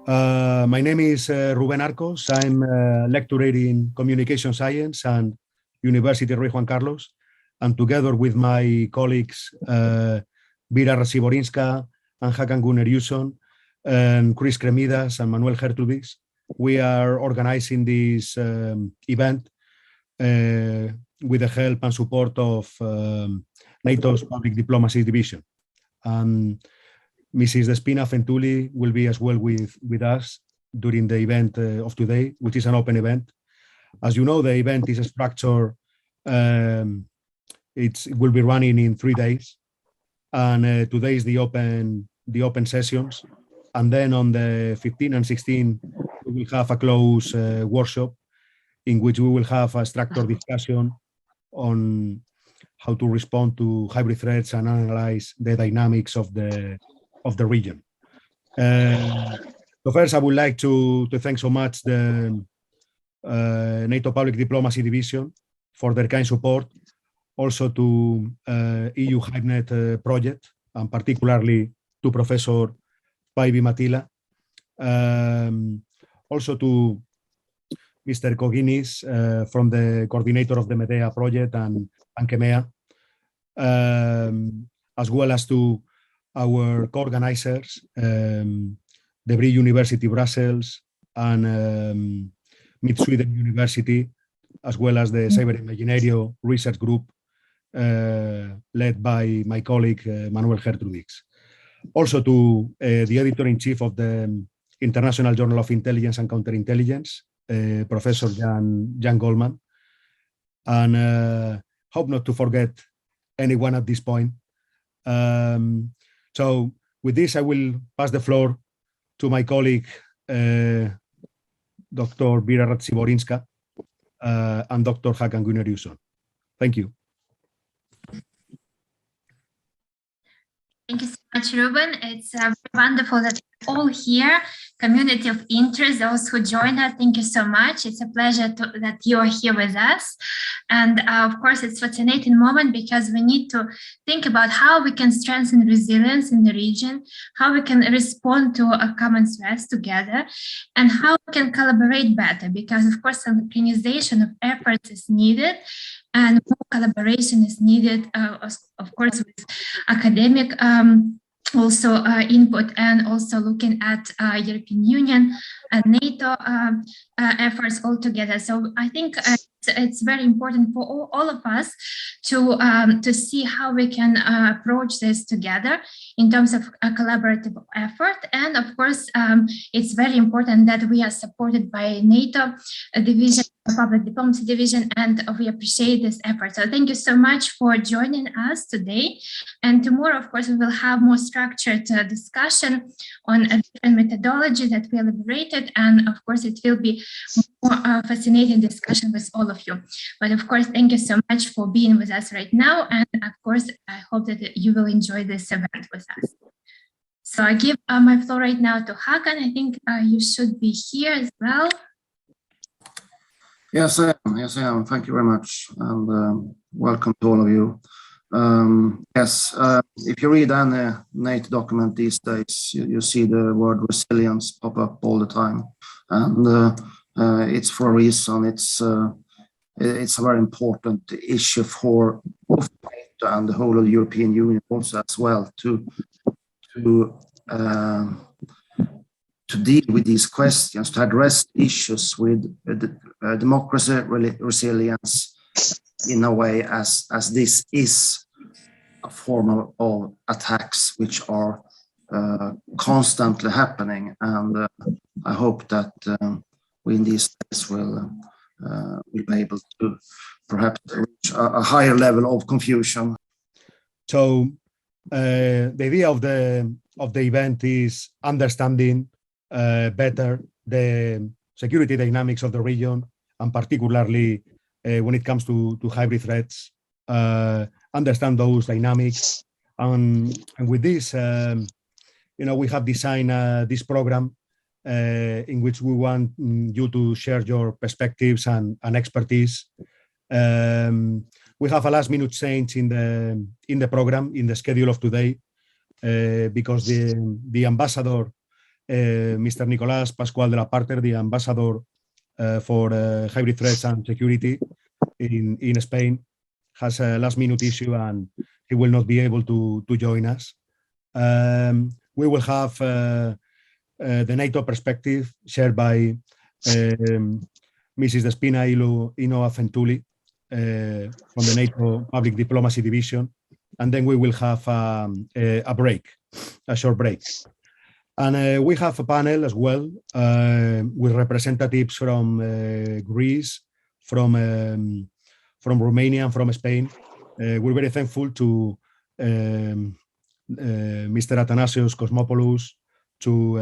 My name is Rubén Arcos. I'm a lecturer in communication science and University of Juan Carlos. And together with my colleagues, Vrije Raciborinska and Hakan Gunnar-Jusson, and Chris Kremidas and Manuel Gertrudis, we are organizing this event with the help and support of NATO's Public Diplomacy Division. And Mrs. Despina Fentuli will be as well with us during the event of today, which is an open event. As you know, the event is structured, it will be running in 3 days. And today is the open sessions. And then on the 15th and 16th, we will have a closed workshop in which we will have a structured discussion on how to respond to hybrid threats and analyze the dynamics of the region. So first, I would like to thank so much the NATO Public Diplomacy Division for their kind support, also to EU HypeNet project, and particularly to Professor Päivi Matila, also to Mr. Koginis from the coordinator of the Medea project and Caneca, as well as to our co-organizers, the Vrije University Brussels and Mid-Sweden University, as well as the Cyberimaginary research group led by my colleague Manuel Gertrudis. Also to the editor-in-chief of the International Journal of Intelligence and Counterintelligence, Professor Jan Goldman, and hope not to forget anyone at this point. So with this, I will pass the floor to my colleague, Dr. Vrije Raciborinska and Dr. Hakan Gunnar-Jusson. Thank you. Thank you so much, Ruben. It's wonderful that we're all here, community of interest, those who join us. Thank you so much. It's a pleasure that you are here with us. And of course, it's a fascinating moment because we need to think about how we can strengthen resilience in the region, how we can respond to a common threats together, and how we can collaborate better, because of course, synchronization of efforts is needed. And more collaboration is needed, of course, with academic also input, and also looking at European Union and NATO efforts all together. So I think it's very important for all of us to see how we can approach this together in terms of a collaborative effort. And of course, it's very important that we are supported by NATO division, Public Diplomacy Division, and we appreciate this effort. So thank you so much for joining us today. And tomorrow, of course, we will have more structured discussion on a different methodology that we elaborated. And of course, it will be more fascinating discussion with all of you. But of course, thank you so much for being with us right now. And of course, I hope that you will enjoy this event with us. So I give my floor right now to Hakan. I think you should be here as well. Yes, I am. Yes, I am. Thank you very much, and welcome to all of you. If you read any NATO document these days, you see the word resilience pop up all the time, and it's for a reason. It's a very important issue for both NATO and the whole of the European Union also as well to deal with these questions, to address issues with democracy, resilience, in a way as this is a form of attacks which are constantly happening. And I hope that we in these days will be able to perhaps reach a higher level of confusion. So the idea of the event is understanding better the security dynamics of the region, and particularly when it comes to hybrid threats, understand those dynamics. And with this, we have designed this program in which we want you to share your perspectives and expertise. We have a last-minute change in the program, in the schedule of today, because the ambassador Mr. Nicolás Pascual de la Parte, the ambassador for hybrid threats and security in Spain, has a last-minute issue and he will not be able to join us. We will have the NATO perspective shared by Mrs. Despina Ino Afentuli from the NATO Public Diplomacy Division, and then we will have a break, a short break. And we have a panel as well with representatives from Greece, from Romania, and from Spain. We're very thankful to Mr. Athanasios Kosmopoulos, to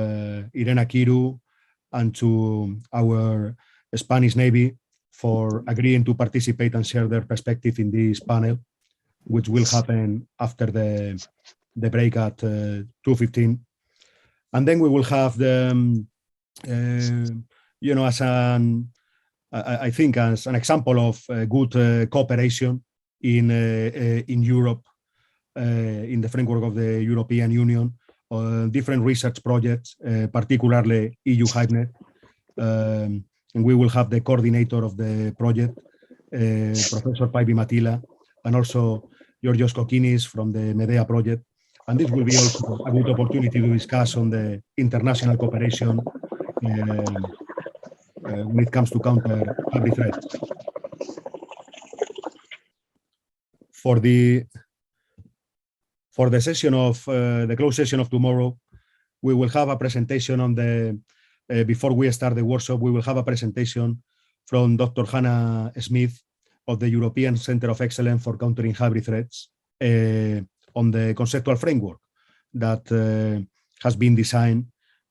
Irena Kiru, and to our Spanish Navy for agreeing to participate and share their perspective in this panel, which will happen after the break at 2:15. And then we will have the, as I think as an example of good cooperation in Europe, in the framework of the European Union, different research projects, particularly EU HypeNet. And we will have the coordinator of the project, Professor Päivi Matila, and also Georgios Kokinis from the Medea project. And this will be also a good opportunity to discuss on the international cooperation when it comes to counter hybrid threats. For the session of the closed session of tomorrow, we will have a presentation on the, before we start the workshop, we will have a presentation from Dr. Hannah Smith of the European Center of Excellence for Countering Hybrid Threats on the conceptual framework that has been designed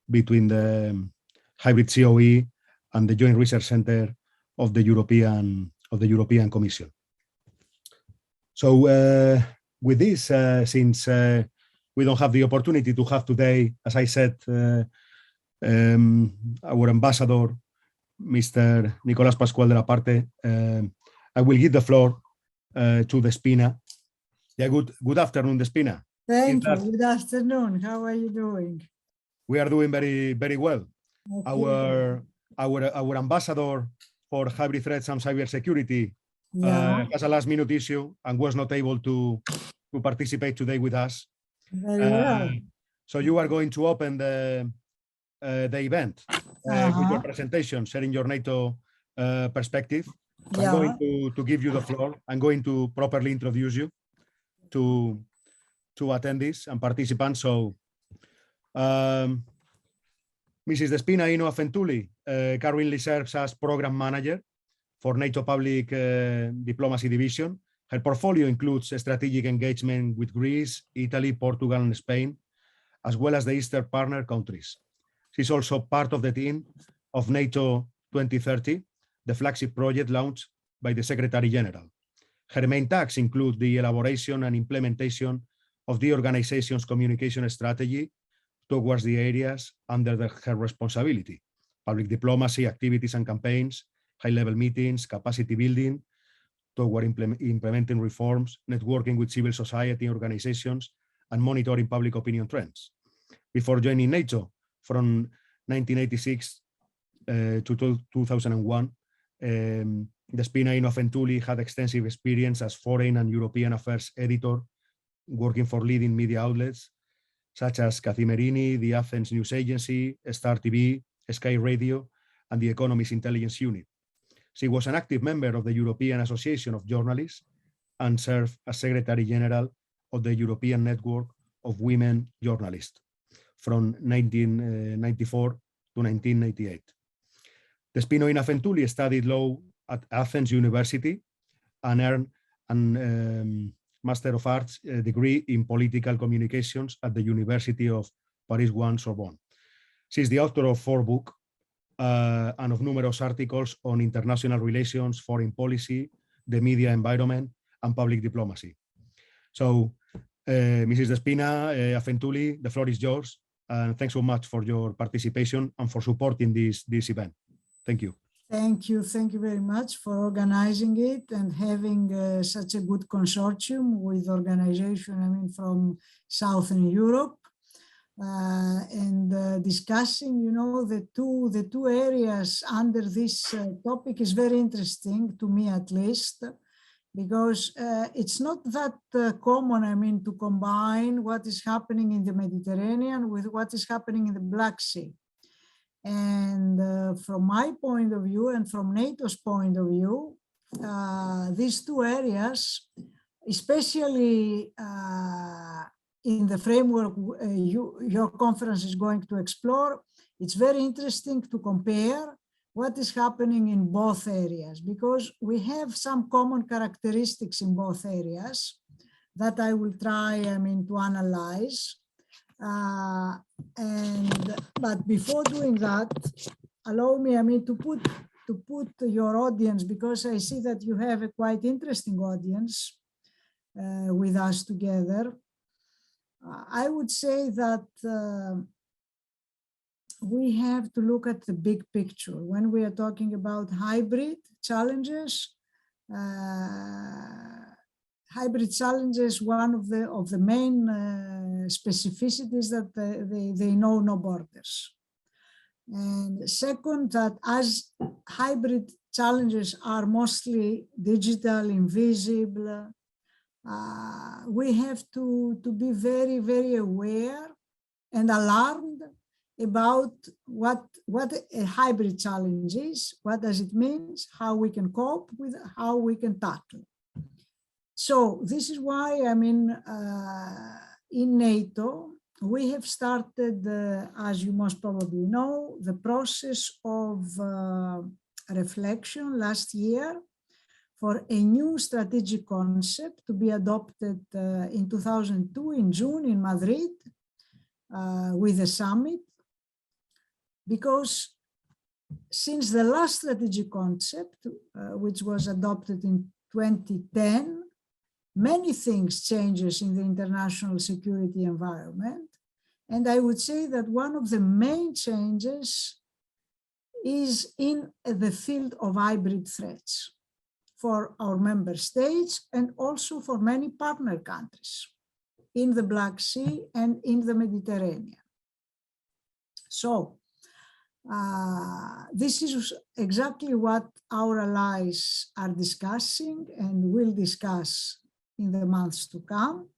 between the Hybrid COE and the Joint Research Center of the European Commission. So with this, since we don't have the opportunity to have today, as I said, our ambassador, Mr. Nicolás Pascual de la Parte, I will give the floor to Despina. Yeah, good afternoon, Despina. Thank you. Good afternoon. How are you doing? We are doing very, very well. Okay. Our ambassador for hybrid threats and cybersecurity has a last-minute issue and was not able to participate today with us. Very well. So you are going to open the event with your presentation, sharing your NATO perspective. I'm going to give you the floor. I'm going to properly introduce you to attendees and participants. So Mrs. Despina Ino Afentuli currently serves as program manager for NATO Public Diplomacy Division. Her portfolio includes strategic engagement with Greece, Italy, Portugal, and Spain, as well as the Eastern partner countries. She's also part of the team of NATO 2030, the flagship project launched by the Secretary General. Her main tasks include the elaboration and implementation of the organization's communication strategy towards the areas under her responsibility: public diplomacy, activities and campaigns, high-level meetings, capacity building, toward implementing reforms, networking with civil society organizations, and monitoring public opinion trends. Before joining NATO from 1986 to 2001, Despina Ino Afentuli had extensive experience as foreign and European affairs editor, working for leading media outlets such as Cacimerini, the Athens News Agency, Star TV, Sky Radio, and the Economist Intelligence Unit. She was an active member of the European Association of Journalists and served as Secretary General of the European Network of Women Journalists from 1994 to 1998. Despina Ino Afentuli studied law at Athens University and earned a Master of Arts degree in political communications at the University of Paris 1 Sorbonne. She's the author of 4 books and of numerous articles on international relations, foreign policy, the media environment, and public diplomacy. So, Mrs. Despina Afentuli, the floor is yours, and thanks so much for your participation and for supporting this event. Thank you. Thank you. Thank you very much for organizing it and having such a good consortium with organization, from Southern Europe. and discussing, you know, the two areas under this topic is very interesting to me, at least, because it's not that common, I mean, to combine what is happening in the Mediterranean with what is happening in the Black Sea. And from my point of view and from NATO's point of view, these two areas, especially in the framework your conference is going to explore, it's very interesting to compare what is happening in both areas, because we have some common characteristics in both areas that I will try, I mean, to analyze. But before doing that, allow me, I mean, to put your audience, because I see that you have a quite interesting audience with us together. I would say that we have to look at the big picture when we are talking about hybrid challenges. Hybrid challenges, one of the main specificities that they know no borders. And second, that as hybrid challenges are mostly digital, invisible, we have to be very, very aware and alarmed about what a hybrid challenge is, what does it mean, how we can cope with, how we can tackle. So this is why, I mean, in NATO, we have started, as you most probably know, the process of reflection last year for a new strategic concept to be adopted in 2002 in June in Madrid with a summit. Because since the last strategic concept, which was adopted in 2010, many things changes in the international security environment. And I would say that one of the main changes is in the field of hybrid threats for our member states and also for many partner countries in the Black Sea and in the Mediterranean. So this is exactly what our allies are discussing and will discuss in the months to come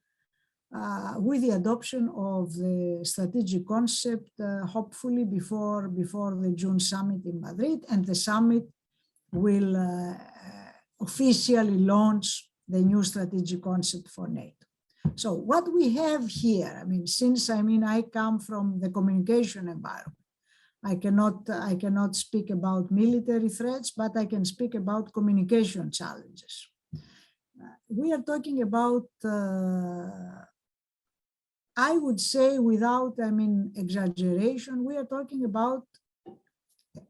with the adoption of the strategic concept, hopefully before the June summit in Madrid, and the summit will officially launch the new strategic concept for NATO. So what we have here, I mean, since I come from the communication environment, I cannot speak about military threats, but I can speak about communication challenges. We are talking about, I would say without, exaggeration, we are talking about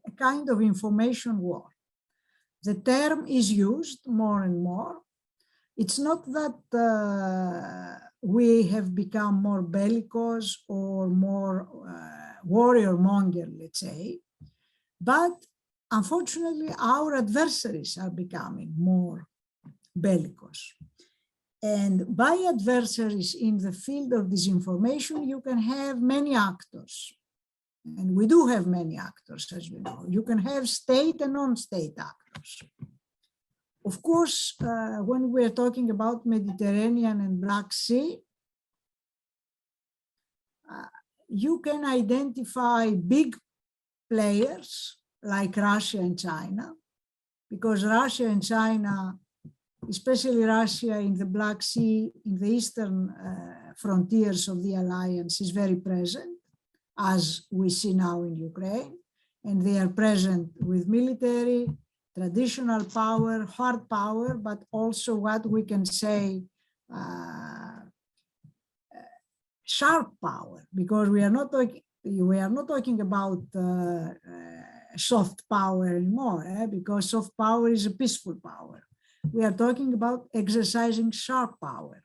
a kind of information war. The term is used more and more. It's not that we have become more bellicose or more warrior monger, let's say, but unfortunately our adversaries are becoming more bellicose. And by adversaries in the field of disinformation, you can have many actors. And we do have many actors, as you know. You can have state and non-state actors. Of course, when we're talking about Mediterranean and Black Sea, you can identify big players like Russia and China, because Russia and China, especially Russia in the Black Sea, in the eastern frontiers of the alliance, is very present, as we see now in Ukraine. And they are present with military, traditional power, hard power, but also what we can say sharp power, because we are not talking about soft power anymore, because soft power is a peaceful power. We are talking about exercising sharp power.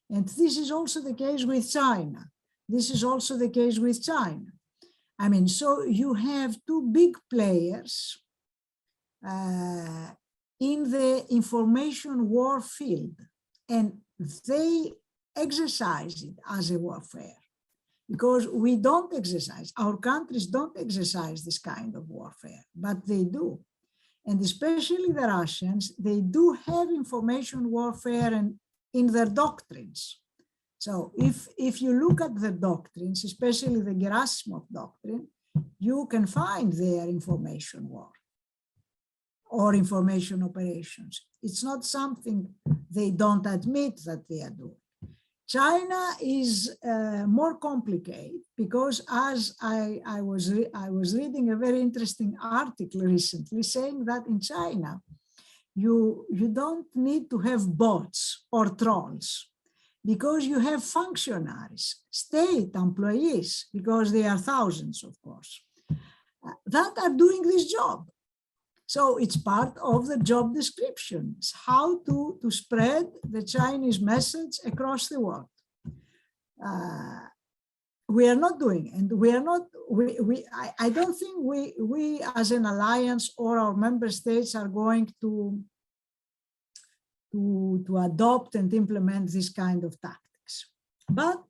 And this is also the case with China. This is also the case with China. So you have two big players in the information war field, and they exercise it as a warfare. because we don't exercise, our countries don't exercise this kind of warfare, but they do. And especially the Russians, they do have information warfare in their doctrines. So if you look at the doctrines, especially the Gerasimov doctrine, you can find their information war or information operations. It's not something they don't admit that they are doing. China is more complicated because, as I was reading a very interesting article recently saying that in China, you don't need to have bots or trolls because you have functionaries, state employees, because they are thousands, of course, that are doing this job. So it's part of the job description. It's how to spread the Chinese message across the world. We are not doing, and we are not, I don't think we as an alliance or our member states are going to adopt and implement this kind of tactics. But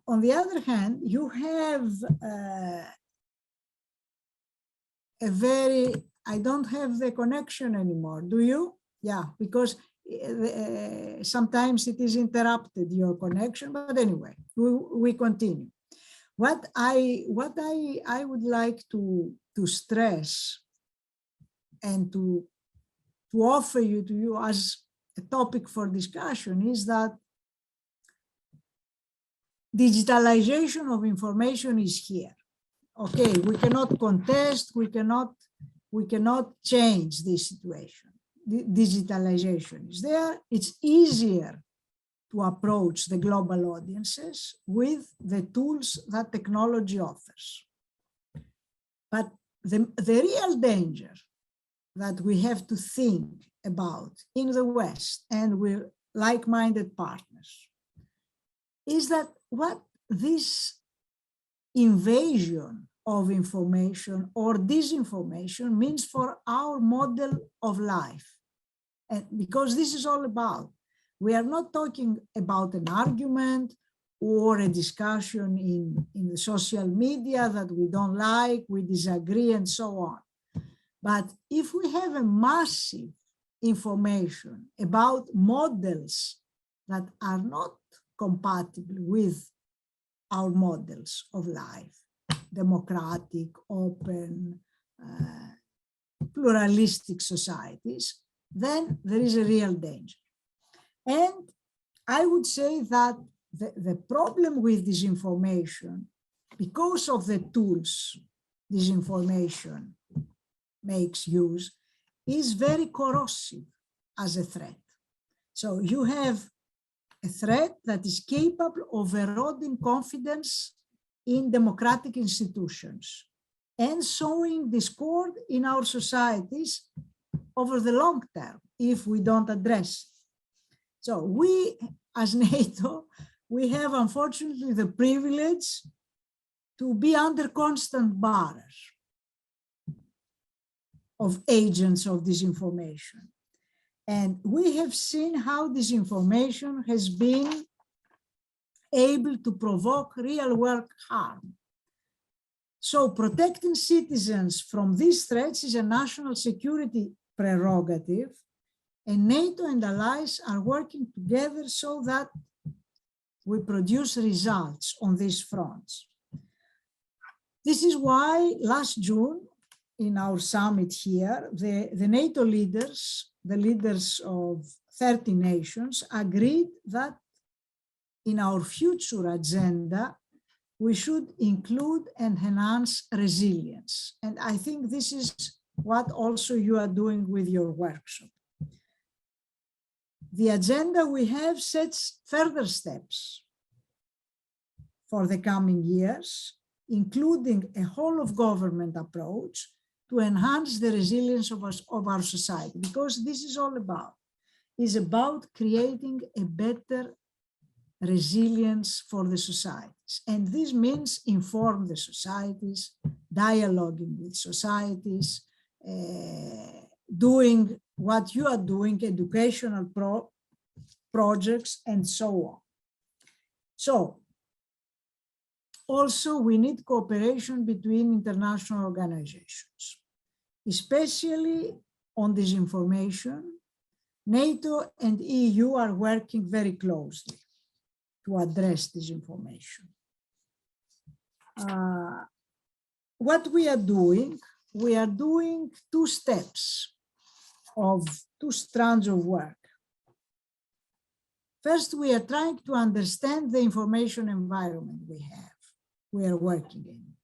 on the other hand, you have a very, I don't have the connection anymore, do you? Yeah, because sometimes it is interrupted, your connection, but anyway, we continue. What I would like to stress and to offer to you as a topic for discussion is that digitalization of information is here. Okay, we cannot contest, we cannot change this situation. Digitalization is there. It's easier to approach the global audiences with the tools that technology offers. But the real danger that we have to think about in the West and with like-minded partners is that what this invasion of information or disinformation means for our model of life. And because this is all about, we are not talking about an argument or a discussion in the social media that we don't like, we disagree and so on. But if we have a massive information about models that are not compatible with our models of life, democratic, open, pluralistic societies, then there is a real danger. And I would say that the problem with disinformation, because of the tools disinformation makes use, is very corrosive as a threat. So you have a threat that is capable of eroding confidence in democratic institutions and sowing discord in our societies over the long term if we don't address it. So we, as NATO, we have unfortunately the privilege to be under constant barrage of agents of disinformation. And we have seen how disinformation has been able to provoke real world harm. So protecting citizens from these threats is a national security prerogative, and NATO and allies are working together so that we produce results on these fronts. This is why last June, in our summit here, the NATO leaders, the leaders of 30 nations, agreed that in our future agenda, we should include and enhance resilience. And I think this is what also you are doing with your workshop. The agenda we have sets further steps for the coming years, including a whole of government approach to enhance the resilience of our society, because this is all about, is about creating a better resilience for the societies. And this means inform the societies, dialoguing with societies, doing what you are doing, educational projects, and so on. So also we need cooperation between international organizations, especially on disinformation. NATO and EU are working very closely to address disinformation. What we are doing two steps of two strands of work. First, we are trying to understand the information environment we are working in.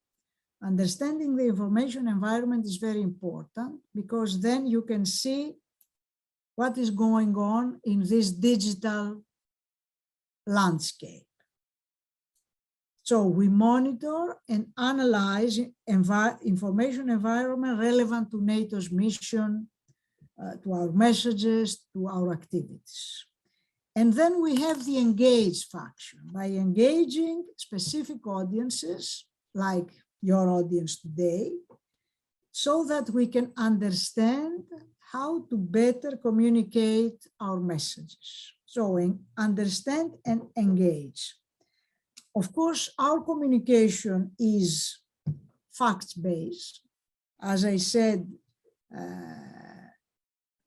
Understanding the information environment is very important because then you can see what is going on in this digital landscape. So we monitor and analyze information environment relevant to NATO's mission, to our messages, to our activities. And then we have the engage function by engaging specific audiences like your audience today, so that we can understand how to better communicate our messages. So understand and engage. Of course, our communication is facts-based. As I said,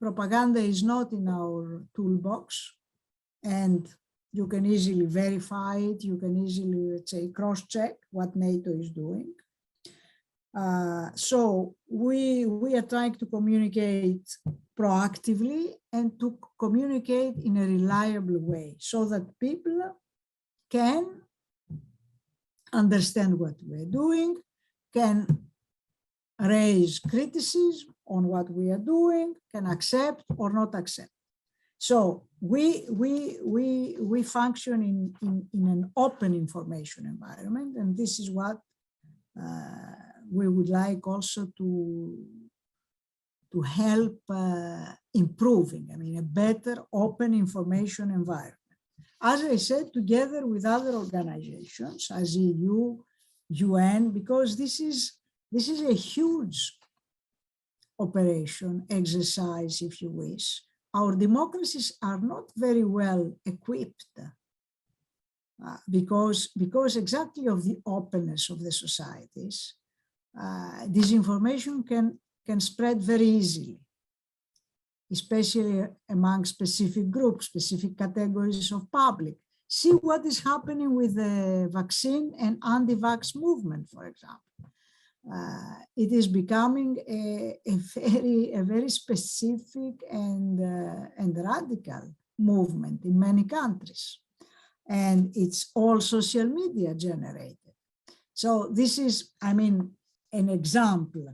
propaganda is not in our toolbox, and you can easily verify it. You can easily, let's say, cross-check what NATO is doing. So we are trying to communicate proactively and to communicate in a reliable way so that people can understand what we're doing, can raise criticism on what we are doing, can accept or not accept. So we function in an open information environment, and this is what we would like also to help improving, I mean, a better open information environment. As I said, together with other organizations, as EU, UN, because this is a huge operation, exercise, if you wish. Our democracies are not very well equipped because exactly of the openness of the societies. Disinformation can spread very easily, especially among specific groups, specific categories of public. See what is happening with the vaccine and anti-vax movement, for example. It is becoming a very specific and radical movement in many countries. And it's all social media generated. So this is, I mean, an example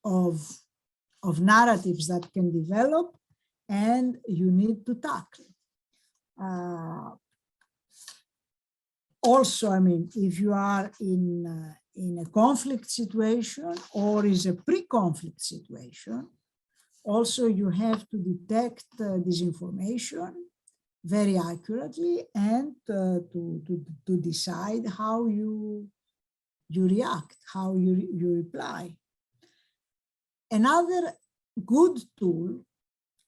of narratives that can develop and you need to tackle. Also, I mean, if you are in a conflict situation or is a pre-conflict situation, also you have to detect disinformation very accurately and to decide how you react, how you reply. Another good tool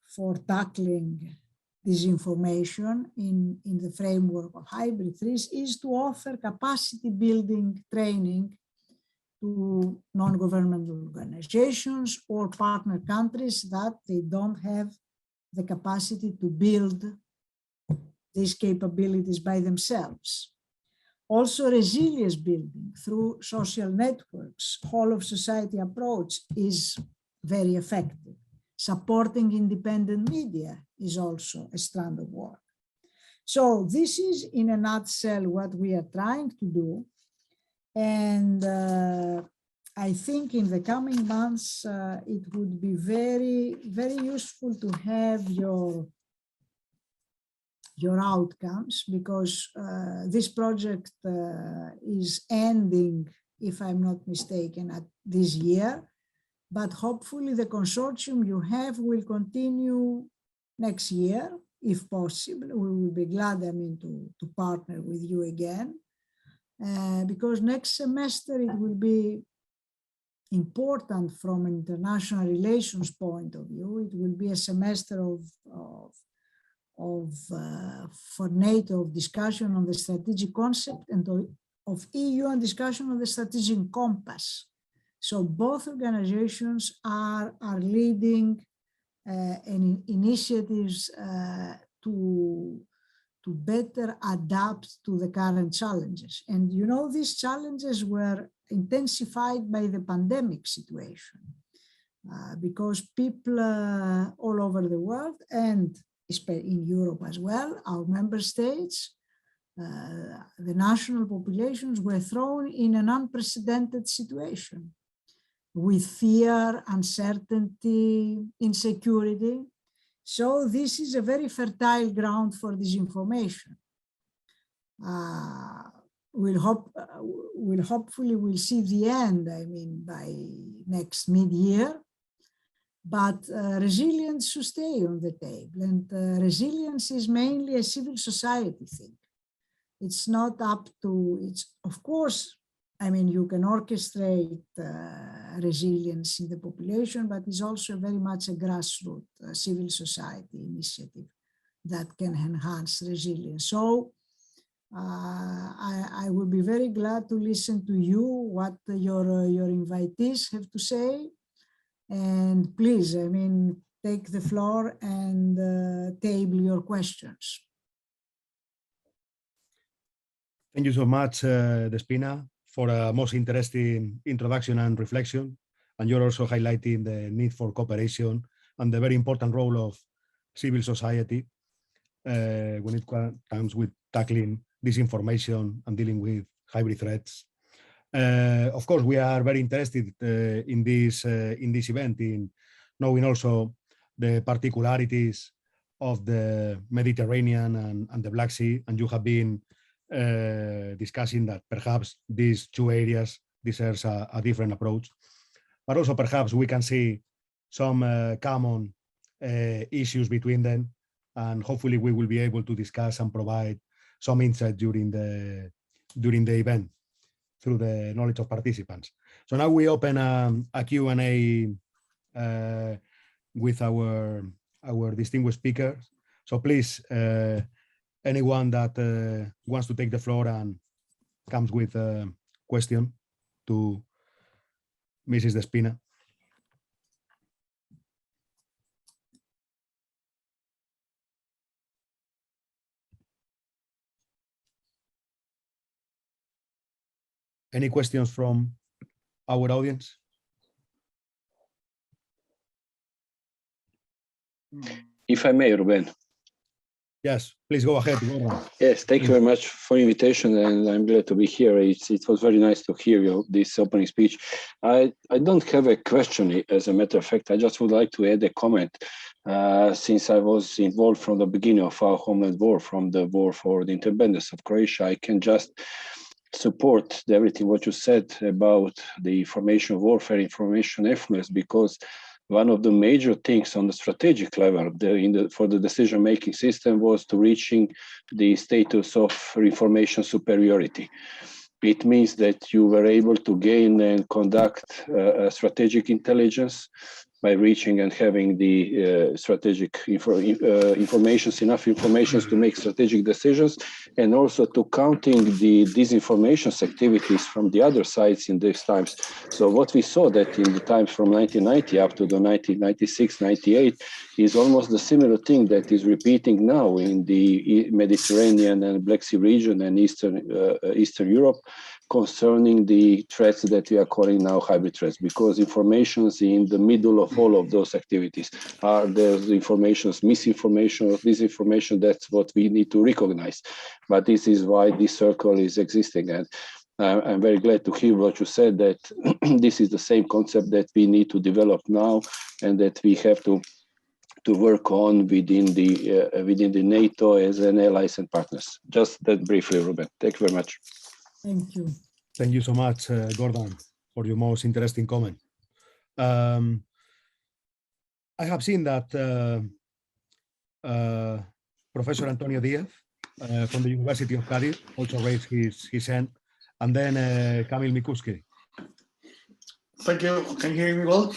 for tackling disinformation in the framework of hybrid threats is to offer capacity building training to non-governmental organizations or partner countries that they don't have the capacity to build these capabilities by themselves. Also, resilience building through social networks, whole of society approach is very effective. Supporting independent media is also a strand of work. So this is in a nutshell what we are trying to do. And I think in the coming months, it would be very, very useful to have your outcomes, because this project is ending, if I'm not mistaken, at this year. But hopefully the consortium you have will continue next year, if possible. We will be glad, I mean, to partner with you again, because next semester it will be important from an international relations point of view. It will be a semester for NATO of discussion on the strategic concept and of EU on discussion of the strategic compass. So both organizations are leading initiatives to better adapt to the current challenges. And you know, these challenges were intensified by the pandemic situation because people all over the world and in Europe as well, our member states, the national populations were thrown in an unprecedented situation with fear, uncertainty, insecurity. So this is a very fertile ground for disinformation. Hopefully we'll see the end, I mean, by next mid-year, but resilience should stay on the table. And resilience is mainly a civil society thing. It's not up to, it's of course, I mean, you can orchestrate resilience in the population, but it's also very much a grassroots civil society initiative that can enhance resilience. So I would be very glad to listen to you, what your invitees have to say. And please, I mean, take the floor and table your questions. Thank you so much, Despina, for a most interesting introduction and reflection. And you're also highlighting the need for cooperation and the very important role of civil society when it comes with tackling disinformation and dealing with hybrid threats. Of course, we are very interested in this event, in knowing also the particularities of the Mediterranean and the Black Sea, and you have been discussing that perhaps these two areas deserves a different approach, but also perhaps we can see some common issues between them, and hopefully we will be able to discuss and provide some insight during the event through the knowledge of participants. So now we open a Q&A with our distinguished speakers. So please, anyone that wants to take the floor and comes with a question to Mrs. Despina. Any questions from our audience? If I may, Ruben. Yes, please go ahead. Yes, thank you very much for the invitation, and I'm glad to be here. It was very nice to hear this opening speech. I don't have a question, as a matter of fact. I just would like to add a comment. Since I was involved from the beginning of our homeland war, from the war for the independence of Croatia, I can just support everything what you said about the information warfare, information effluence, because one of the major things on the strategic level for the decision-making system was to reaching the status of information superiority. It means that you were able to gain and conduct strategic intelligence by reaching and having the strategic enough information to make strategic decisions, and also to counting the disinformation activities from the other sides in these times. So what we saw that in the times from 1990 up to the 1996, 98 is almost the similar thing that is repeating now in the Mediterranean and Black Sea region and Eastern Europe, concerning the threats that we are calling now hybrid threats, because informations in the middle of all of those activities are there's informations, misinformation or disinformation. That's what we need to recognize. But this is why this circle is existing. And I'm very glad to hear what you said, that this is the same concept that we need to develop now and that we have to work on within the NATO as an allies and partners. Just that briefly, Ruben. Thank you very much. Thank you. Thank you so much, Gordon, for your most interesting comment. I have seen that Professor Antonio Diaz from the University of Cadiz also raised his hand, and then Kamil Mikuski. Thank you. Can you hear me well?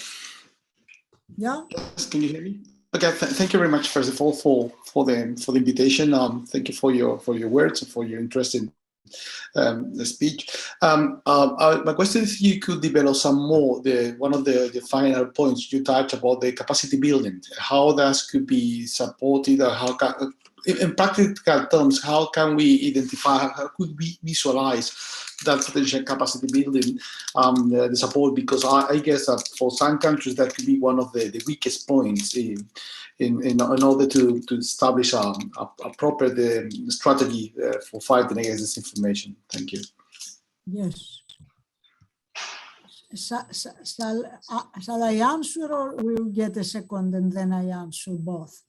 Yeah. Can you hear me? Okay. Thank you very much, first of all, for the invitation. Thank you for your words and for your interest in the speech. My question is, if you could develop some more one of the final points you touched about the capacity building, how that could be supported, or how can, in practical terms, how can we identify, how could we visualize that potential capacity building, the support, because I guess that for some countries that could be one of the weakest points in order to establish a proper strategy for fighting against disinformation. Thank you. Yes. Shall I answer, or we'll get a second and then I answer both?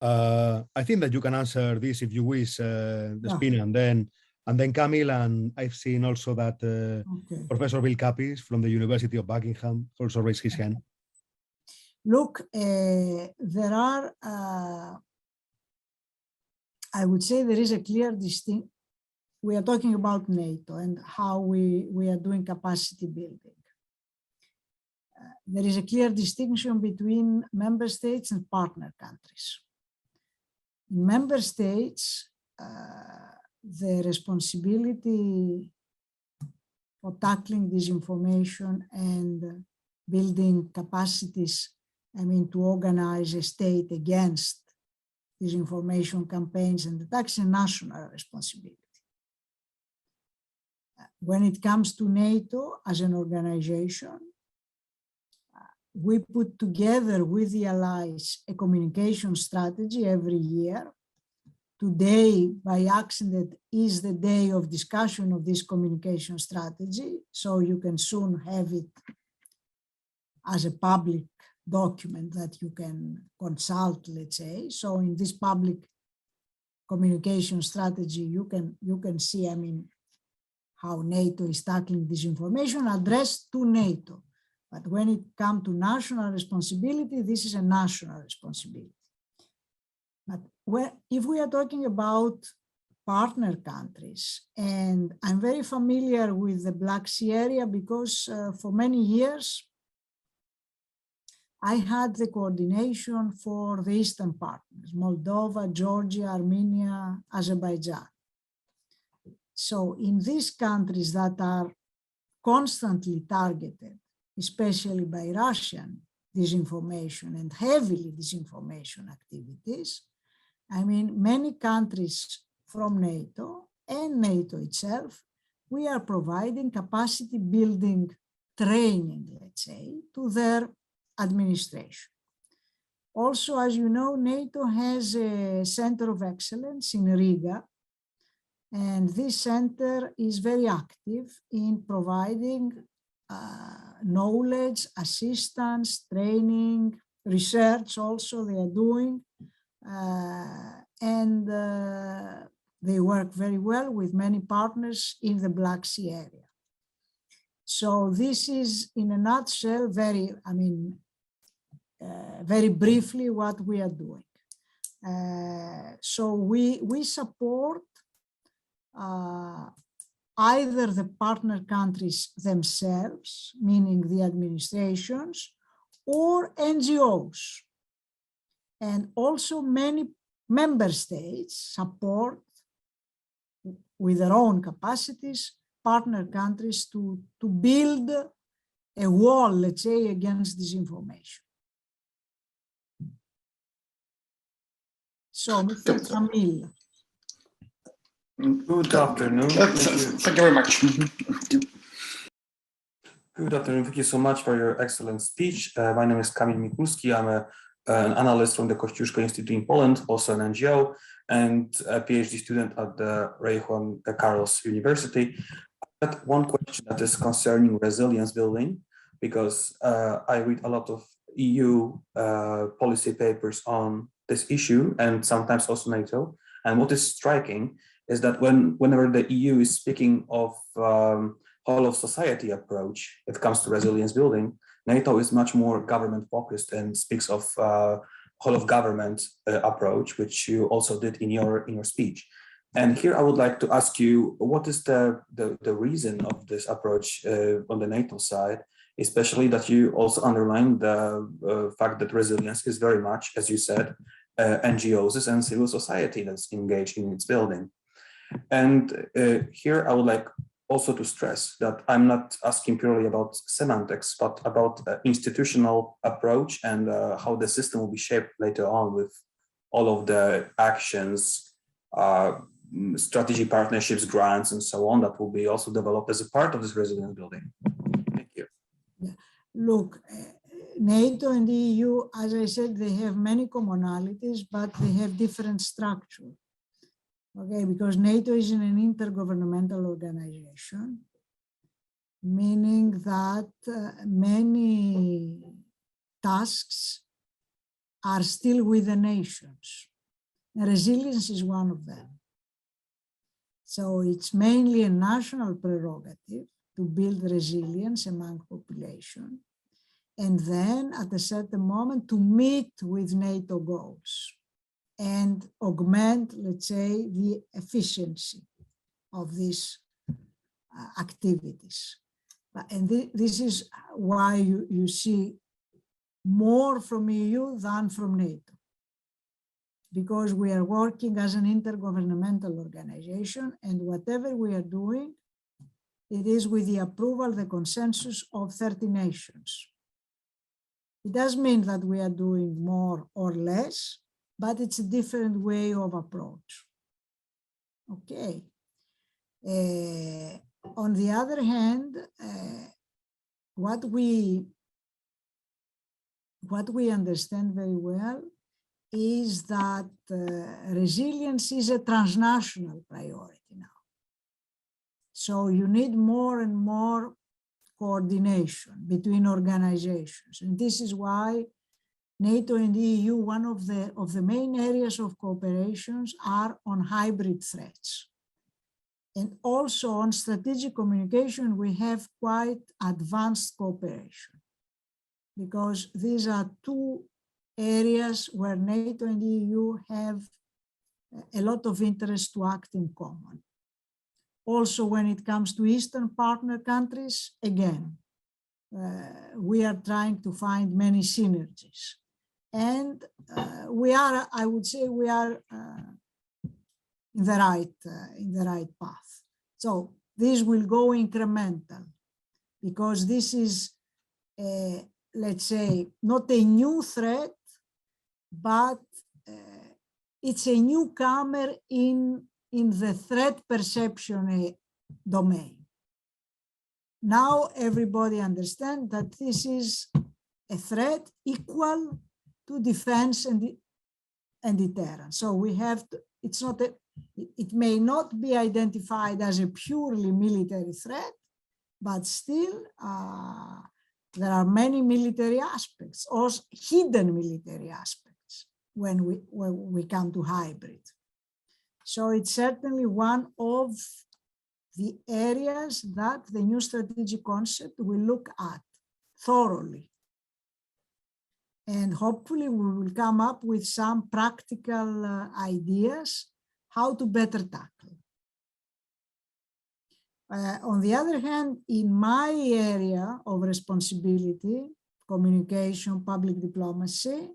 I think that you can answer this if you wish, Despina, and then Camille, and I've seen also that Okay. Professor Bill Capis from the University of Buckingham also raised his hand. Look, there are, I would say there is a clear distinction. We are talking about NATO and how we are doing capacity building. There is a clear distinction between member states and partner countries. In member states, the responsibility for tackling disinformation and building capacities, I mean, to organize a state against disinformation campaigns and attacks, is a national responsibility. When it comes to NATO as an organization, we put together with the allies a communication strategy every year. Today, by accident, is the day of discussion of this communication strategy, so you can soon have it as a public document that you can consult, let's say. So in this public communication strategy, you can see, I mean, how NATO is tackling disinformation addressed to NATO. But when it comes to national responsibility, this is a national responsibility. But if we are talking about partner countries, and I'm very familiar with the Black Sea area because for many years, I had the coordination for the Eastern partners, Moldova, Georgia, Armenia, Azerbaijan. So in these countries that are constantly targeted, especially by Russian disinformation and heavily disinformation activities, I mean, many countries from NATO and NATO itself, we are providing capacity building training, let's say, to their administration. Also, as you know, NATO has a center of excellence in Riga, and this center is very active in providing knowledge, assistance, training, research also they are doing, and they work very well with many partners in the Black Sea area. So this is, in a nutshell, very, I mean, very briefly what we are doing. So we support either the partner countries themselves, meaning the administrations, or NGOs. And also many member states support with their own capacities partner countries to build a wall, let's say, against disinformation. So, Mr. Camille. Good afternoon. Thank you very much. Good afternoon. Thank you so much for your excellent speech. My name is Kamil Mikulski. I'm an analyst from the Kościuszko Institute in Poland, also an NGO, and a PhD student at the Juan Carlos University. I had one question that is concerning resilience building, because I read a lot of EU policy papers on this issue, and sometimes also NATO. And what is striking is that whenever the EU is speaking of whole of society approach, it comes to resilience building, NATO is much more government focused and speaks of whole of government approach, which you also did in your speech. And here I would like to ask you, what is the reason of this approach on the NATO side, especially that you also underline the fact that resilience is very much, as you said, NGOs and civil society that's engaged in its building. And here I would like also to stress that I'm not asking purely about semantics, but about institutional approach and how the system will be shaped later on with all of the actions, strategy partnerships, grants, and so on that will be also developed as a part of this resilience building. Thank you. Yeah. Look, NATO and the EU, as I said, they have many commonalities, but they have different structure. Okay, because NATO is in an intergovernmental organization, meaning that many tasks are still with the nations. And resilience is one of them. So it's mainly a national prerogative to build resilience among population, and then at a certain moment to meet with NATO goals and augment, let's say, the efficiency of these activities. And this is why you see more from EU than from NATO, because we are working as an intergovernmental organization, and whatever we are doing, it is with the approval, the consensus of 30 nations. It does mean that we are doing more or less, but it's a different way of approach. Okay. On the other hand, what we understand very well is that resilience is a transnational priority now. So you need more and more coordination between organizations. And this is why NATO and the EU, one of the main areas of cooperations are on hybrid threats. And also on strategic communication, we have quite advanced cooperation, because these are two areas where NATO and the EU have a lot of interest to act in common. Also, when it comes to Eastern partner countries, again, we are trying to find many synergies. And we are, I would say, we are in the right path. So this will go incremental, because this is, let's say, not a new threat, but it's a newcomer in the threat perception domain. Now everybody understands that this is a threat equal to defense and deterrence. So we have to, it's not a, it may not be identified as a purely military threat, but still there are many military aspects, or hidden military aspects when we come to hybrid. So it's certainly one of the areas that the new strategic concept will look at thoroughly. And hopefully we will come up with some practical ideas how to better tackle. On the other hand, in my area of responsibility, communication, public diplomacy,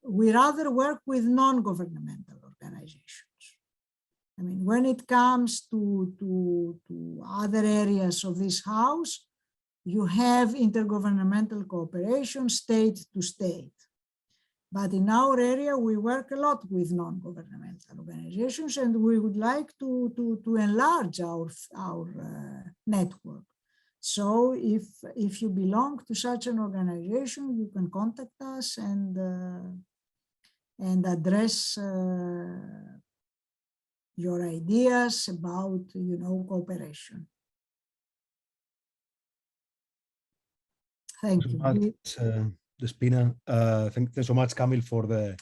we rather work with non-governmental organizations. I mean, when it comes to other areas of this house, you have intergovernmental cooperation, state to state. But in our area, we work a lot with non-governmental organizations, and we would like to enlarge our network. So if you belong to such an organization, you can contact us and address your ideas about, you know, cooperation. Thank you. Despina, thanks so much, Camille, for the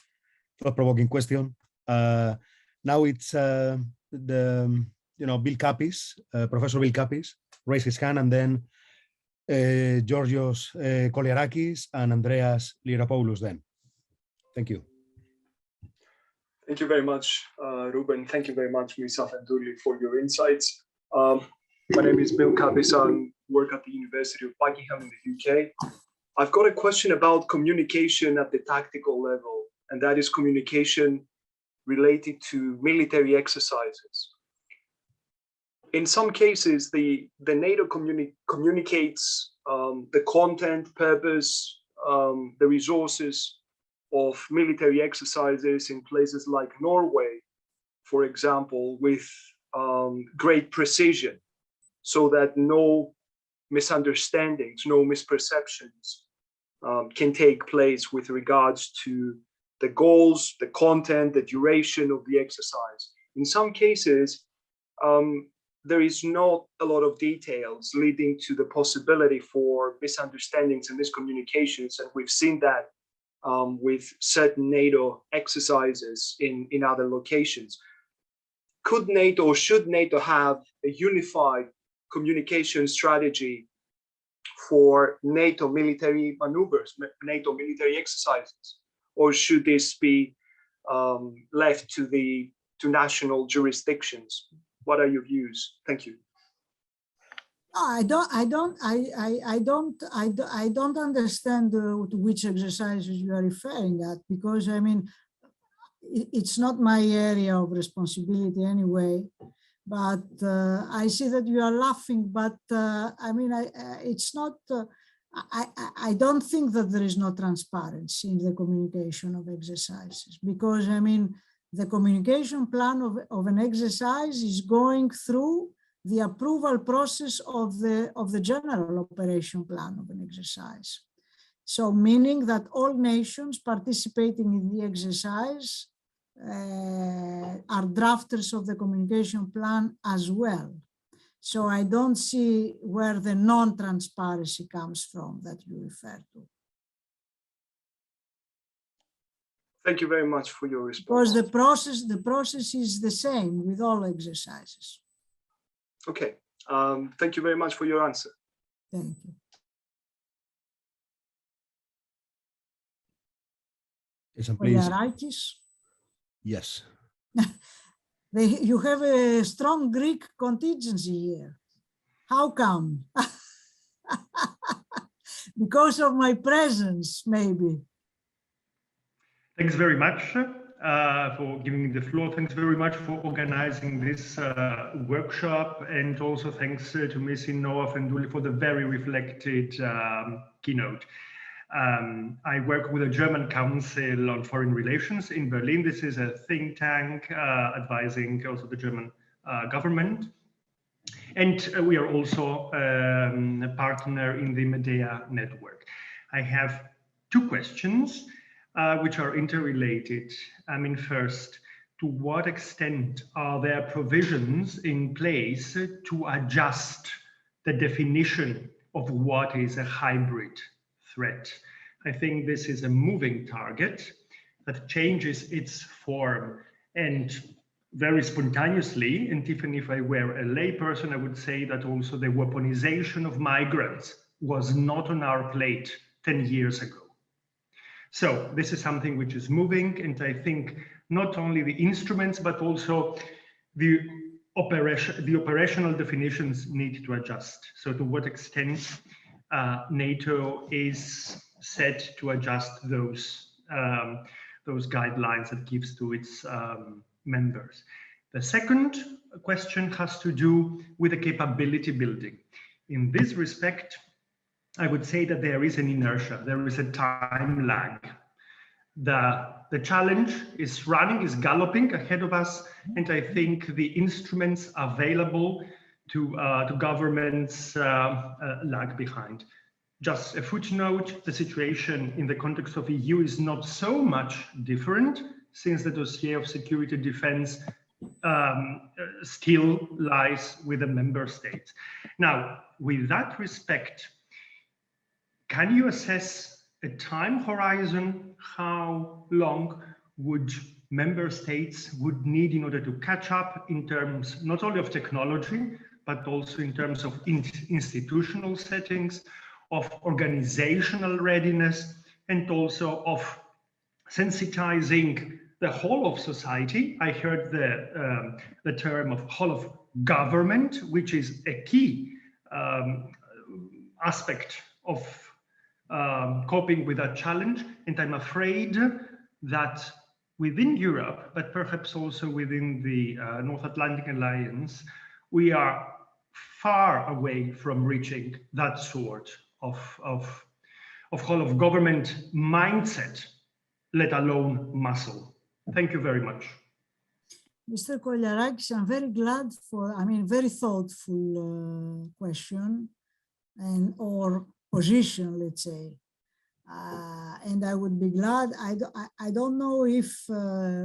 thought-provoking question. Now it's Bill Kapis, Professor Bill Kapis, raise his hand, and then Georgios Koliarakis and Andreas Liropoulos then. Thank you. Thank you very much, Ruben. Thank you very much, Misaf and Duli, for your insights. My name is Bill Kapis. I work at the University of Buckingham in the UK. I've got a question about communication at the tactical level, and that is communication related to military exercises. In some cases, the NATO communicates the content, purpose, the resources of military exercises in places like Norway, for example, with great precision, so that no misunderstandings, no misperceptions can take place with regards to the goals, the content, the duration of the exercise. In some cases, there is not a lot of details, leading to the possibility for misunderstandings and miscommunications. And we've seen that with certain NATO exercises in other locations. Could NATO or should NATO have a unified communication strategy for NATO military maneuvers, NATO military exercises? Or should this be left to national jurisdictions? What are your views? Thank you. I don't understand to which exercises you are referring at, because I mean, it's not my area of responsibility anyway. But I see that you are laughing. But I mean, it's not. I don't think that there is no transparency in the communication of exercises, because I mean, the communication plan of an exercise is going through the approval process of the general operation plan of an exercise. So meaning that all nations participating in the exercise are drafters of the communication plan as well. So I don't see where the non-transparency comes from that you refer to. Thank you very much for your response. Because the process is the same with all exercises. Okay. Thank you very much for your answer. Thank you. Please. Yes. You have a strong Greek contingency here. How come? Because of my presence, maybe. Thanks very much for giving me the floor. Thanks very much for organizing this workshop, and also thanks to Ms. Noah Fenduli for the very reflected keynote. I work with the German Council on Foreign Relations in Berlin. This is a think tank advising also the German government. And we are also a partner in the Medea network. I have two questions which are interrelated. I mean, first, to what extent are there provisions in place to adjust the definition of what is a hybrid threat? I think this is a moving target that changes its form, and very spontaneously, and even if I were a layperson, I would say that also the weaponization of migrants was not on our plate 10 years ago. So this is something which is moving, and I think not only the instruments, but also the operational definitions need to adjust. So to what extent NATO is set to adjust those guidelines it gives to its members. The second question has to do with the capability building. In this respect, I would say that there is an inertia, there is a time lag. The challenge is running, is galloping ahead of us, and I think the instruments available to governments lag behind. Just a footnote, the situation in the context of EU is not so much different, since the dossier of security defense still lies with the member states. Now, with that respect, can you assess a time horizon? How long would member states would need in order to catch up in terms not only of technology, but also in terms of institutional settings, of organizational readiness, and also of sensitizing the whole of society? I heard the term of whole of government, which is a key aspect of coping with that challenge. And I'm afraid that within Europe, but perhaps also within the North Atlantic Alliance, we are far away from reaching that sort of whole of government mindset, let alone muscle. Thank you very much. Mr. Kogliarakis, I'm very glad for, very thoughtful question and or position, let's say. And I would be glad, I don't know if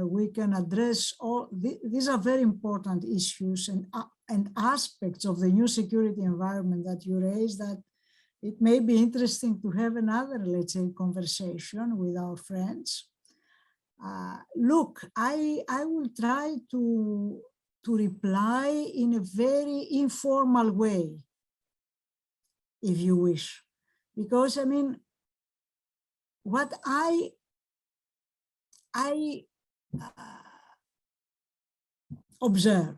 we can address all, these are very important issues and aspects of the new security environment that you raised, that it may be interesting to have another, let's say, conversation with our friends. Look, I will try to reply in a very informal way, if you wish, because what I observe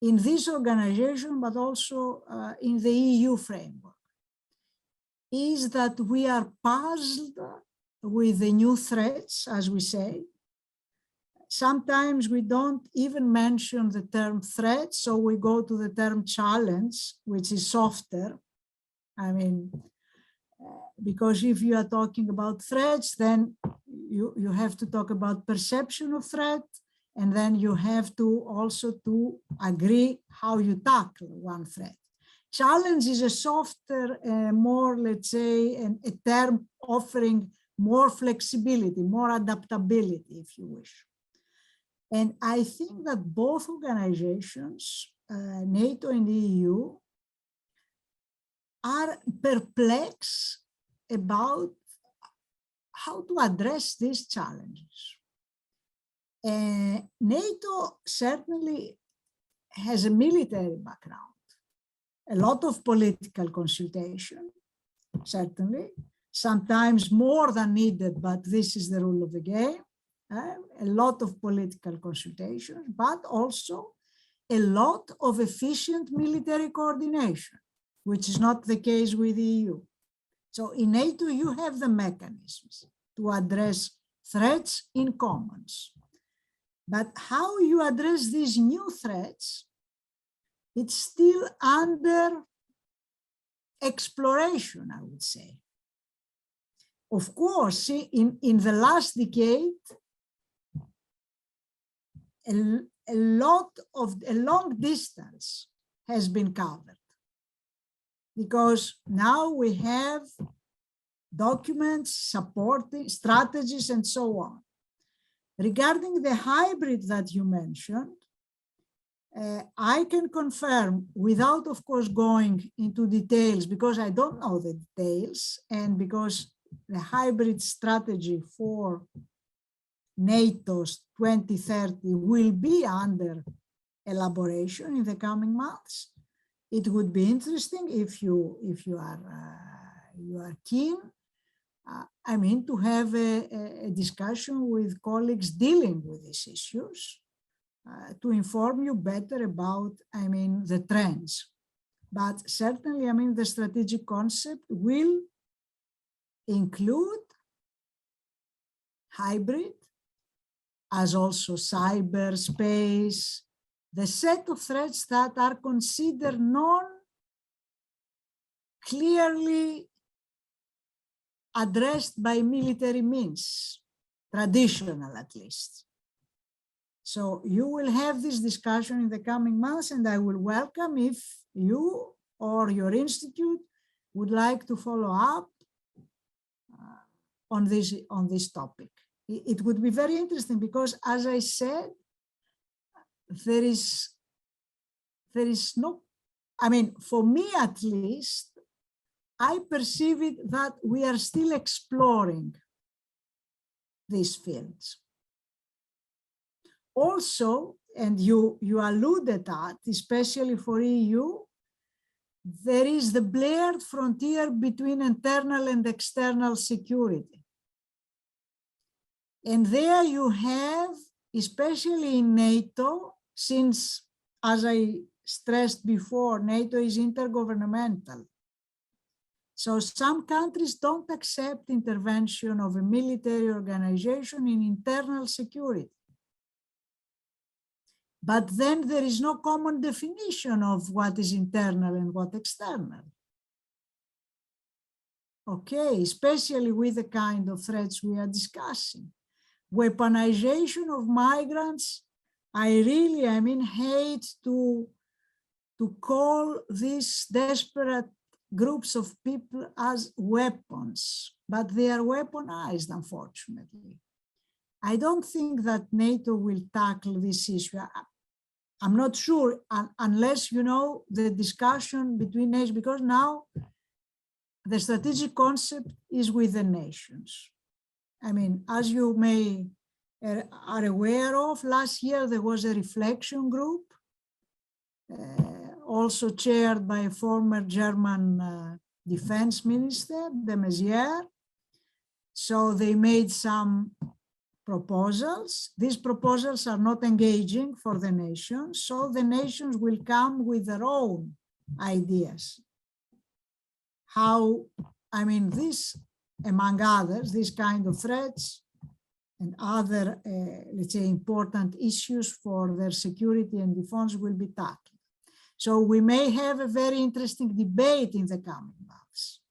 in this organization, but also in the EU framework, is that we are puzzled with the new threats, as we say. Sometimes we don't even mention the term threat, so we go to the term challenge, which is softer. Because if you are talking about threats, then you have to talk about perception of threat, and then you have to also to agree how you tackle one threat. Challenge is a softer, more, let's say, a term offering more flexibility, more adaptability, if you wish. And I think that both organizations, NATO and the EU, are perplexed about how to address these challenges. NATO certainly has a military background, a lot of political consultation, certainly, sometimes more than needed, but this is the rule of the game, a lot of political consultation, but also a lot of efficient military coordination, which is not the case with the EU. So in NATO, you have the mechanisms to address threats in commons. But how you address these new threats, it's still under exploration, I would say. Of course, in the last decade, a long distance has been covered, because now we have documents supporting strategies and so on. Regarding the hybrid that you mentioned, I can confirm, without of course going into details, because I don't know the details, and because the hybrid strategy for NATO's 2030 will be under elaboration in the coming months. It would be interesting if you are keen, to have a discussion with colleagues dealing with these issues, to inform you better about, the trends. But certainly, the strategic concept will include hybrid, as also cyberspace, the set of threats that are considered non-clearly addressed by military means, traditional at least. So you will have this discussion in the coming months, and I will welcome if you or your institute would like to follow up on this topic. It would be very interesting because, as I said, there is no, for me at least, I perceive it that we are still exploring these fields. Also, and you alluded at, especially for EU, there is the blurred frontier between internal and external security. And there you have, especially in NATO, since, as I stressed before, NATO is intergovernmental. So some countries don't accept intervention of a military organization in internal security. But then there is no common definition of what is internal and what external. Okay, especially with the kind of threats we are discussing. Weaponization of migrants, I hate to call these desperate groups of people as weapons, but they are weaponized, unfortunately. I don't think that NATO will tackle this issue. I'm not sure unless, the discussion between nations, because now the strategic concept is with the nations. As you are aware of, last year there was a reflection group, also chaired by a former German defense minister, de Maizière. So they made some proposals. These proposals are not engaging for the nations, so the nations will come with their own ideas. How, this, among others, these kind of threats and other, let's say, important issues for their security and defense will be tackled. So we may have a very interesting debate in the coming months.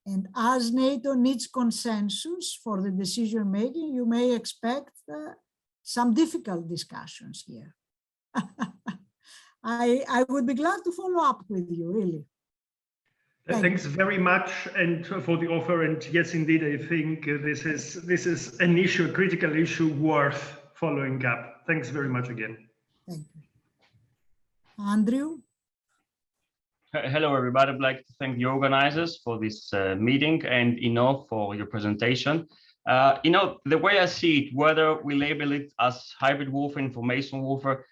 And as NATO needs consensus for the decision making, you may expect some difficult discussions here. I would be glad to follow up with you, really. Thanks very much and for the offer. And yes, indeed, I think this is an issue, a critical issue worth following up. Thanks very much again. Thank you. Andrew? Hello, everybody. I'd like to thank the organizers for this meeting and for your presentation. The way I see it, whether we label it as hybrid warfare, information warfare,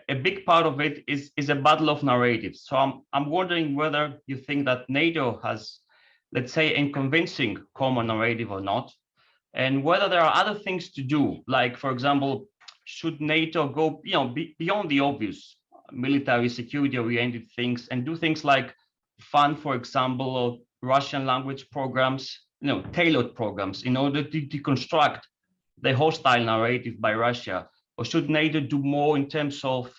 a big part of it is a battle of narratives. So I'm wondering whether you think that NATO has, let's say, a convincing common narrative or not, and whether there are other things to do, like, for example, should NATO go beyond the obvious military security oriented things and do things like fund, for example, or Russian language programs, tailored programs in order to deconstruct the hostile narrative by Russia? Or should NATO do more in terms of,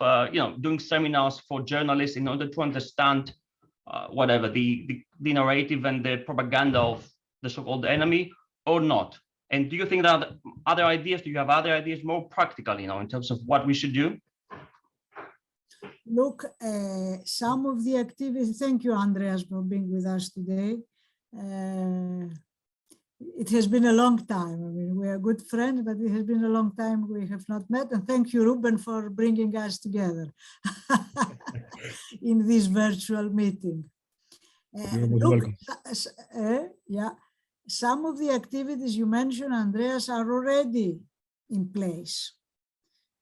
doing seminars for journalists in order to understand the narrative and the propaganda of the so-called enemy, or not? And do you think that do you have other ideas more practical, in terms of what we should do? Look, some of the activities, thank you, Andreas, for being with us today. It has been a long time. We are good friends, but it has been a long time we have not met. And thank you, Ruben, for bringing us together in this virtual meeting. Some of the activities you mentioned, Andreas, are already in place.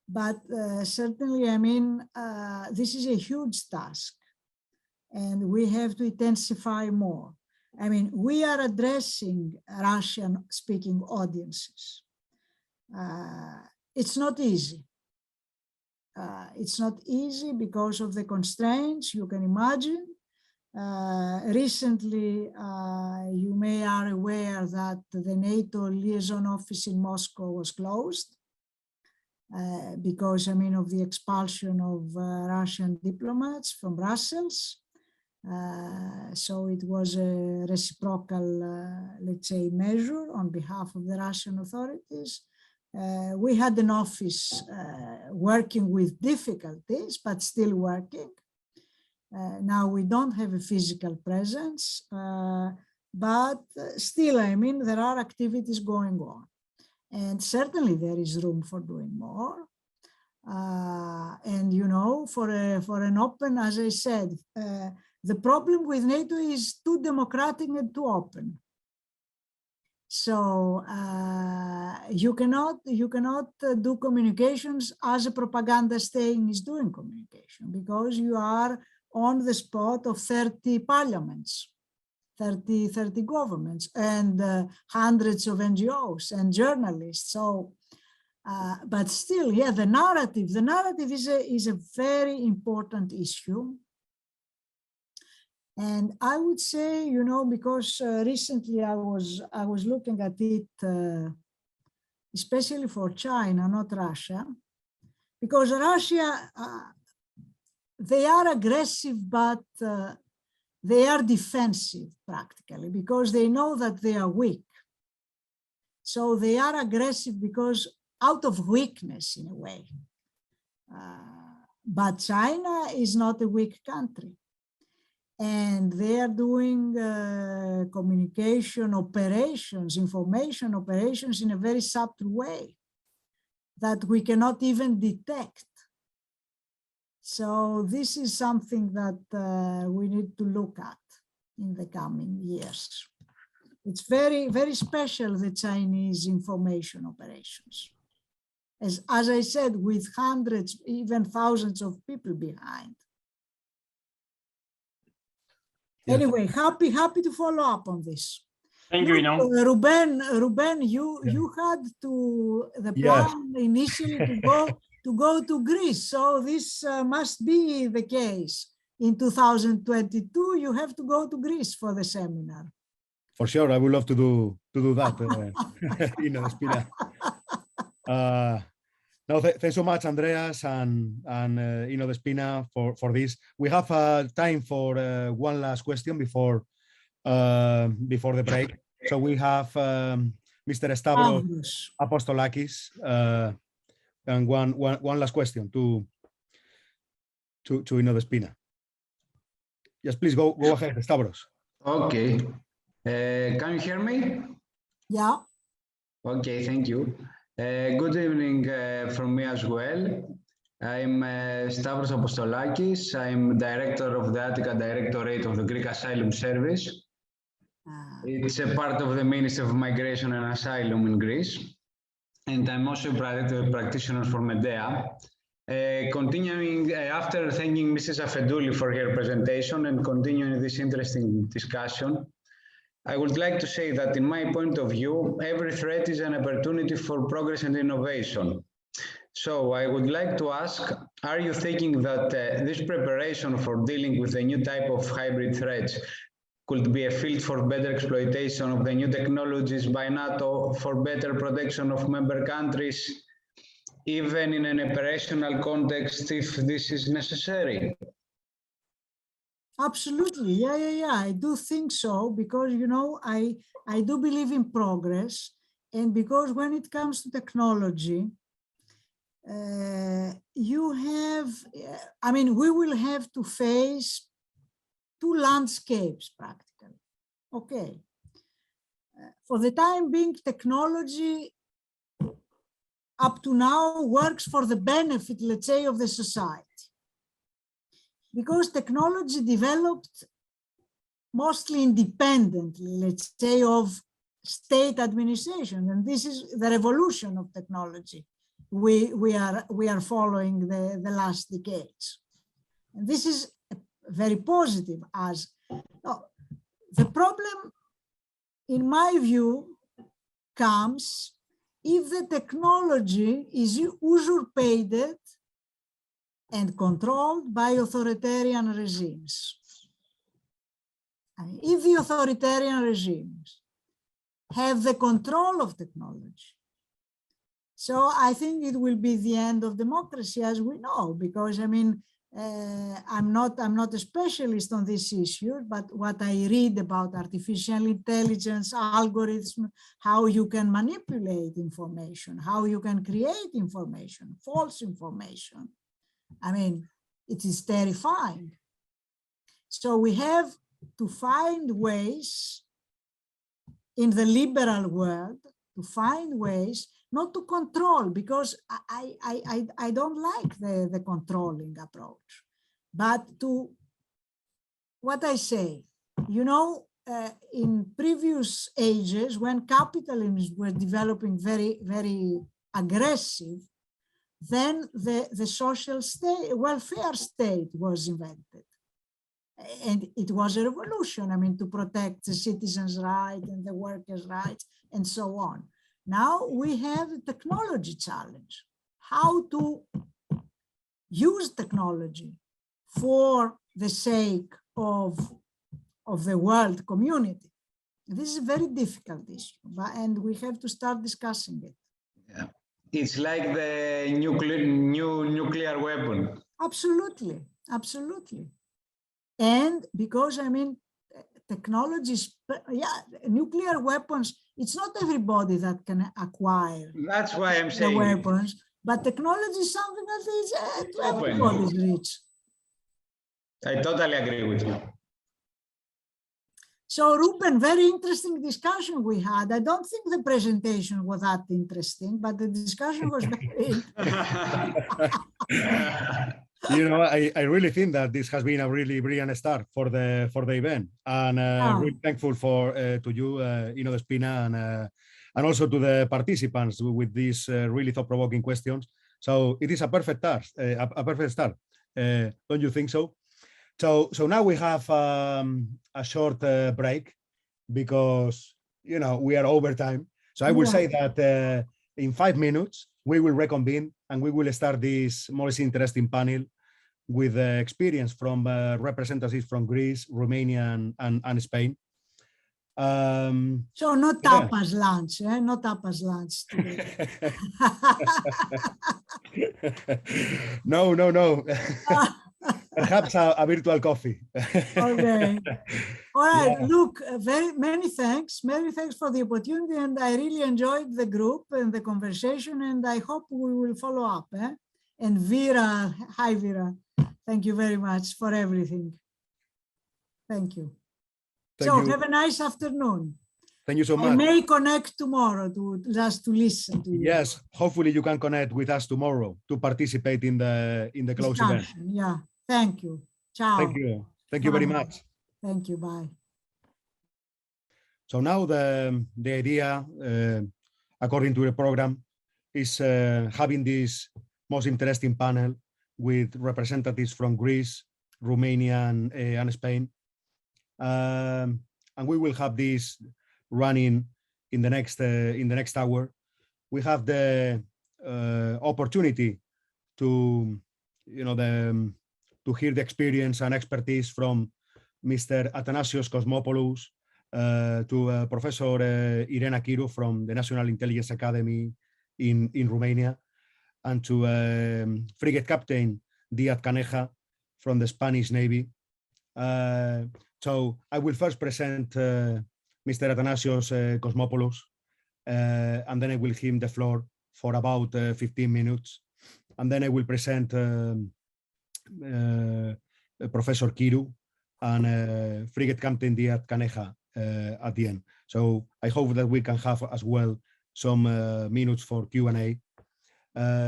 But certainly, this is a huge task, and we have to intensify more. We are addressing Russian-speaking audiences. It's not easy. It's not easy because of the constraints, you can imagine. Recently, you may are aware that the NATO liaison office in Moscow was closed because, of the expulsion of Russian diplomats from Brussels. So it was a reciprocal, let's say, measure on behalf of the Russian authorities. We had an office working with difficulties, but still working. Now we don't have a physical presence, but still, there are activities going on. And certainly there is room for doing more. And, for an open, as I said, the problem with NATO is too democratic and too open. So you cannot do communications as a propaganda stain is doing communication, because you are on the spot of 30 parliaments, 30 governments, and hundreds of NGOs and journalists. So, but still, the narrative is a very important issue. And I would say, you know, because recently I was looking at it, especially for China, not Russia, because Russia, they are aggressive, but they are defensive practically, because they know that they are weak. So they are aggressive because out of weakness in a way. But China is not a weak country. And they are doing communication operations, information operations in a very subtle way that we cannot even detect. So this is something that we need to look at in the coming years. It's very, very special, the Chinese information operations. As I said, with hundreds, even thousands of people behind. Yes. Anyway, happy to follow up on this. Thank you, Ruben, you had the plan initially to go to Greece. So this must be the case. In 2022, you have to go to Greece for the seminar. For sure, I would love to do that. Spina. No, thanks so much, Andreas and Spina for this. We have time for one last question before the break. So we have Mr. Stavros Apostolakis, and one last question to Spina. Yes, please go ahead, Stavros. Okay. Can you hear me? Yeah. Okay, thank you. Good evening from me as well. I'm Stavros Apostolakis. I'm director of the Attica Directorate of the Greek Asylum Service. It's a part of the Ministry of Migration and Asylum in Greece. And I'm also a practitioner for Medea. Continuing, after thanking Mrs. Afendouli for her presentation and continuing this interesting discussion, I would like to say that in my point of view, every threat is an opportunity for progress and innovation. So I would like to ask, are you thinking that this preparation for dealing with a new type of hybrid threats could be a field for better exploitation of the new technologies by NATO for better protection of member countries, even in an operational context, if this is necessary? Absolutely, yeah. I do think so, because, you know, I do believe in progress, and because when it comes to technology, we will have to face two landscapes practically. Okay. For the time being, technology up to now works for the benefit, let's say, of the society. Because technology developed mostly independently, let's say, of state administration, and this is the revolution of technology we are following the last decades. And this is very positive. The problem, in my view, comes if the technology is usurpated and controlled by authoritarian regimes. If the authoritarian regimes have the control of technology, so I think it will be the end of democracy as we know, because I'm not a specialist on this issue, but what I read about artificial intelligence, algorithms, how you can manipulate information, how you can create information, false information. It is terrifying. So we have to find ways in the liberal world, to find ways not to control, because I don't like the controlling approach, but to, what I say, you know, in previous ages, when capitalism were developing very, very aggressive, then the social state, welfare state was invented. And it was a revolution, to protect the citizens' rights and the workers' rights and so on. Now we have a technology challenge, how to use technology for the sake of of the world community. This is a very difficult issue, and we have to start discussing it. Yeah. It's like the nuclear weapon. Absolutely, absolutely. And because, I mean, technologies, yeah, nuclear weapons, it's not everybody that can acquire. That's why I'm saying the weapons, but technology is something that is to everybody's reach. I totally agree with you. So, Ruben, very interesting discussion we had. I don't think the presentation was that interesting, but the discussion was very interesting. You know, I really think that this has been a really brilliant start for the event, and really thankful for to you, Despina, and also to the participants with these really thought-provoking questions. So it is a perfect start. Don't you think so? So now we have a short break because we are over time. So I will say that in 5 minutes we will reconvene and we will start this most interesting panel with experience from representatives from Greece, Romania, and Spain. So no tapas lunch, no tapas lunch today. No. Perhaps a virtual coffee. Okay. All right. Yeah. Look, many thanks for the opportunity, and I really enjoyed the group and the conversation, and I hope we will follow up. And Vera, hi Vera, thank you very much for everything. Thank you. Thank you. Have a nice afternoon. Thank you so much. I may connect tomorrow just to listen to you. Yes, hopefully you can connect with us tomorrow to participate in the close event. Yeah. Thank you. Ciao. Thank you. Thank you very much. Thank you. Bye. So now the idea, according to the program, is having this most interesting panel with representatives from Greece, Romania, and Spain. And we will have this running in the next hour. We have the opportunity to to hear the experience and expertise from Mr. Athanasios Kosmopoulos, to Professor Irena Kiru from the National Intelligence Academy in Romania, and to Frigate Captain Díaz Caneca from the Spanish Navy. So I will first present Mr. Athanasios Kosmopoulos, and then I will give him the floor for about 15 minutes. And then I will present Professor Kiru and Frigate Captain Díaz Caneca at the end. So I hope that we can have as well some minutes for Q&A.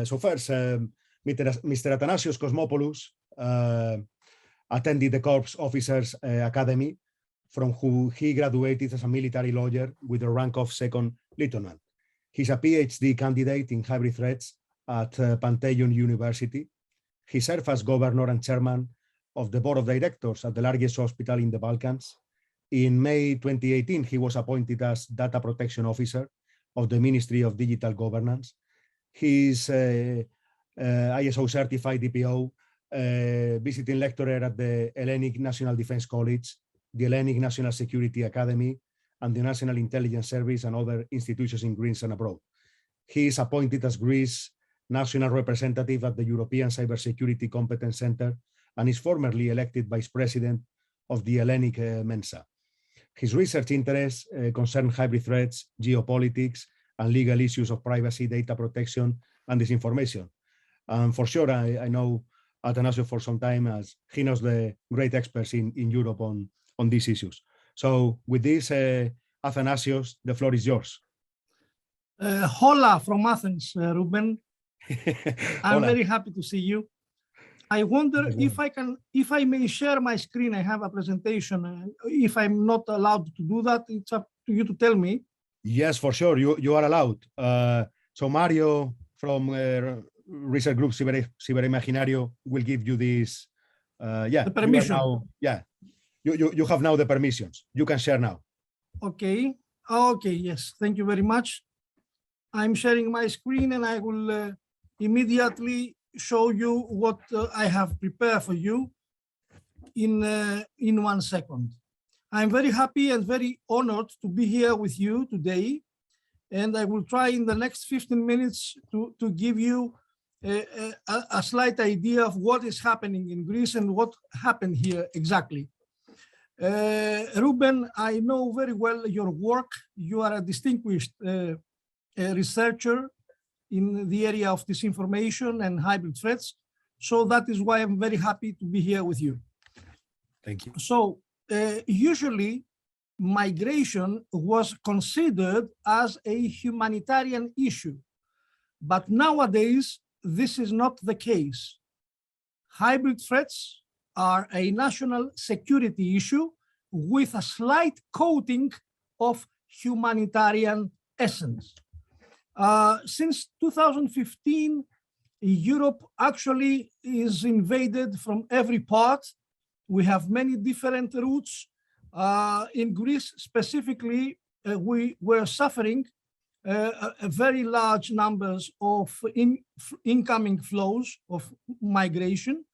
So first, Mr. Athanasios Kosmopoulos attended the Corps Officers Academy, from whom he graduated as a military lawyer with the rank of second lieutenant. He's a PhD candidate in hybrid threats at Pantheon University. He served as governor and chairman of the board of directors at the largest hospital in the Balkans. In May 2018, he was appointed as data protection officer of the Ministry of Digital Governance. He's ISO certified DPO, visiting lecturer at the Hellenic National Defense College, the Hellenic National Security Academy, and the National Intelligence Service and other institutions in Greece and abroad. He is appointed as Greece national representative at the European Cybersecurity Competence Center and is formerly elected vice president of the Hellenic Mensa. His research interests concern hybrid threats, geopolitics, and legal issues of privacy, data protection, and disinformation. And for sure, I know Athanasios for some time, as he knows the great experts in Europe on these issues. So with this, Athanasios, the floor is yours. Hola from Athens, Ruben. I'm very happy to see you. I wonder if I may share my screen. I have a presentation. If I'm not allowed to do that, it's up to you to tell me. Yes, for sure, you are allowed. So Mario from Research Group Cyberimaginary will give you this. The permission. You have now the permissions. You can share now. Okay. Okay. Yes. Thank you very much. I'm sharing my screen, and I will immediately show you what I have prepared for you in 1 second. I'm very happy and very honored to be here with you today. And I will try in the next 15 minutes to give you a slight idea of what is happening in Greece and what happened here exactly. Ruben, I know very well your work. You are a distinguished researcher in the area of disinformation and hybrid threats. So that is why I'm very happy to be here with you. Thank you. So usually migration was considered as a humanitarian issue, but nowadays this is not the case. Hybrid threats are a national security issue with a slight coating of humanitarian essence. Since 2015, Europe actually is invaded from every part. We have many different routes. In Greece specifically, we were suffering very large numbers of incoming flows of migration.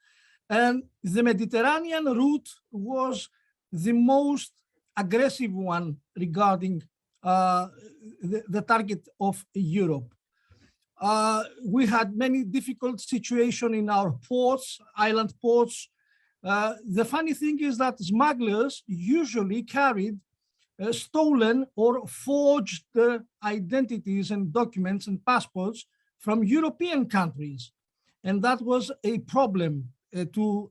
And the Mediterranean route was the most aggressive one regarding the target of Europe. We had many difficult situations in our ports, island ports. The funny thing is that smugglers usually carried stolen or forged identities and documents and passports from European countries. And that was a problem to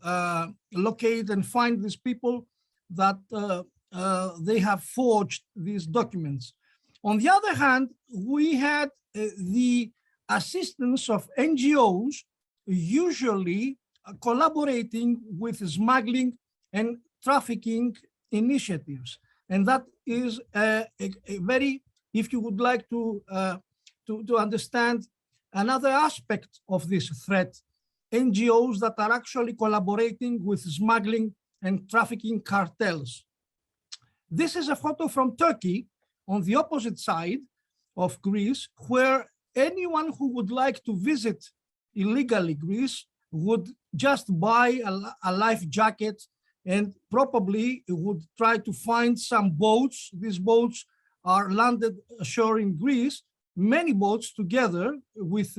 locate and find these people that they have forged these documents. On the other hand, we had the assistance of NGOs, usually collaborating with smuggling and trafficking initiatives. And that is a very, if you would like to understand another aspect of this threat, NGOs that are actually collaborating with smuggling and trafficking cartels. This is a photo from Turkey on the opposite side of Greece, where anyone who would like to visit illegally Greece would just buy a life jacket and probably would try to find some boats. These boats are landed ashore in Greece, many boats together with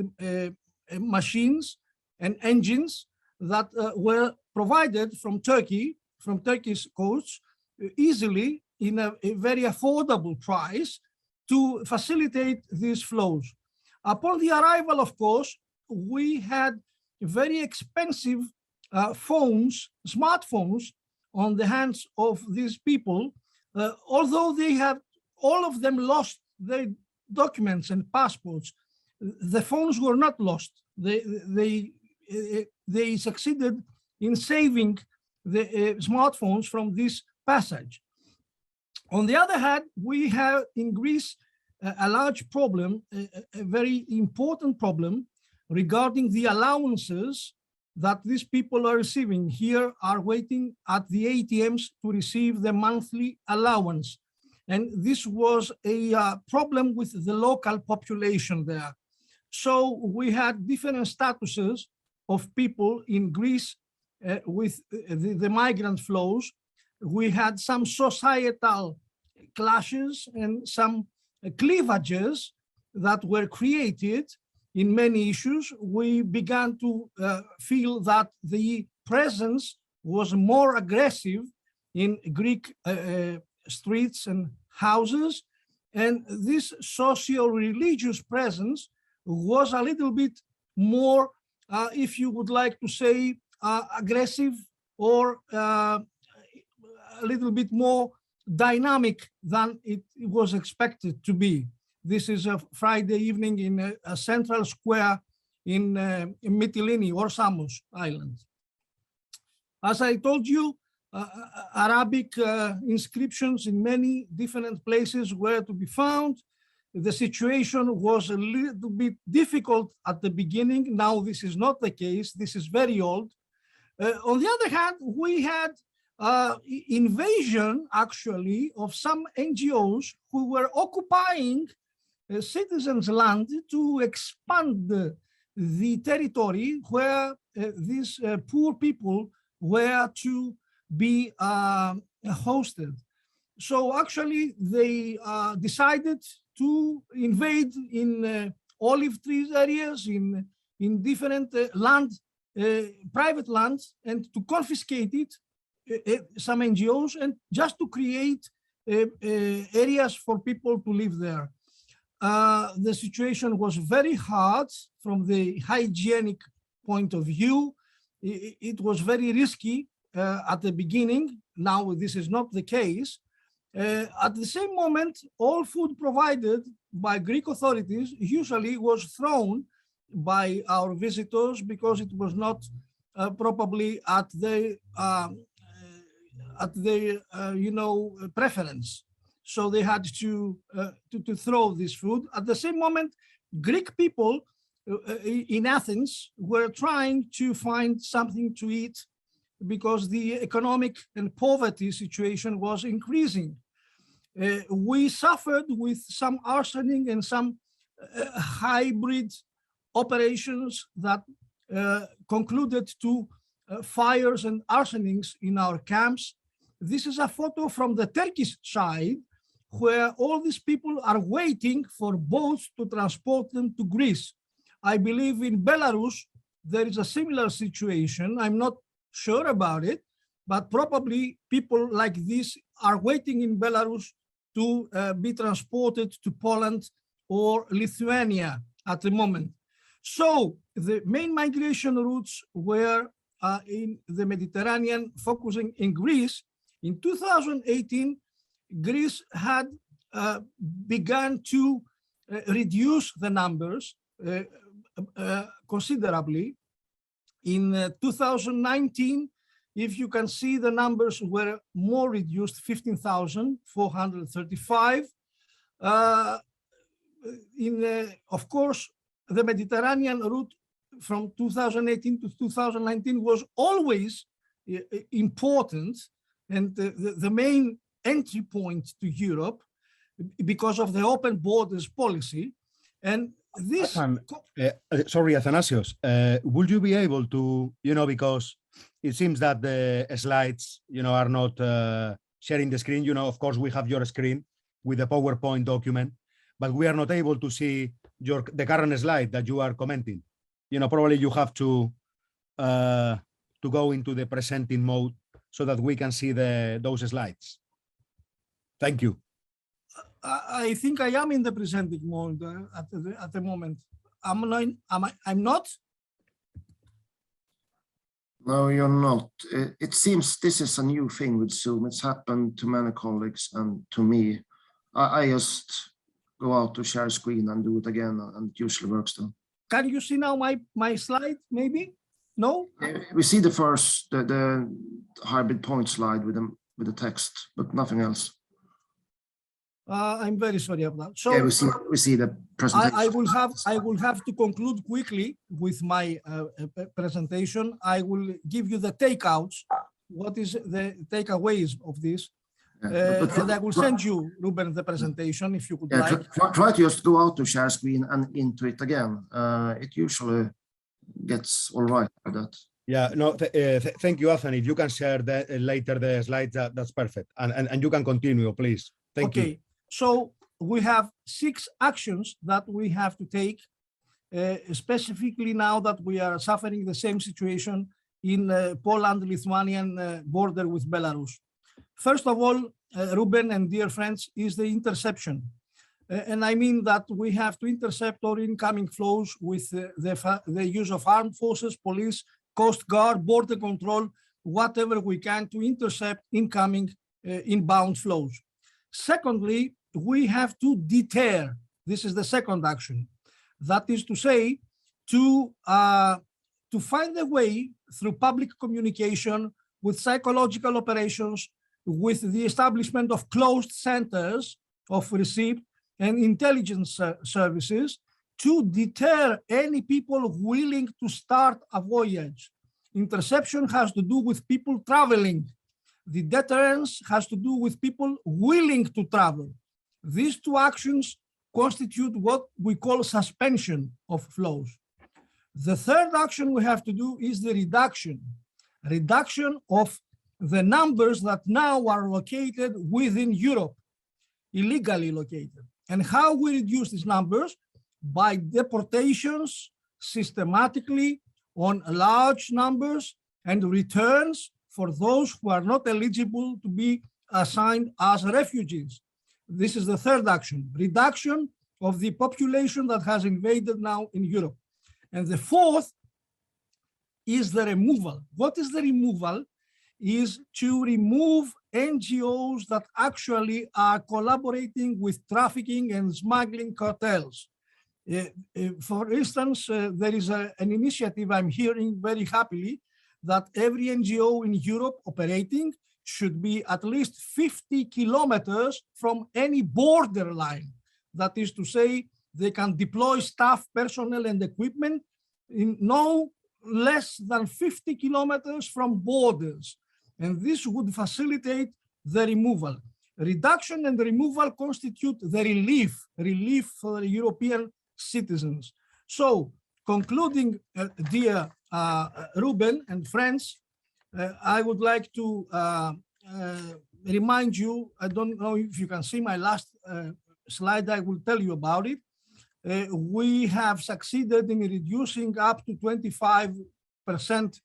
machines and engines that were provided from Turkey, from Turkey's coast, easily in a very affordable price to facilitate these flows. Upon the arrival, of course, we had very expensive phones, smartphones on the hands of these people, although they have, all of them lost their documents and passports. The phones were not lost. They succeeded in saving the smartphones from this passage. On the other hand, we have in Greece a large problem, a very important problem regarding the allowances that these people are receiving. Here are waiting at the ATMs to receive the monthly allowance. And this was a problem with the local population there. So we had different statuses of people in Greece with the migrant flows. We had some societal clashes and some cleavages that were created in many issues. We began to feel that the presence was more aggressive in Greek streets and houses, and this socio-religious presence was a little bit more, if you would like to say, aggressive or a little bit more dynamic than it was expected to be. This is a Friday evening in a central square in Mytilene or Samos Island. As I told you, Arabic inscriptions in many different places were to be found. The situation was a little bit difficult at the beginning. Now this is not the case. This is very old. On the other hand, we had invasion actually of some NGOs who were occupying citizens' land to expand the territory where these poor people were to be hosted. So actually, they decided to invade in olive trees areas, in different private lands, and to confiscate it, some NGOs, and just to create areas for people to live there. The situation was very hard from the hygienic point of view. It was very risky at the beginning. Now this is not the case. At the same moment, all food provided by Greek authorities usually was thrown by our visitors because it was not probably at their preference. So they had to throw this food. At the same moment, Greek people in Athens were trying to find something to eat because the economic and poverty situation was increasing. We suffered with some arsoning and some hybrid operations that concluded to fires and arsonings in our camps. This is a photo from the Turkish side, where all these people are waiting for boats to transport them to Greece. I believe in Belarus, there is a similar situation. I'm not sure about it, but probably people like this are waiting in Belarus to be transported to Poland or Lithuania at the moment. So the main migration routes were in the Mediterranean, focusing in Greece. In 2018, Greece had begun to reduce the numbers considerably. In 2019, if you can see, the numbers were more reduced, 15,435. Of course, the Mediterranean route from 2018 to 2019 was always important and the main entry point to Europe because of the open borders policy. And this... sorry, Athanasios, would you be able to, because it seems that the slides, are not sharing the screen. Of course, we have your screen with the PowerPoint document, but we are not able to see the current slide that you are commenting. Probably you have to go into the presenting mode so that we can see those slides. Thank you. I think I am in the presenting mode at the moment. I'm not? No, you're not. It seems this is a new thing with Zoom. It's happened to many colleagues and to me. I just go out to share screen and do it again, and it usually works though. Can you see now my slide, maybe? No? We see the first, the hybrid point slide with the text, but nothing else. I'm very sorry about that. So yeah, we see the presentation. I will have to conclude quickly with my presentation. I will give you the takeouts. What is the takeaways of this? And I will send you, Ruben, the presentation if you would like. Try to just go out to share screen and into it again. It usually gets all right with that. Yeah, no, thank you, Ethan. If you can share later the slides, that's perfect. And you can continue, please. Thank you. So we have 6 actions that we have to take, specifically now that we are suffering the same situation in Poland-Lithuanian border with Belarus. First of all, Ruben and dear friends, is the interception. And I mean that we have to intercept all incoming flows with the use of armed forces, police, Coast Guard, border control, whatever we can to intercept incoming inbound flows. Secondly, we have to deter. This is the second action. That is to say, to find a way through public communication with psychological operations, with the establishment of closed centers of receipt and intelligence services to deter any people willing to start a voyage. Interception has to do with people traveling. The deterrence has to do with people willing to travel. These 2 actions constitute what we call suspension of flows. The third action we have to do is the reduction of the numbers that now are located within Europe, illegally located. And how we reduce these numbers? By deportations systematically on large numbers and returns for those who are not eligible to be assigned as refugees. This is the third action, reduction of the population that has invaded now in Europe. And the fourth is the removal. What is the removal? Is to remove NGOs that actually are collaborating with trafficking and smuggling cartels. For instance, there is an initiative I'm hearing very happily that every NGO in Europe operating should be at least 50 kilometers from any borderline. That is to say, they can deploy staff, personnel, and equipment in no less than 50 kilometers from borders. And this would facilitate the removal. Reduction and removal constitute the relief for the European citizens. So, concluding, dear Ruben and friends, I would like to remind you, I don't know if you can see my last slide, I will tell you about it. We have succeeded in reducing up to 25%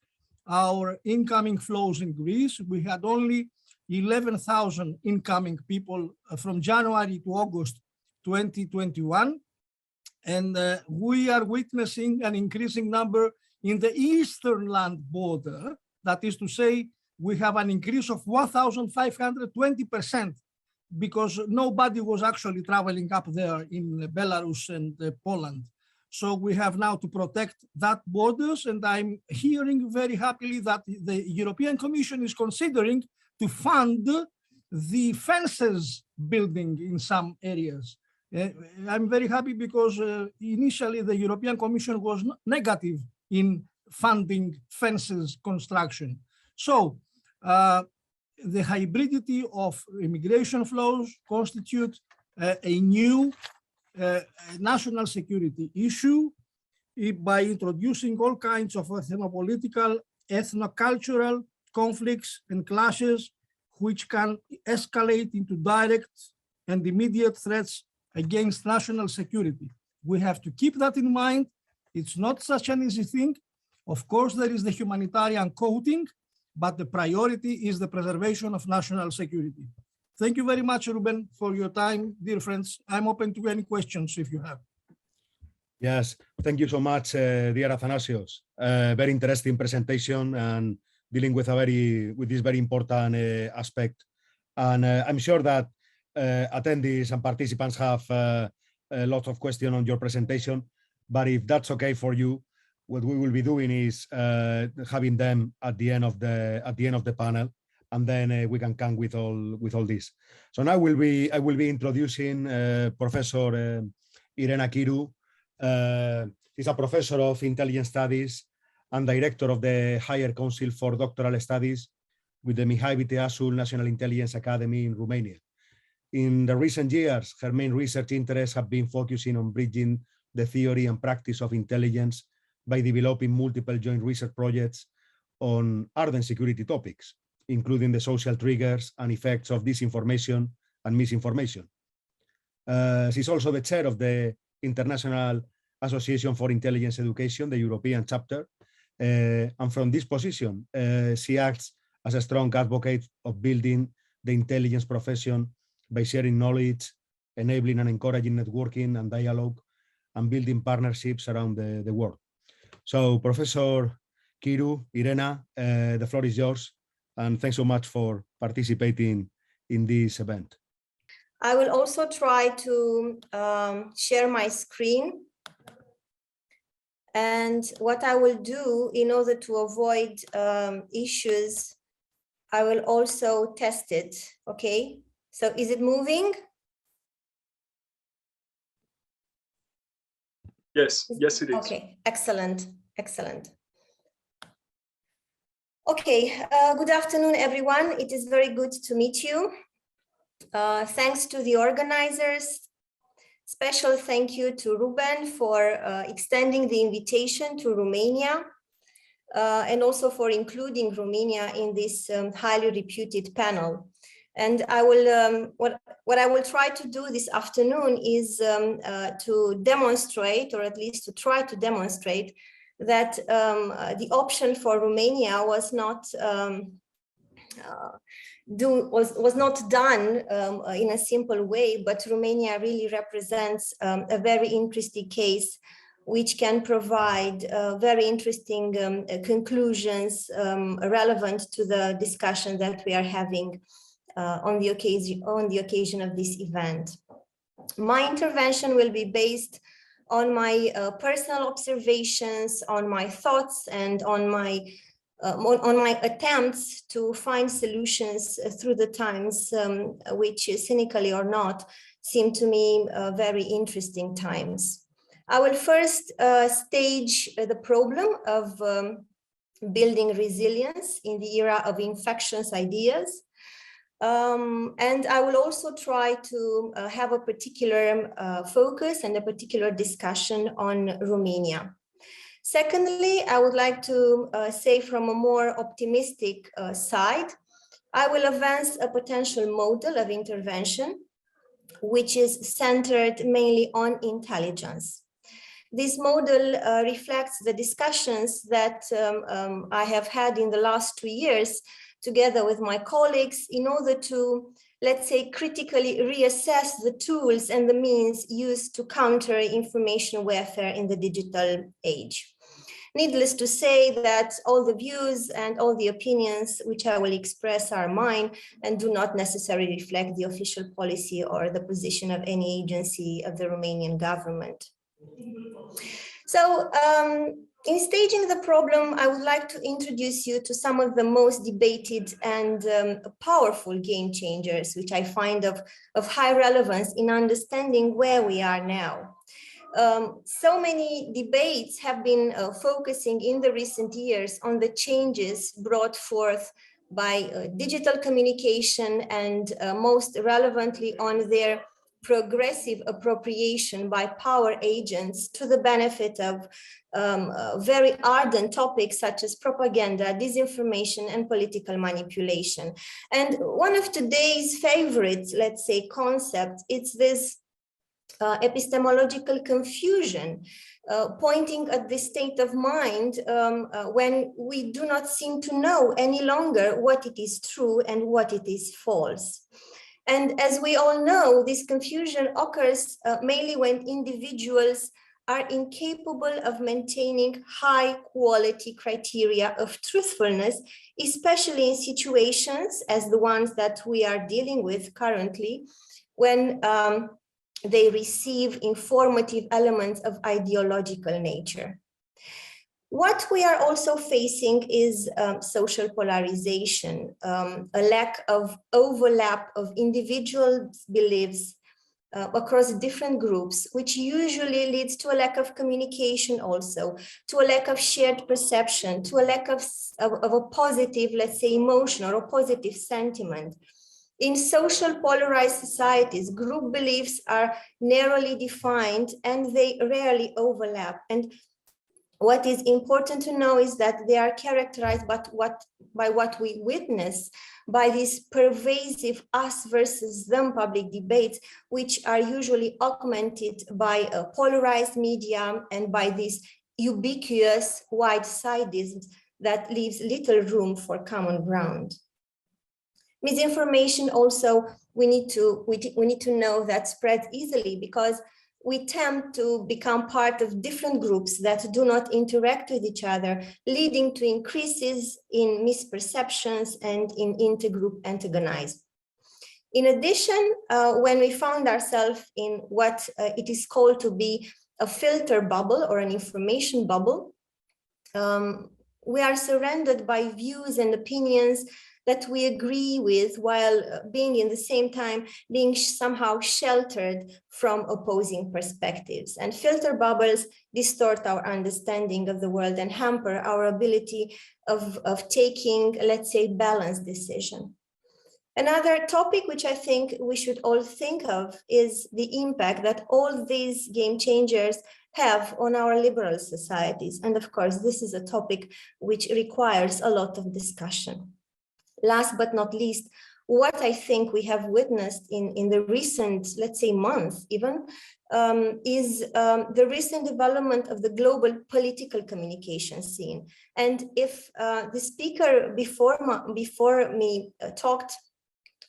our incoming flows in Greece. We had only 11,000 incoming people from January to August 2021. And we are witnessing an increasing number in the eastern land border. That is to say, we have an increase of 1,520% because nobody was actually traveling up there in Belarus and Poland. So we have now to protect that borders, and I'm hearing very happily that the European Commission is considering to fund the fences building in some areas. I'm very happy because initially the European Commission was negative in funding fences construction. So the hybridity of immigration flows constitute a new national security issue by introducing all kinds of ethnopolitical, ethno-cultural conflicts and clashes, which can escalate into direct and immediate threats against national security. We have to keep that in mind. It's not such an easy thing. Of course, there is the humanitarian coating, but the priority is the preservation of national security. Thank you very much, Ruben, for your time, dear friends. I'm open to any questions if you have. Yes, thank you so much, dear Athanasios. Very interesting presentation and dealing with this very important aspect. And I'm sure that attendees and participants have a lot of questions on your presentation. But if that's okay for you, what we will be doing is having them at the end of the panel, and then we can come with all this. So now I will be introducing Professor Irena Kiru. She's a professor of intelligence studies and director of the Higher Council for Doctoral Studies with the Mihai Viteasul National Intelligence Academy in Romania. In the recent years, her main research interests have been focusing on bridging the theory and practice of intelligence by developing multiple joint research projects on ardent security topics, including the social triggers and effects of disinformation and misinformation. She's also the chair of the International Association for Intelligence Education, the European chapter. And from this position, she acts as a strong advocate of building the intelligence profession by sharing knowledge, enabling and encouraging networking and dialogue, and building partnerships around the world. So, Professor Kiru, Irena, the floor is yours, and thanks so much for participating in this event. I will also try to share my screen. And what I will do in order to avoid issues, I will also test it, okay? So is it moving? Yes, yes it is. Okay, excellent, excellent. Okay, good afternoon, everyone. It is very good to meet you. Thanks to the organizers. Special thank you to Ruben for extending the invitation to Romania. and also for including Romania in this highly reputed panel. And I will, what I will try to do this afternoon is to demonstrate, or at least to try to demonstrate, that the option for Romania was not was not done in a simple way, but Romania really represents a very interesting case which can provide very interesting conclusions relevant to the discussion that we are having on the occasion of this event. My intervention will be based on my personal observations, on my thoughts, and on my attempts to find solutions through the times, which, cynically or not, seem to me very interesting times. I will first stage the problem of building resilience in the era of infectious ideas. And I will also try to have a particular focus and a particular discussion on Romania. Secondly, I would like to say from a more optimistic side, I will advance a potential model of intervention, which is centered mainly on intelligence. This model reflects the discussions that I have had in the last 2 years together with my colleagues in order to, let's say, critically reassess the tools and the means used to counter information warfare in the digital age. Needless to say that all the views and all the opinions which I will express are mine and do not necessarily reflect the official policy or the position of any agency of the Romanian government. So in staging the problem, I would like to introduce you to some of the most debated and powerful game changers, which I find of high relevance in understanding where we are now. So many debates have been focusing in the recent years on the changes brought forth by digital communication and most relevantly on their progressive appropriation by power agents to the benefit of very ardent topics such as propaganda, disinformation, and political manipulation. And one of today's favorite, let's say, concepts, it's this epistemological confusion, pointing at the state of mind when we do not seem to know any longer what it is true and what it is false. And as we all know, this confusion occurs mainly when individuals are incapable of maintaining high quality criteria of truthfulness, especially in situations as the ones that we are dealing with currently, when they receive informative elements of ideological nature. What we are also facing is social polarization, a lack of overlap of individual beliefs across different groups, which usually leads to a lack of communication also, to a lack of shared perception, to a lack of a positive, let's say, emotion or a positive sentiment. In social polarized societies, group beliefs are narrowly defined and they rarely overlap. And what is important to know is that they are characterized by what we witness, by these pervasive us versus them public debates, which are usually augmented by polarized media and by this ubiquitous wide-sidedness that leaves little room for common ground. Misinformation also, we need to know that spreads easily because we tend to become part of different groups that do not interact with each other, leading to increases in misperceptions and in intergroup antagonism. In addition, when we found ourselves in what it is called to be a filter bubble or an information bubble, we are surrounded by views and opinions that we agree with while being in the same time being somehow sheltered from opposing perspectives. And filter bubbles distort our understanding of the world and hamper our ability of taking, let's say, balanced decision. Another topic which I think we should all think of is the impact that all these game changers have on our liberal societies. And of course, this is a topic which requires a lot of discussion. Last but not least, what I think we have witnessed in the recent, let's say, months even, is the recent development of the global political communication scene. And if the speaker before me talked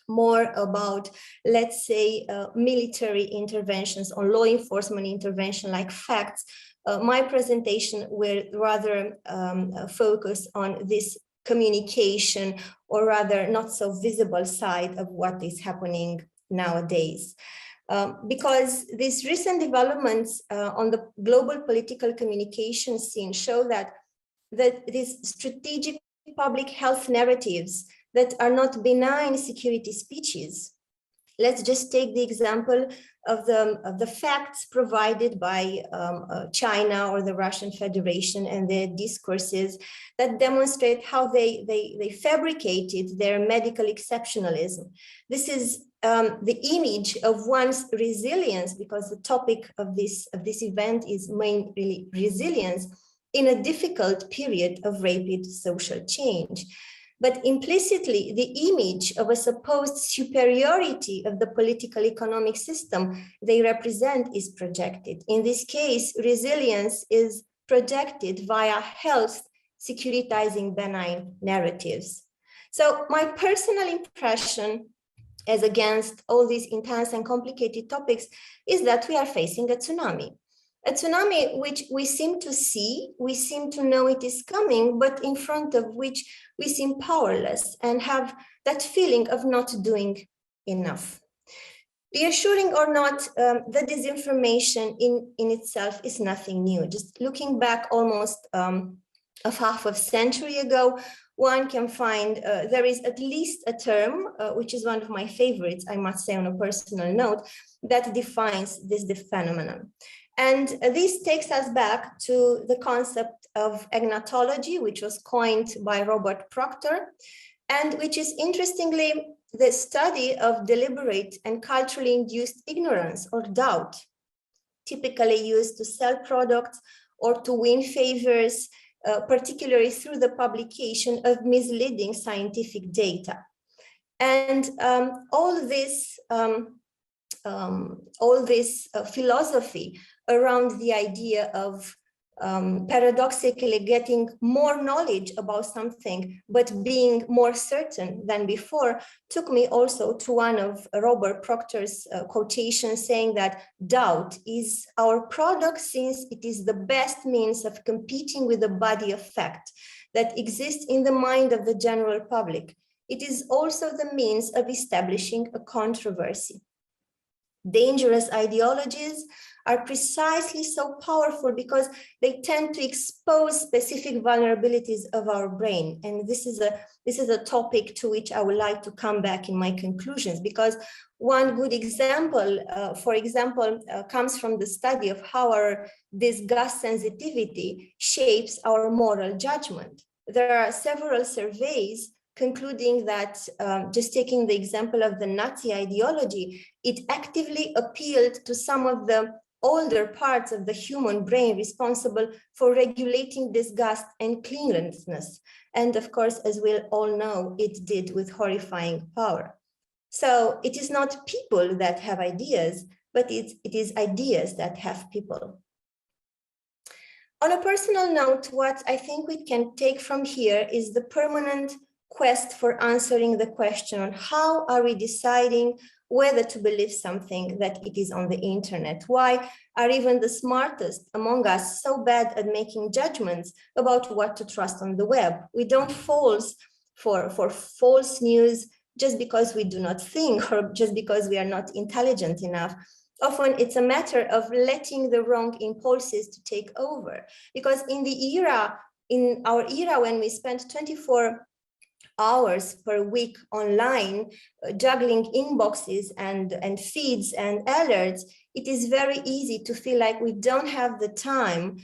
more about, let's say, military interventions or law enforcement intervention like facts, my presentation will rather focus on this communication, or rather not so visible side of what is happening nowadays. Because these recent developments on the global political communication scene show that these strategic public health narratives that are not benign security speeches. Let's just take the example of the facts provided by China or the Russian Federation and their discourses that demonstrate how they fabricated their medical exceptionalism. This is the image of one's resilience, because the topic of this event is mainly resilience in a difficult period of rapid social change. But implicitly, the image of a supposed superiority of the political economic system they represent is projected. In this case, resilience is projected via health securitizing benign narratives. So my personal impression, as against all these intense and complicated topics, is that we are facing a tsunami. A tsunami which we seem to see, we seem to know it is coming, but in front of which we seem powerless and have that feeling of not doing enough. Reassuring or not, the disinformation in itself is nothing new. Just looking back almost a half a century ago, one can find there is at least a term, which is one of my favorites, I must say on a personal note, that defines this phenomenon. And this takes us back to the concept of agnatology, which was coined by Robert Proctor, and which is interestingly the study of deliberate and culturally induced ignorance or doubt, typically used to sell products or to win favors, particularly through the publication of misleading scientific data. And all this philosophy around the idea of paradoxically getting more knowledge about something, but being more certain than before, took me also to one of Robert Proctor's quotations saying that doubt is our product since it is the best means of competing with the body of fact that exists in the mind of the general public. It is also the means of establishing a controversy. Dangerous ideologies are precisely so powerful because they tend to expose specific vulnerabilities of our brain. And this is a topic to which I would like to come back in my conclusions, because one good example, for example, comes from the study of how our disgust sensitivity shapes our moral judgment. There are several surveys concluding that, just taking the example of the Nazi ideology, it actively appealed to some of the older parts of the human brain responsible for regulating disgust and cleanliness. And of course, as we all know, it did with horrifying power. So it is not people that have ideas, but it is ideas that have people. On a personal note, what I think we can take from here is the permanent quest for answering the question on how are we deciding whether to believe something that it is on the internet? Why are even the smartest among us so bad at making judgments about what to trust on the web? We don't fall for false news just because we do not think or just because we are not intelligent enough. Often it's a matter of letting the wrong impulses to take over. Because in our era when we spent 24 hours per week online, juggling inboxes and feeds and alerts, it is very easy to feel like we don't have the time,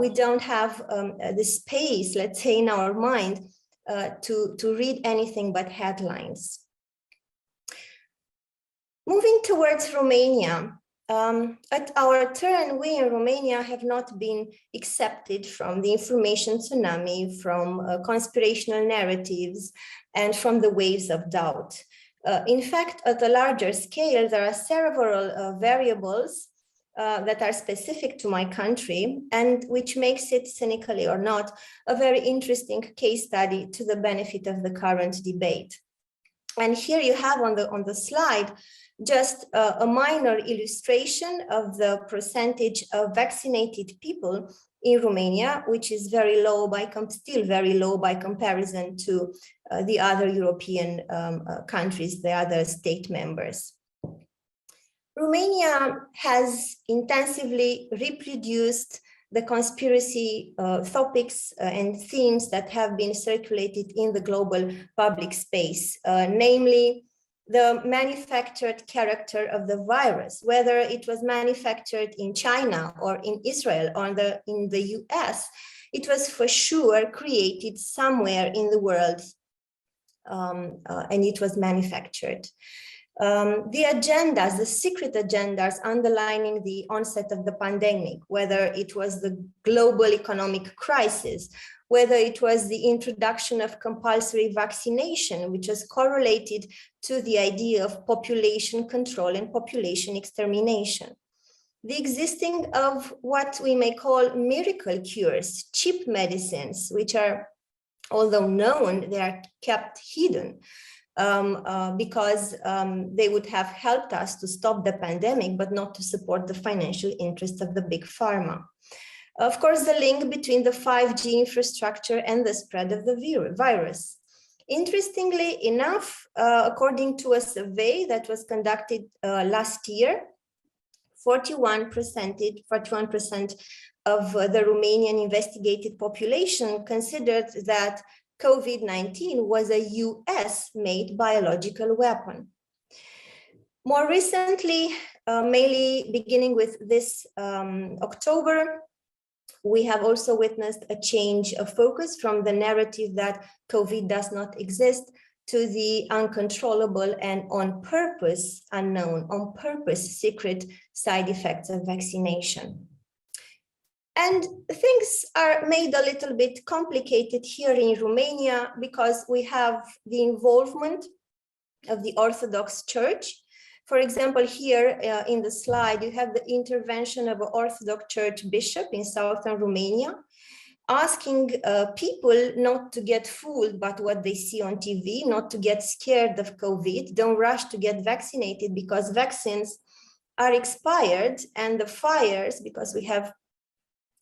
we don't have the space, let's say, in our mind to read anything but headlines. Moving towards Romania, At our turn, we in Romania have not been accepted from the information tsunami, from conspirational narratives, and from the waves of doubt. In fact, at a larger scale, there are several variables that are specific to my country and which makes it, cynically or not, a very interesting case study to the benefit of the current debate. And here you have on the slide just a minor illustration of the percentage of vaccinated people in Romania, which is very low still very low by comparison to the other European countries, the other state members. Romania has intensively reproduced the conspiracy topics and themes that have been circulated in the global public space, namely the manufactured character of the virus, whether it was manufactured in China or in Israel or in the US, it was for sure created somewhere in the world and it was manufactured. The agendas, the secret agendas underlining the onset of the pandemic, whether it was the global economic crisis, whether it was the introduction of compulsory vaccination, which is correlated to the idea of population control and population extermination. The existing of what we may call miracle cures, cheap medicines, which are, although known, they are kept hidden because they would have helped us to stop the pandemic, but not to support the financial interests of the big pharma. Of course, the link between the 5G infrastructure and the spread of the virus. Interestingly enough, according to a survey that was conducted last year, 41% of the Romanian investigated population considered that COVID-19 was a US-made biological weapon. More recently, mainly beginning with this October, we have also witnessed a change of focus from the narrative that COVID does not exist to the uncontrollable and on purpose unknown, on purpose secret side effects of vaccination. And things are made a little bit complicated here in Romania because we have the involvement of the Orthodox Church. For example, here in the slide, you have the intervention of an Orthodox Church bishop in southern Romania, asking people not to get fooled by what they see on TV, not to get scared of COVID, don't rush to get vaccinated because vaccines are expired, and the fires, because we have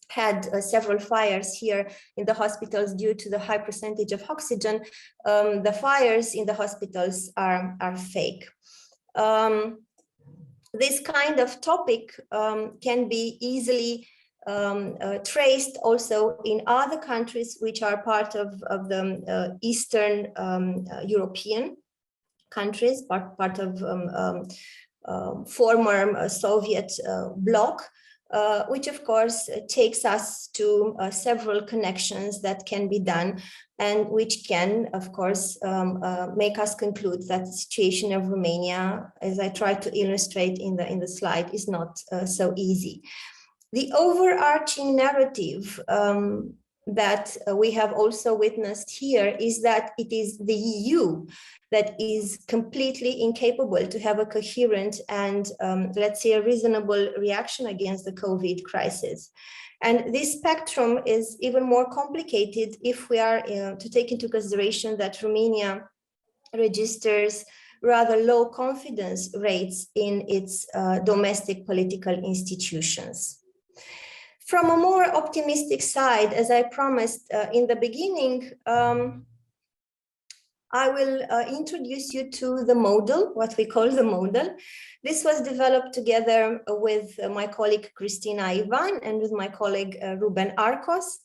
had several fires here in the hospitals due to the high percentage of oxygen, the fires in the hospitals are fake. This kind of topic can be easily traced also in other countries which are part of the Eastern European countries, part of former Soviet bloc, which of course takes us to several connections that can be done and which can, of course, make us conclude that the situation of Romania, as I tried to illustrate in the slide, is not so easy. The overarching narrative that we have also witnessed here is that it is the EU that is completely incapable to have a coherent and, let's say, a reasonable reaction against the COVID crisis. And this spectrum is even more complicated if we are to take into consideration that Romania registers rather low confidence rates in its domestic political institutions. From a more optimistic side, as I promised in the beginning, I will introduce you to the model, what we call the model. This was developed together with my colleague Christina Ivan and with my colleague Ruben Arcos.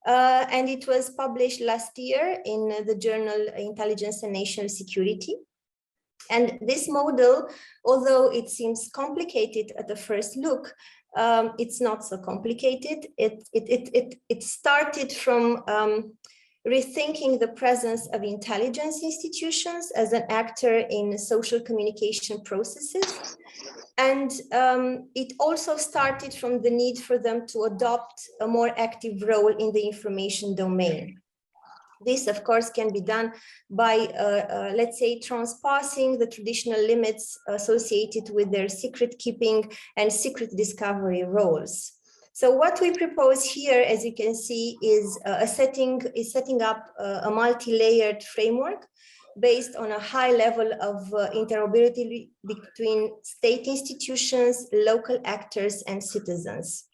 And it was published last year in the journal Intelligence and National Security. And this model, although it seems complicated at the first look, it's not so complicated. It started from rethinking the presence of intelligence institutions as an actor in social communication processes. And it also started from the need for them to adopt a more active role in the information domain. This, of course, can be done by, let's say, transpassing the traditional limits associated with their secret keeping and secret discovery roles. So what we propose here, as you can see, is setting up a multi-layered framework based on a high level of interoperability between state institutions, local actors, and citizens.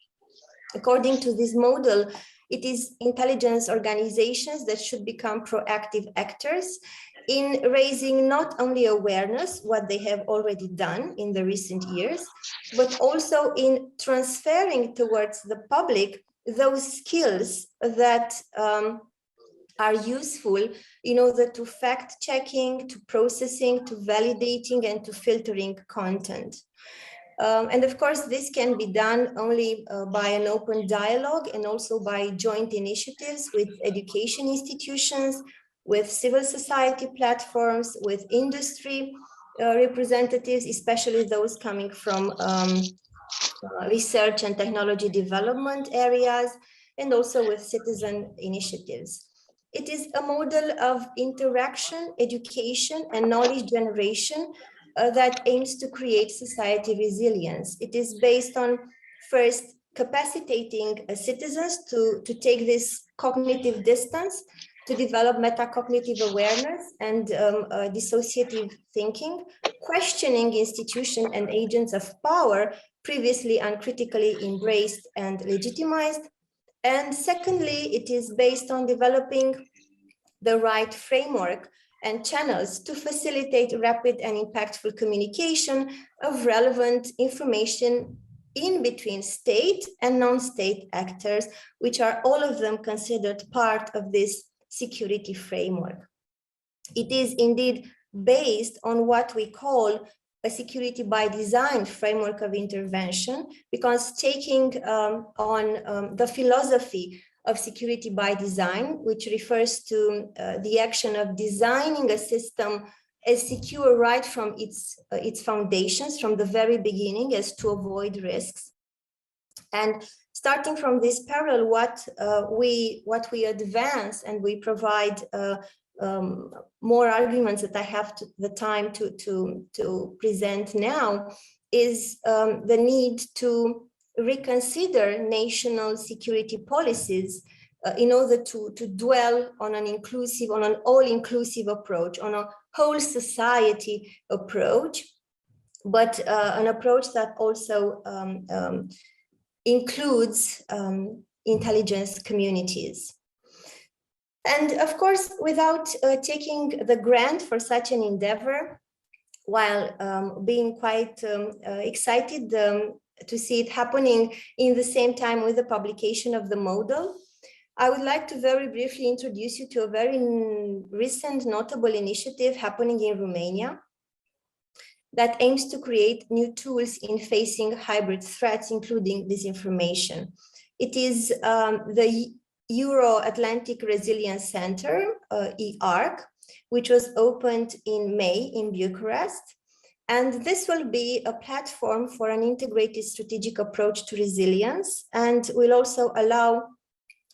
According to this model, it is intelligence organizations that should become proactive actors in raising not only awareness, what they have already done in the recent years, but also in transferring towards the public those skills that are useful in order to fact-checking, to processing, to validating, and to filtering content. And of course, this can be done only by an open dialogue and also by joint initiatives with education institutions, with civil society platforms, with industry representatives, especially those coming from research and technology development areas, and also with citizen initiatives. It is a model of interaction, education, and knowledge generation that aims to create society resilience. It is based on, first, capacitating citizens to take this cognitive distance, to develop metacognitive awareness and dissociative thinking, questioning institutions and agents of power previously uncritically embraced and legitimized. And secondly, it is based on developing the right framework and channels to facilitate rapid and impactful communication of relevant information in between state and non-state actors, which are all of them considered part of this security framework. It is indeed based on what we call a security by design framework of intervention, because taking on the philosophy of security by design, which refers to the action of designing a system as secure right from its foundations, from the very beginning, as to avoid risks. And starting from this parallel, what we advance and we provide more arguments that I have the time to present now is the need to reconsider national security policies in order to dwell on an inclusive, on an all-inclusive approach, on a whole society approach, but an approach that also includes intelligence communities. And of course, without taking the grant for such an endeavor, while being quite excited to see it happening in the same time with the publication of the model, I would like to very briefly introduce you to a very recent notable initiative happening in Romania that aims to create new tools in facing hybrid threats, including disinformation. It is the Euro-Atlantic Resilience Center, EARC, which was opened in May in Bucharest. And this will be a platform for an integrated strategic approach to resilience, and will also allow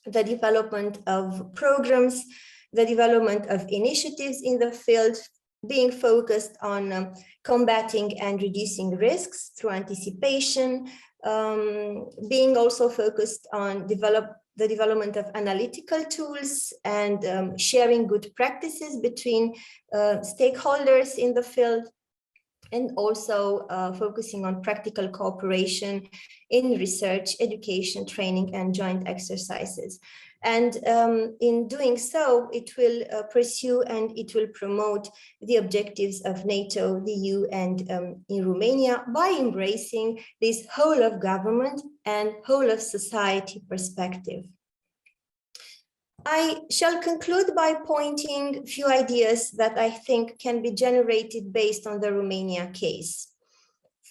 the development of programs, the development of initiatives in the field, being focused on combating and reducing risks through anticipation, being also focused on the development of analytical tools and sharing good practices between stakeholders in the field, and also focusing on practical cooperation in research, education, training, and joint exercises. And in doing so, it will pursue and it will promote the objectives of NATO, the EU, and in Romania by embracing this whole of government and whole of society perspective. I shall conclude by pointing a few ideas that I think can be generated based on the Romania case.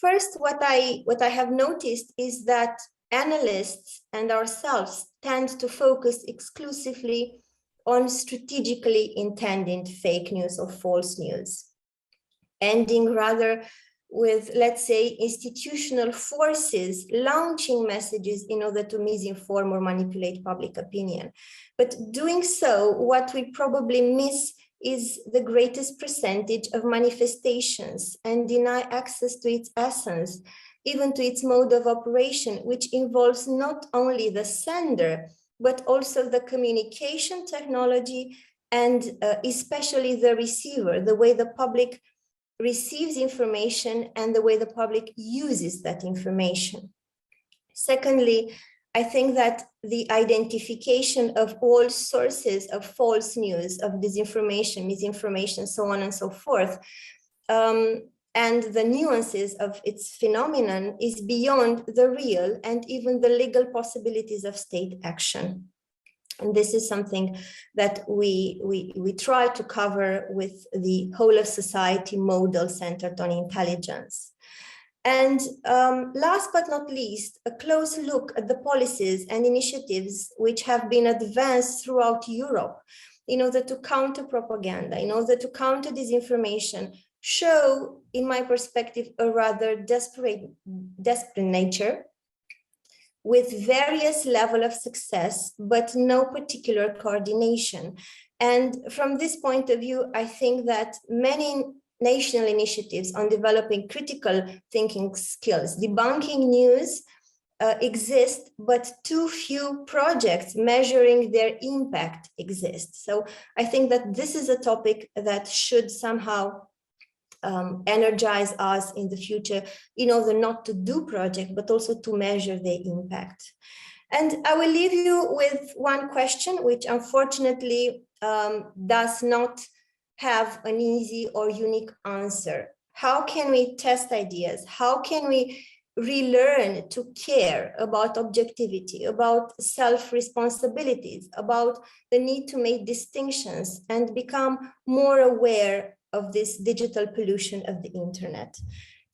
First, what I have noticed is that analysts and ourselves tend to focus exclusively on strategically intended fake news or false news, ending rather with, let's say, institutional forces launching messages in order to misinform or manipulate public opinion. But doing so, what we probably miss is the greatest percentage of manifestations and deny access to its essence, even to its mode of operation, which involves not only the sender, but also the communication technology and especially the receiver, the way the public receives information and the way the public uses that information. Secondly, I think that the identification of all sources of false news, of disinformation, misinformation, so on and so forth, and the nuances of its phenomenon is beyond the real and even the legal possibilities of state action. And this is something that we try to cover with the whole of society model centered on intelligence. And last but not least, a close look at the policies and initiatives which have been advanced throughout Europe in order to counter propaganda, in order to counter disinformation, show, in my perspective, a rather desperate nature, with various level of success, but no particular coordination. And from this point of view, I think that many national initiatives on developing critical thinking skills, debunking news exist, but too few projects measuring their impact exist. So I think that this is a topic that should somehow energize us in the future in order not to do project, but also to measure their impact. And I will leave you with one question, which unfortunately does not have an easy or unique answer. How can we test ideas? How can we relearn to care about objectivity, about self-responsibilities, about the need to make distinctions and become more aware of this digital pollution of the internet?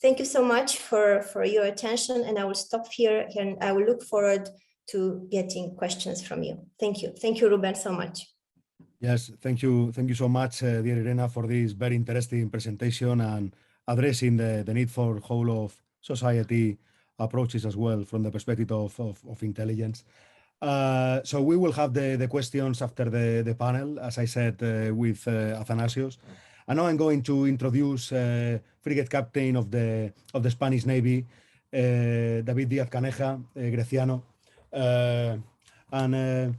Thank you so much for your attention, and I will stop here and I will look forward to getting questions from you. Thank you. Thank you, Ruben, so much. Yes, thank you so much, dear Irena, for this very interesting presentation and addressing the need for whole of society approaches as well from the perspective of intelligence. So we will have the questions after the panel, as I said, with Athanasios. And now I'm going to introduce frigate captain of the Spanish Navy, David Díaz Caneja, Greciano. And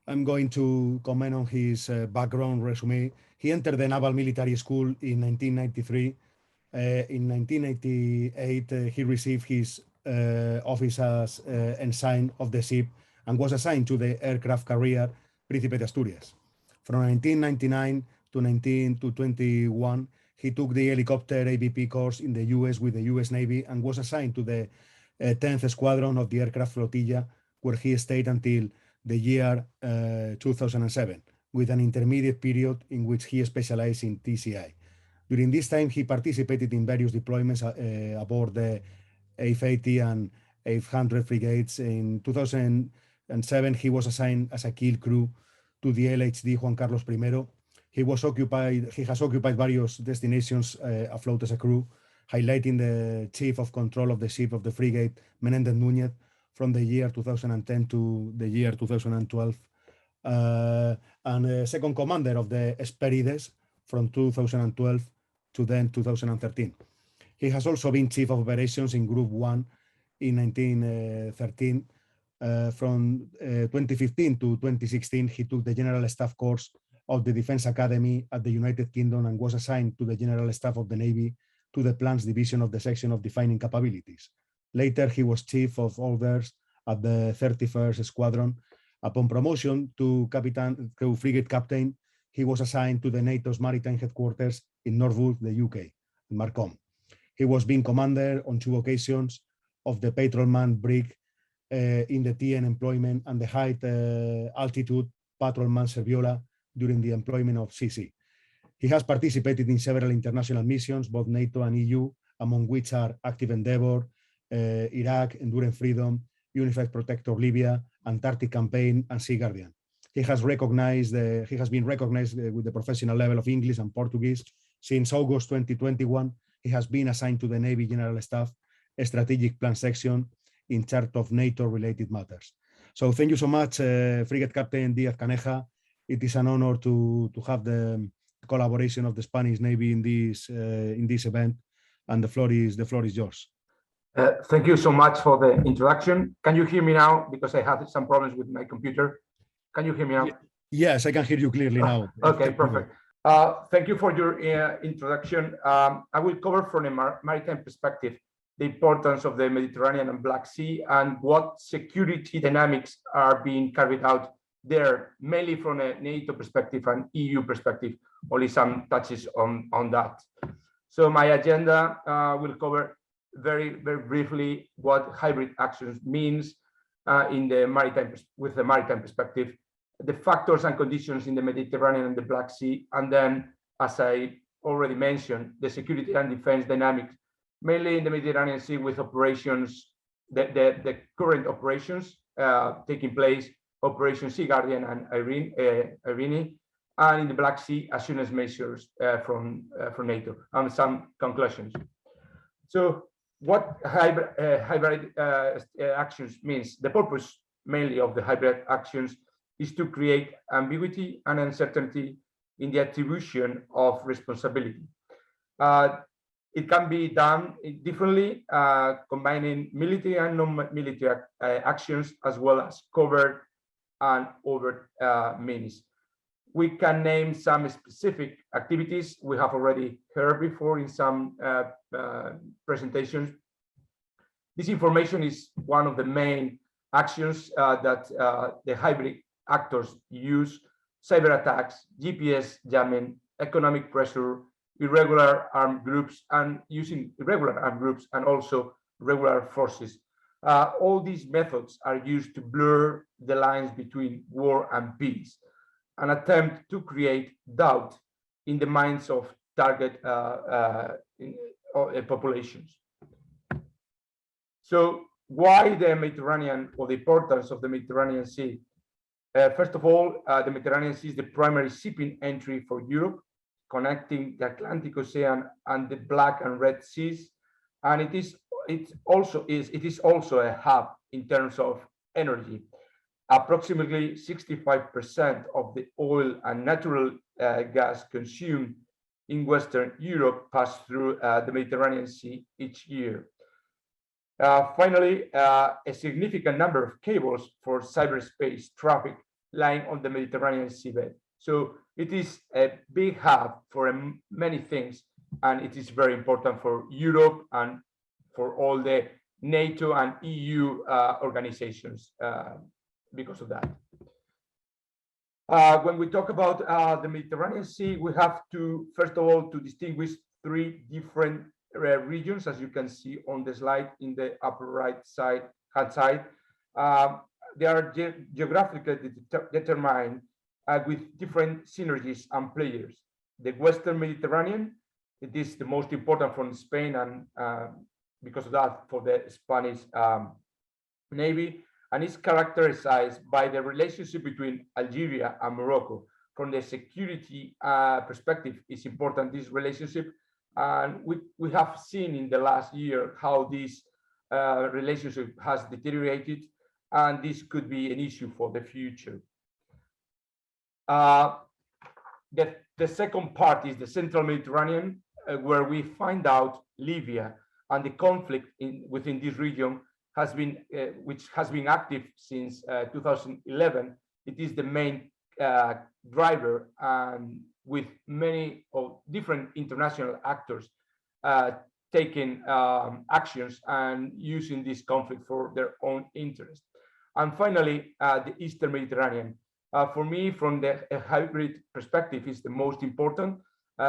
I'm going to comment on his background resume. He entered the Naval Military School in 1993. In 1988, he received his office as ensign of the ship and was assigned to the aircraft carrier Príncipe de Asturias. From 1999 to 21, he took the helicopter AVP course in the US with the US Navy and was assigned to the 10th Squadron of the aircraft flotilla, where he stayed until the year 2007, with an intermediate period in which he specialized in TCI. During this time, he participated in various deployments aboard the AF-80 and AF-100 frigates. In 2007, he was assigned as a keel crew to the LHD Juan Carlos I. He has occupied various destinations afloat as a crew, highlighting the chief of control of the ship of the frigate Menéndez Núñez from the year 2010 to the year 2012, and second commander of the Hesperides from 2012 to then 2013. He has also been chief of operations in Group 1 in 1913. From 2015 to 2016, he took the General Staff course of the Defense Academy at the United Kingdom and was assigned to the General Staff of the Navy to the Plans Division of the Section of Defining Capabilities. Later, he was chief of orders at the 31st Squadron. Upon promotion to frigate captain, he was assigned to the NATO's maritime headquarters in Norwood, the UK, in Marcom. He was being commander on 2 occasions of the patrolman brig in the TN employment and the high altitude patrolman Serviola during the employment of CC. He has participated in several international missions, both NATO and EU, among which are Active Endeavour, Iraq, Enduring Freedom, Unified Protector Libya, Antarctic Campaign, and Sea Guardian. He has been recognized with the professional level of English and Portuguese since August 2021 he has been assigned to the Navy General Staff Strategic Plan Section in charge of NATO-related matters. So thank you so much, Frigate Captain Díaz Caneja. It is an honor to have the collaboration of the Spanish Navy in this event, and the floor is yours. Thank you so much for the introduction. Can you hear me now? Because I had some problems with my computer. Can you hear me now? Yes, I can hear you clearly now. Okay, perfect. Thank you for your introduction. I will cover from a maritime perspective the importance of the Mediterranean and Black Sea and what security dynamics are being carried out there, mainly from a NATO perspective and EU perspective, only some touches on that. So my agenda will cover very briefly what hybrid actions means with the maritime perspective, the factors and conditions in the Mediterranean and the Black Sea, and then, as I already mentioned, the security and defense dynamics, mainly in the Mediterranean Sea with operations, the current operations taking place, Operation Sea Guardian and Irene, and in the Black Sea, as soon as measures from NATO, and some conclusions. So what hybrid actions means? The purpose mainly of the hybrid actions is to create ambiguity and uncertainty in the attribution of responsibility. It can be done differently, combining military and non-military actions, as well as covert and overt means. We can name some specific activities we have already heard before in some presentations. This information is one of the main actions that the hybrid actors use: cyber attacks, GPS jamming, economic pressure, irregular armed groups, and using irregular armed groups and also regular forces. All these methods are used to blur the lines between war and peace, an attempt to create doubt in the minds of target populations. So why the Mediterranean, or the importance of the Mediterranean Sea? First of all, the Mediterranean Sea is the primary shipping entry for Europe, connecting the Atlantic Ocean and the Black and Red Seas, and it is also a hub in terms of energy. Approximately 65% of the oil and natural gas consumed in Western Europe pass through the Mediterranean Sea each year. Finally, a significant number of cables for cyberspace traffic lying on the Mediterranean seabed. So it is a big hub for many things, and it is very important for Europe and for all the NATO and EU organizations because of that. When we talk about the Mediterranean Sea, we have to, first of all, to distinguish three different regions, as you can see on the slide in the upper right side, hand side. They are geographically determined with different synergies and players. The Western Mediterranean, it is the most important from Spain, and because of that, for the Spanish Navy, and it's characterized by the relationship between Algeria and Morocco. From the security perspective, it's important, this relationship, and we have seen in the last year how this relationship has deteriorated, and this could be an issue for the future. The second part is the Central Mediterranean, where we find out Libya and the conflict within this region has been, which has been active since 2011. It is the main driver, with many different international actors taking actions and using this conflict for their own interest. And finally, the Eastern Mediterranean. For me, from the hybrid perspective, is the most important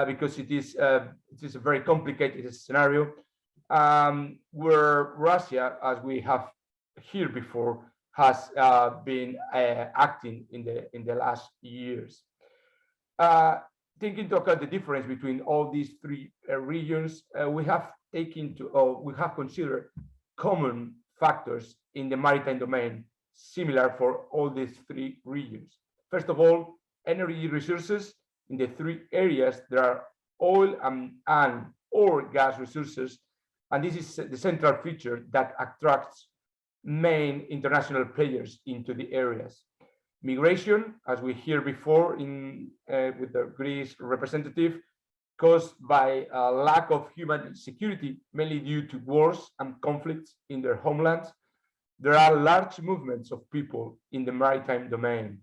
because it is a very complicated scenario where Russia, as we have heard before, has been acting in the last years. Taking into account the difference between all these three regions, we have considered common factors in the maritime domain, similar for all these three regions. First of all, energy resources. In the three areas, there are oil and or gas resources. And this is the central feature that attracts main international players into the areas. Migration, as we heard before with the Greece representative, caused by a lack of human security, mainly due to wars and conflicts in their homelands. There are large movements of people in the maritime domain.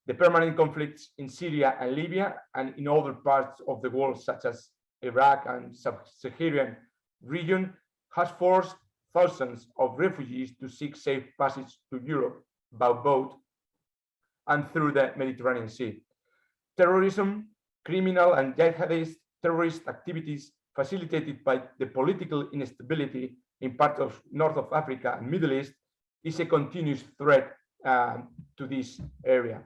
The permanent conflicts in Syria and Libya and in other parts of the world, such as Iraq and sub-Saharan region, has forced thousands of refugees to seek safe passage to Europe by boat and through the Mediterranean Sea. Terrorism, criminal and jihadist terrorist activities facilitated by the political instability in parts of North of Africa and Middle East is a continuous threat to this area.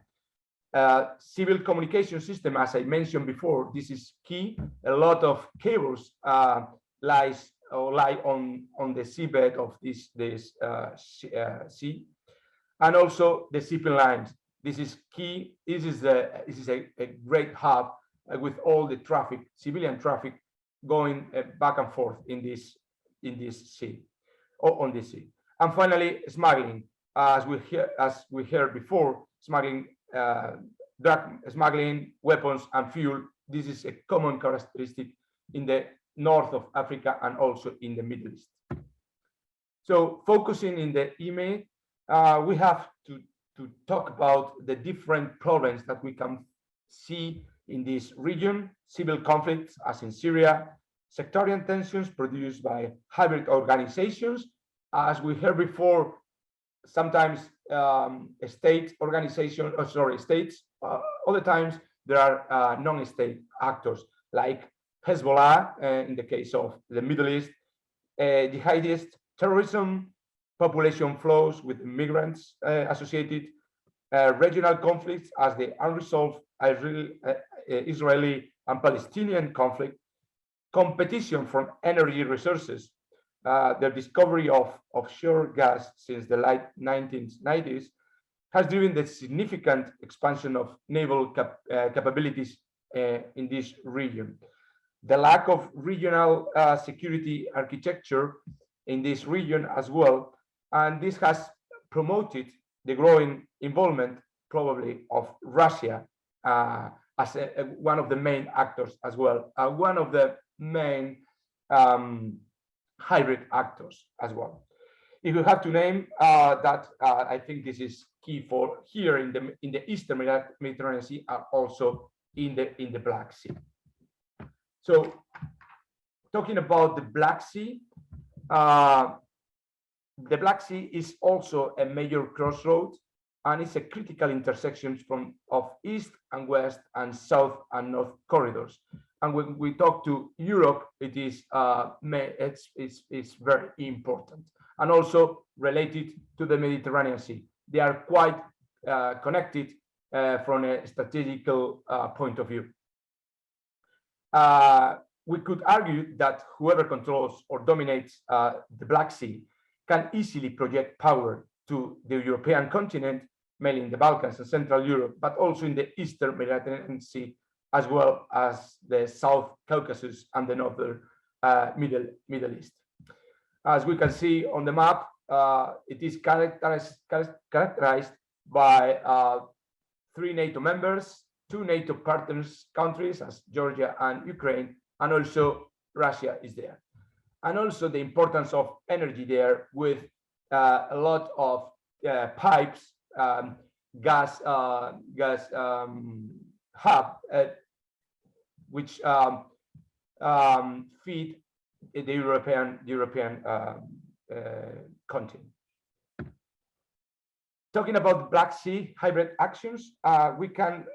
Civil communication system, as I mentioned before, this is key. A lot of cables lie on the seabed of this sea, and also the shipping lines. This is key. This is a great hub with all the traffic, civilian traffic, going back and forth in this sea, or on this sea. And finally, smuggling, as we heard before, smuggling, drug smuggling, weapons and fuel. This is a common characteristic in the north of Africa and also in the Middle East. So focusing in the email, we have to talk about the different problems that we can see in this region: civil conflicts, as in Syria, sectarian tensions produced by hybrid organizations, as we heard before. Sometimes state organization, states. Other times there are non-state actors like Hezbollah in the case of the Middle East, jihadist terrorism, population flows with migrants associated, regional conflicts as the unresolved Israeli and Palestinian conflict, competition from energy resources. The discovery of offshore gas since the late 1990s has driven the significant expansion of naval capabilities in this region. The lack of regional security architecture in this region as well, and this has promoted the growing involvement probably of Russia as one of the main actors as well, one of the main hybrid actors as well. If you have to name that, I think this is key for here in the Eastern Mediterranean Sea and also in the Black Sea. So, talking about the Black Sea, the Black Sea is also a major crossroad, and it's a critical intersection of east and west and south and north corridors. And when we talk to Europe, it is it's very important, and also related to the Mediterranean Sea. They are quite connected from a strategical point of view. We could argue that whoever controls or dominates the Black Sea can easily project power to the European continent, mainly in the Balkans and Central Europe, but also in the Eastern Mediterranean Sea, as well as the South Caucasus and the Northern Middle East. As we can see on the map, it is characterized by 3 NATO members, 2 NATO partners countries as Georgia and Ukraine, and also Russia is there. And also the importance of energy there with a lot of pipes, gas hub, which feed the European continent. Talking about Black Sea hybrid actions, we can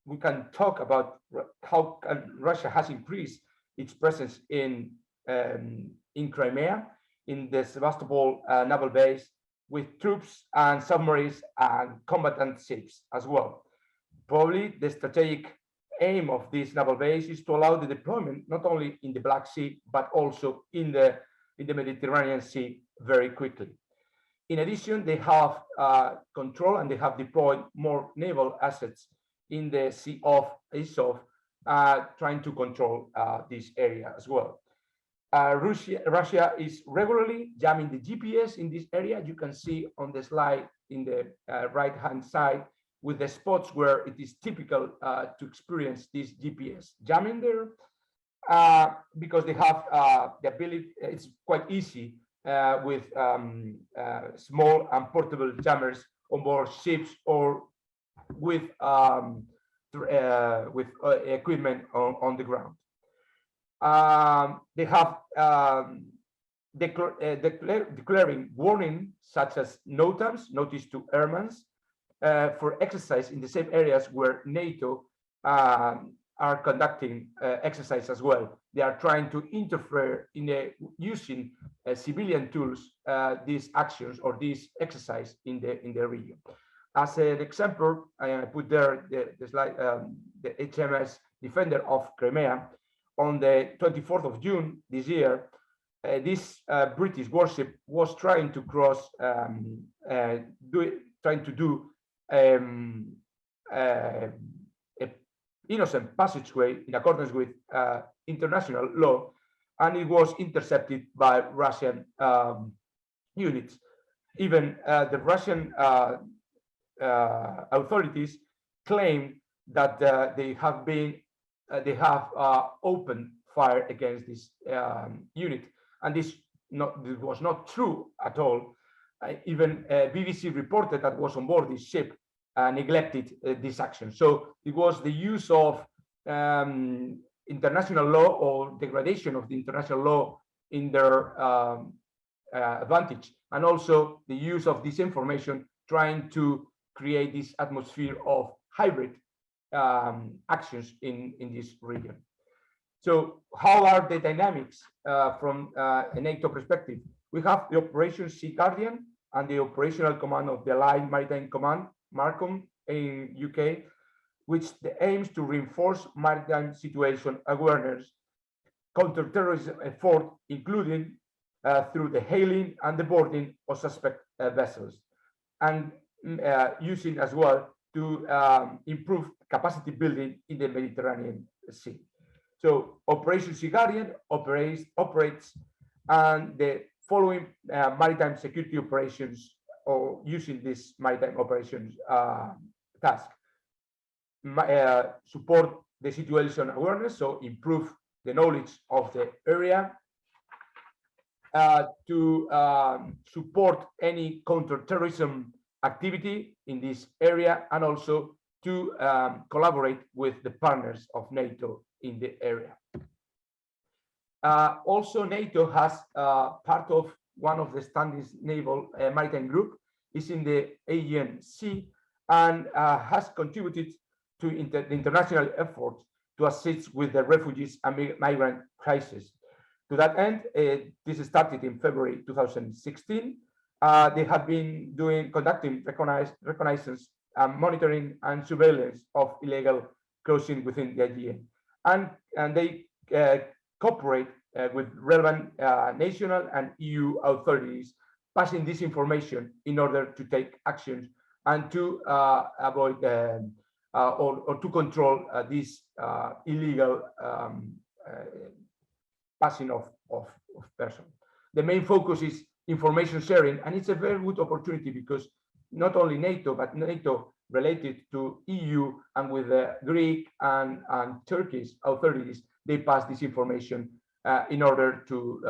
we can talk about how Russia has increased its presence in Crimea, in the Sevastopol naval base, with troops and submarines and combatant ships as well. Probably the strategic aim of this naval base is to allow the deployment not only in the Black Sea, but also in the Mediterranean Sea very quickly. In addition, they have control and they have deployed more naval assets in the Sea of Azov trying to control this area as well. Russia is regularly jamming the GPS in this area. You can see on the slide in the right-hand side with the spots where it is typical to experience this GPS jamming there, because they have the ability. It's quite easy with small and portable jammers on board ships or with equipment on the ground. They have declaring warning such as NOTAMs, notice to airmen, for exercise in the same areas where NATO are conducting exercise as well. They are trying to interfere in using civilian tools, these actions or this exercise in the region. As an example, I put there the slide, the HMS Defender of Crimea. On the 24th of June this year, this British warship was trying to cross, trying to do innocent passageway in accordance with international law, and it was intercepted by Russian units. Even the Russian authorities claim that they have opened fire against this unit, and this was not true at all. Even BBC reported that was on board this ship neglected this action. So it was the use of international law or degradation of the international law in their advantage, and also the use of disinformation, trying to create this atmosphere of hybrid actions in this region. So how are the dynamics from a NATO perspective? We have the Operation Sea Guardian and the Operational Command of the Allied Maritime Command, MARCOM, in UK, which aims to reinforce maritime situation awareness, counter-terrorism effort, including through the hailing and the boarding of suspect vessels, and using as well to improve capacity building in the Mediterranean Sea. So Operation Sea Guardian operates and the following maritime security operations, or using this maritime operations task. Support the situation awareness, so improve the knowledge of the area, to support any counterterrorism activity in this area, and also to collaborate with the partners of NATO in the area. Also, NATO has part of one of the standing naval maritime group is in the Aegean Sea, and has contributed to the international efforts to assist with the refugees and migrant crisis. To that end, this started in February 2016. They have been conducting reconnaissance, monitoring and surveillance of illegal crossing within the Aegean, and they cooperate with relevant national and EU authorities, passing this information in order to take actions and to avoid or to control this illegal passing of persons. The main focus is information sharing, and it's a very good opportunity because not only NATO, but NATO related to EU and with the Greek and Turkish authorities, they pass this information in order to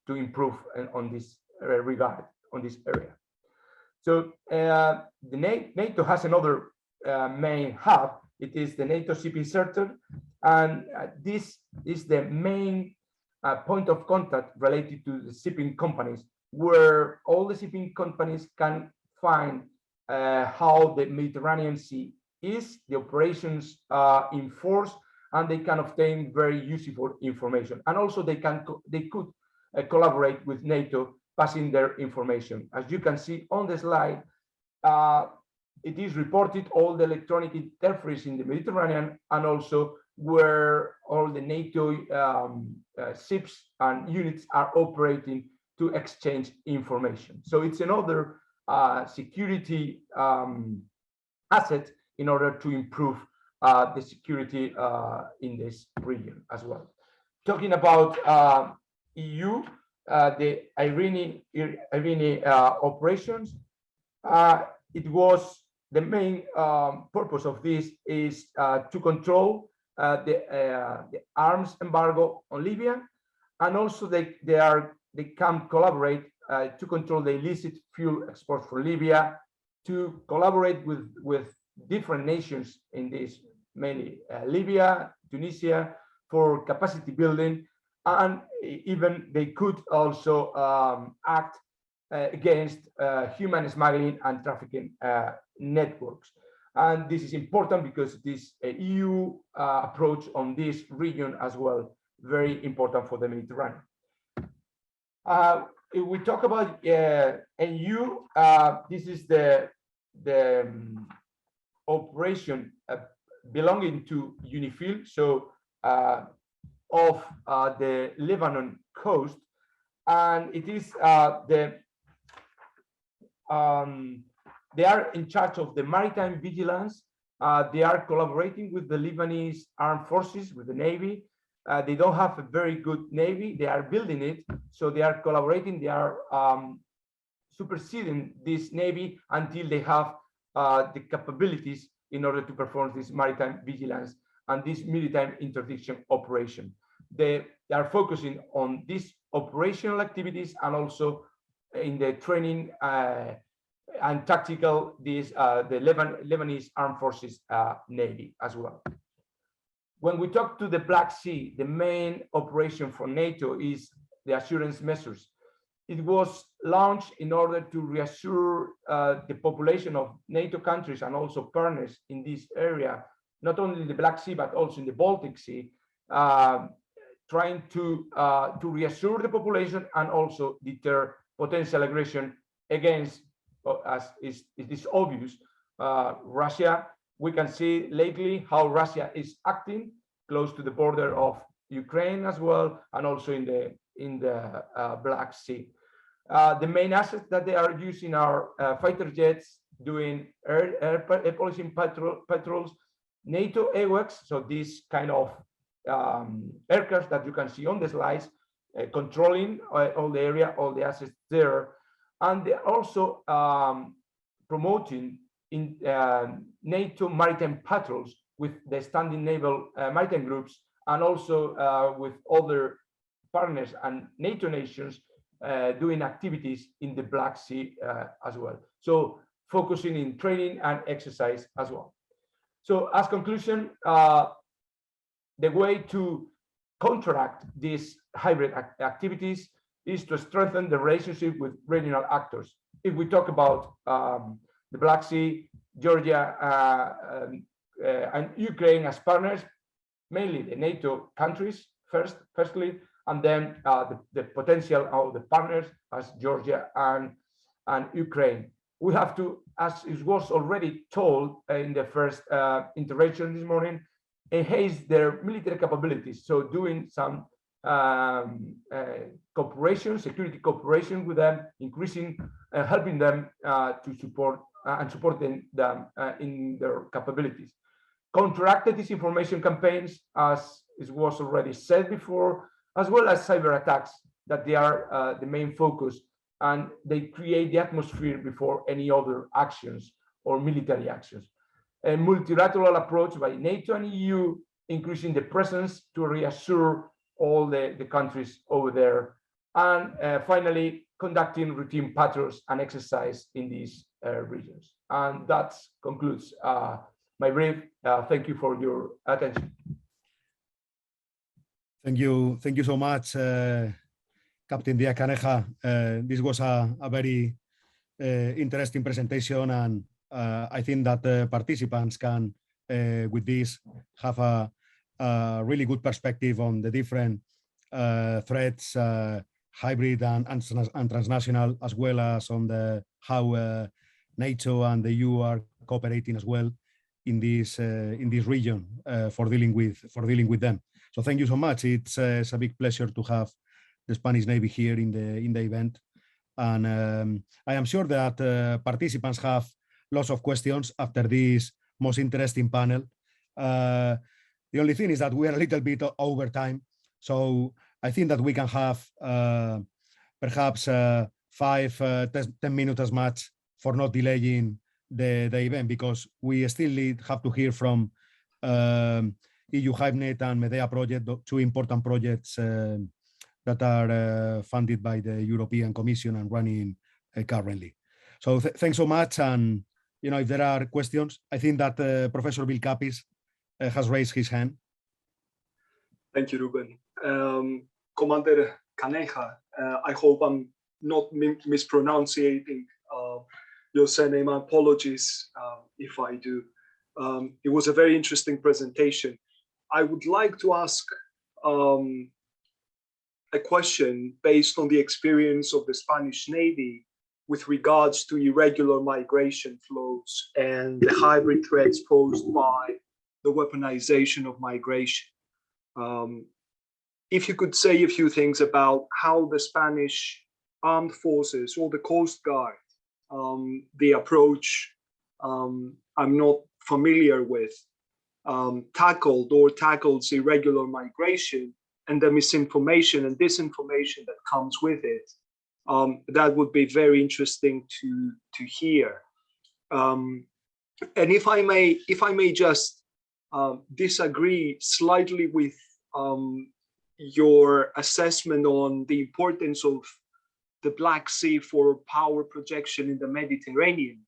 improve on this regard, on this area. So the NATO has another main hub. It is the NATO Shipping Center, and this is the main point of contact related to the shipping companies, where all the shipping companies can find how the Mediterranean Sea is, the operations in force, and they can obtain very useful information. And also they could collaborate with NATO, passing their information. As you can see on the slide, it is reported all the electronic interference in the Mediterranean, and also where all the NATO ships and units are operating to exchange information. So it's another security asset in order to improve the security in this region as well. Talking about EU, the Irene operations, it was the main purpose of this is to control the arms embargo on Libya, and also they can collaborate to control the illicit fuel exports for Libya, to collaborate with different nations in this, mainly Libya, Tunisia, for capacity building, and even they could also act against human smuggling and trafficking networks. And this is important because this EU approach on this region as well, very important for the Mediterranean. If we talk about EU, this is the operation belonging to UNIFIL, so of the Lebanon coast, and it is they are in charge of the maritime vigilance. They are collaborating with the Lebanese armed forces, with the Navy. They don't have a very good Navy. They are building it. So they are collaborating. They are superseding this Navy until they have the capabilities in order to perform this maritime vigilance and this maritime interdiction operation. They are focusing on these operational activities and also in the training and tactical, the Lebanese Armed Forces Navy as well. When we talk to the Black Sea, the main operation for NATO is the assurance measures. It was launched in order to reassure the population of NATO countries and also partners in this area, not only in the Black Sea, but also in the Baltic Sea, trying to reassure the population and also deter potential aggression against, as it is obvious, Russia. We can see lately how Russia is acting close to the border of Ukraine as well, and also in the Black Sea. The main assets that they are using are fighter jets doing air policing patrols, NATO AWACS, so this kind of aircraft that you can see on the slides, controlling all the area, all the assets there. And they're also promoting in NATO maritime patrols with the standing naval maritime groups, and also with other partners and NATO nations doing activities in the Black Sea as well. So focusing in training and exercise as well. So as conclusion, the way to counteract these hybrid activities is to strengthen the relationship with regional actors. If we talk about the Black Sea, Georgia, and Ukraine as partners, mainly the NATO countries firstly, and then the potential of the partners as Georgia and Ukraine. We have to, as it was already told in the first intervention this morning, enhance their military capabilities. So doing some cooperation, security cooperation with them, increasing, helping them to support and supporting them in their capabilities. Counteracted disinformation campaigns, as it was already said before, as well as cyber attacks, that they are the main focus, and they create the atmosphere before any other actions or military actions. A multilateral approach by NATO and EU, increasing the presence to reassure all the countries over there. And finally, conducting routine patrols and exercise in these regions. And that concludes my brief. Thank you for your attention. Thank you so much, Captain Díaz Caneca. This was a very interesting presentation, and I think that participants can, with this, have a really good perspective on the different threats, hybrid and transnational, as well as on how NATO and the EU are cooperating as well in this region for dealing with them. So thank you so much. It's a big pleasure to have the Spanish Navy here in the event, and I am sure that participants have lots of questions after this most interesting panel. The only thing is that we are a little bit over time. So I think that we can have perhaps 5-10 minutes as much for not delaying the event, because we still have to hear from EU HypeNet and Medea project, two important projects that are funded by the European Commission and running currently. So thanks so much. And if there are questions, I think that Professor Bill Kapis has raised his hand. Thank you, Ruben. Commander Caneca, I hope I'm not mispronouncing your surname. Apologies if I do. It was a very interesting presentation. I would like to ask a question based on the experience of the Spanish Navy with regards to irregular migration flows and the hybrid threats posed by the weaponization of migration. If you could say a few things about how the Spanish armed forces or the Coast Guard, the approach I'm not familiar with, tackles irregular migration and the misinformation and disinformation that comes with it, that would be very interesting to hear. And if I may just disagree slightly with your assessment on the importance of the Black Sea for power projection in the Mediterranean.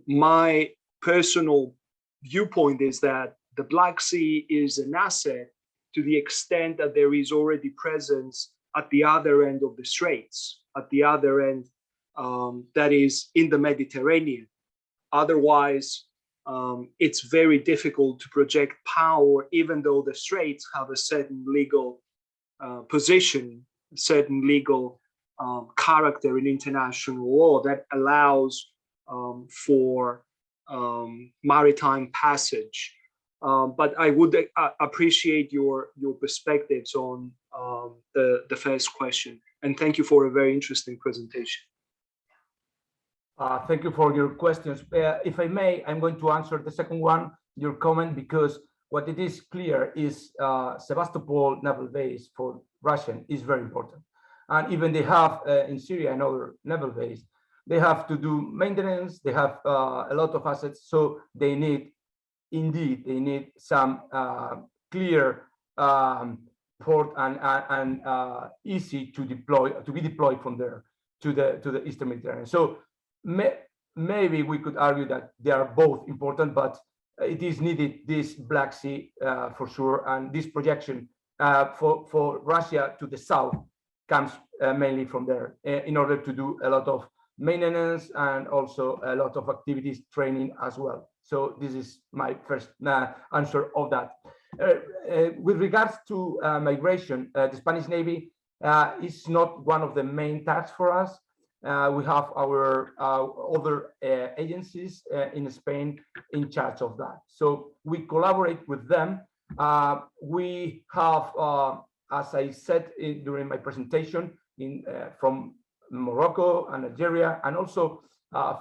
My personal viewpoint is that the Black Sea is an asset to the extent that there is already presence at the other end of the Straits, at the other end that is in the Mediterranean. Otherwise, it's very difficult to project power, even though the Straits have a certain legal position, a certain legal character in international law that allows for maritime passage. But I would appreciate your perspectives on the first question. And thank you for a very interesting presentation. Thank you for your questions. If I may, I'm going to answer the second one, your comment, because what it is clear is Sevastopol naval base for Russian is very important. And even they have in Syria another naval base, they have to do maintenance, they have a lot of assets, so they need, indeed, they need some clear port and easy to deploy, to be deployed from there to the Eastern Mediterranean. So maybe we could argue that they are both important, but it is needed, this Black Sea for sure, and this projection for Russia to the south comes mainly from there in order to do a lot of maintenance and also a lot of activities, training as well. So this is my first answer of that. With regards to migration, the Spanish Navy is not one of the main tasks for us. We have our other agencies in Spain in charge of that. So we collaborate with them. We have, as I said during my presentation, from Morocco and Algeria, and also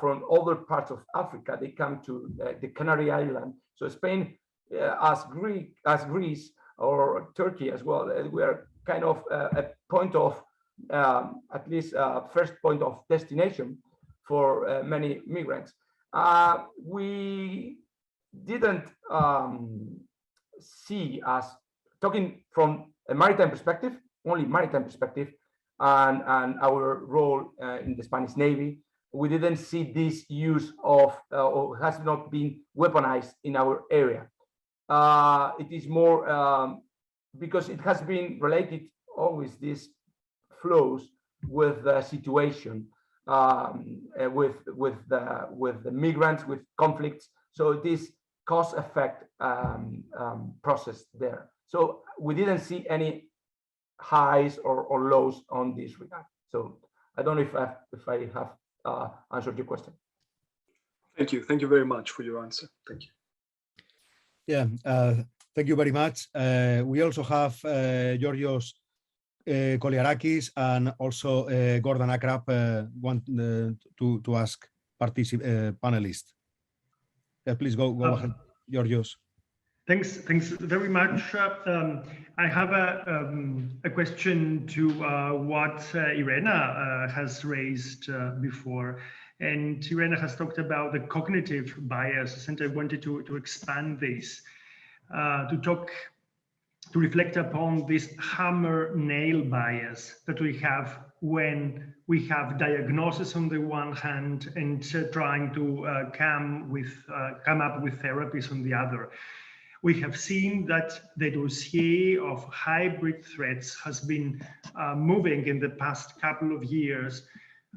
from other parts of Africa, they come to the Canary Islands. So Spain, as Greece or Turkey as well, we are kind of a point of, at least first point of destination for many migrants. We didn't see us talking from a maritime perspective, only maritime perspective, and our role in the Spanish Navy. We didn't see this use of, or has not been weaponized in our area. It is more because it has been related always these flows with the situation, with the migrants, with conflicts. So this cause effect process there. So we didn't see any highs or lows on this regard. So I don't know if I have answered your question. Thank you. Thank you very much for your answer. Thank you. Yeah, thank you very much. We also have Georgios Koliarakis and also Gordon Akrap want to ask panelists. Please go ahead, Georgios. Thanks very much. I have a question to what Irena has raised before. And Irena has talked about the cognitive bias, and I wanted to expand this, to reflect upon this hammer-nail bias that we have when we have diagnosis on the one hand and trying to come up with therapies on the other. We have seen that the dossier of hybrid threats has been moving in the past couple of years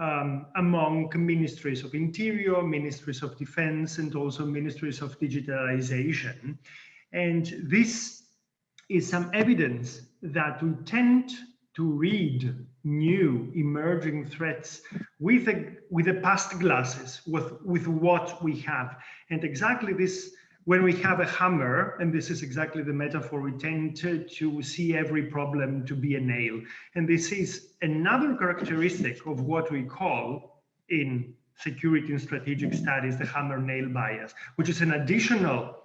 among ministries of interior, ministries of defense, and also ministries of digitalization. And this is some evidence that we tend to read new emerging threats with the past glasses, with what we have. And exactly this, when we have a hammer, and this is exactly the metaphor, we tend to see every problem to be a nail. And this is another characteristic of what we call in security and strategic studies, the hammer-nail bias, which is an additional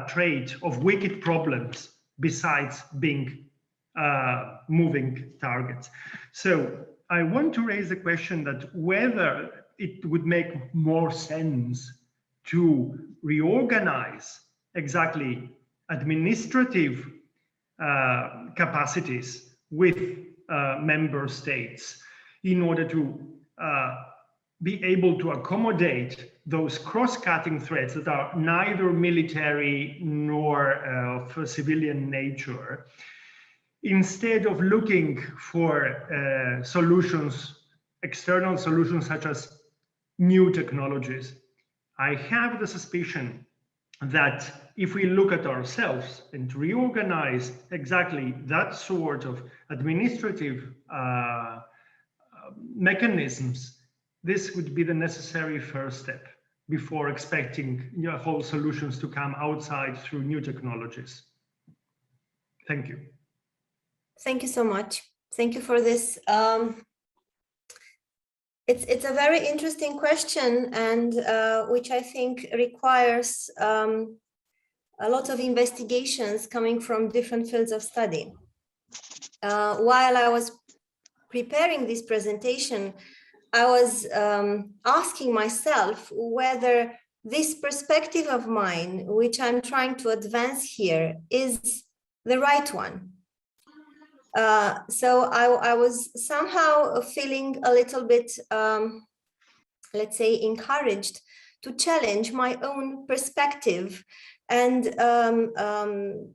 trait of wicked problems besides being moving targets. So I want to raise the question that whether it would make more sense to reorganize exactly administrative capacities with member states in order to be able to accommodate those cross-cutting threats that are neither military nor of civilian nature, instead of looking for solutions, external solutions such as new technologies. I have the suspicion that if we look at ourselves and reorganize exactly that sort of administrative mechanisms, this would be the necessary first step before expecting whole solutions to come outside through new technologies. Thank you. Thank you so much. Thank you for this. It's a very interesting question, and which I think requires a lot of investigations coming from different fields of study. While I was preparing this presentation, I was asking myself whether this perspective of mine, which I'm trying to advance here, is the right one. So I was somehow feeling a little bit, let's say, encouraged to challenge my own perspective and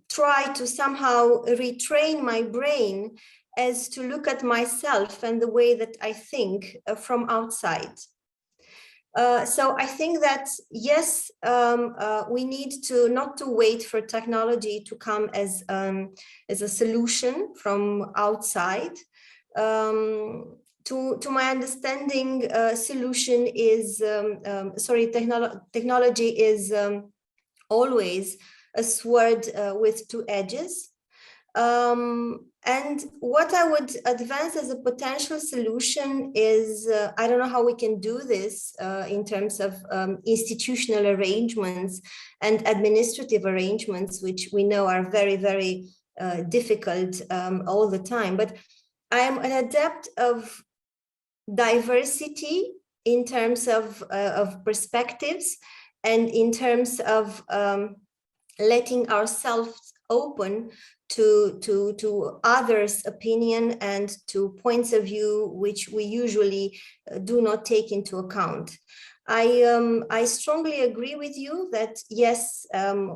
try to somehow retrain my brain as to look at myself and the way that I think from outside. So I think that, yes, we need to not to wait for technology to come as a solution from outside. To my understanding, solution is, technology is always a sword with two edges. And what I would advance as a potential solution is, I don't know how we can do this in terms of institutional arrangements and administrative arrangements, which we know are very, very difficult all the time. But I am an adept of diversity in terms of perspectives and in terms of letting ourselves open to others' opinion and to points of view which we usually do not take into account. I strongly agree with you that yes,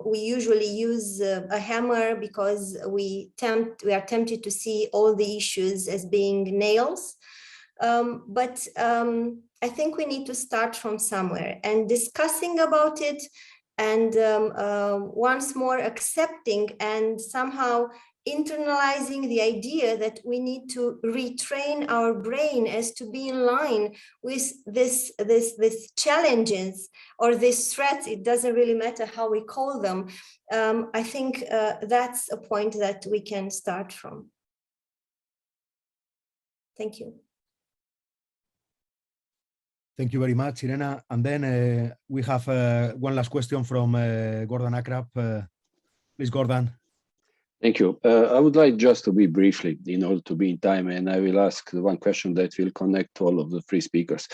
we usually use a hammer because we are tempted to see all the issues as being nails. But I think we need to start from somewhere and discussing about it, and once more accepting and somehow internalizing the idea that we need to retrain our brain as to be in line with this challenges or these threats. It doesn't really matter how we call them. I think that's a point that we can start from. Thank you. Thank you very much, Irena. And then we have one last question from Gordon Akrap. Please, Gordon. Thank you. I would like just to be briefly, in order to be in time, and I will ask one question that will connect all of the three speakers.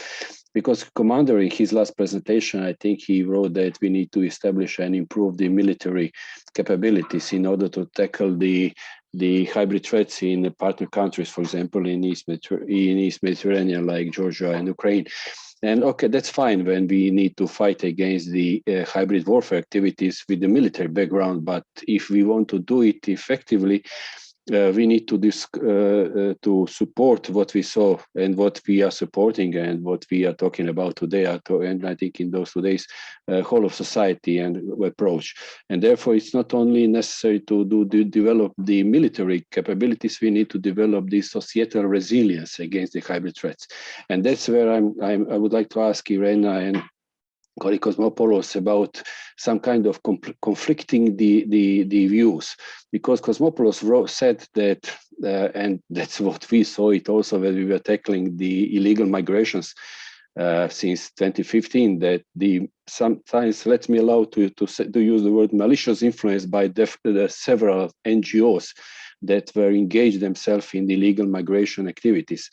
Because Commander, in his last presentation, I think he wrote that we need to establish and improve the military capabilities in order to tackle the hybrid threats in the partner countries, for example, in East Mediterranean, like Georgia and Ukraine. And okay, that's fine when we need to fight against the hybrid warfare activities with the military background. But if we want to do it effectively, we need to support what we saw and what we are supporting and what we are talking about today. And I think in those today's whole of society and approach. And therefore, it's not only necessary to develop the military capabilities, we need to develop the societal resilience against the hybrid threats. And that's where I would like to ask Irena and colleague Cosmopoulos about some kind of conflicting the views, because Cosmopoulos said that, and that's what we saw it also when we were tackling the illegal migrations since 2015, that sometimes, let me allow to use the word malicious influence by the several NGOs that were engaged themselves in the illegal migration activities.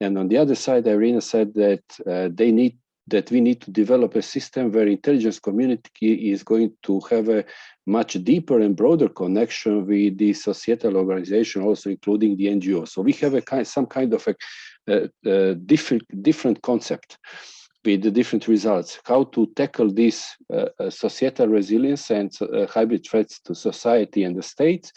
And on the other side, Irena said that we need to develop a system where intelligence community is going to have a much deeper and broader connection with the societal organization, also including the NGOs. So we have some kind of a different concept with the different results, how to tackle this societal resilience and hybrid threats to society and the state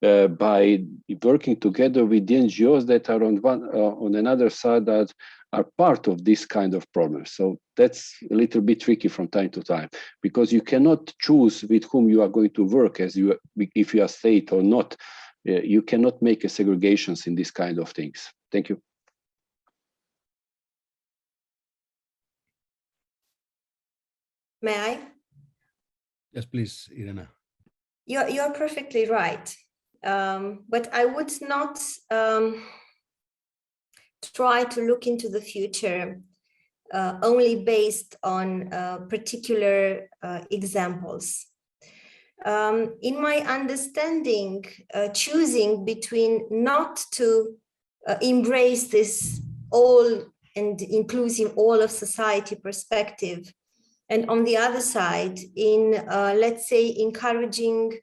by working together with the NGOs that are on another side that are part of this kind of problem. So that's a little bit tricky from time to time, because you cannot choose with whom you are going to work if you are state or not. You cannot make a segregations in this kind of things. Thank you. May I? Yes, please, Irena. You're perfectly right. But I would not try to look into the future only based on particular examples. In my understanding, choosing between not to embrace this all and inclusive all of society perspective, and on the other side, in let's say encouraging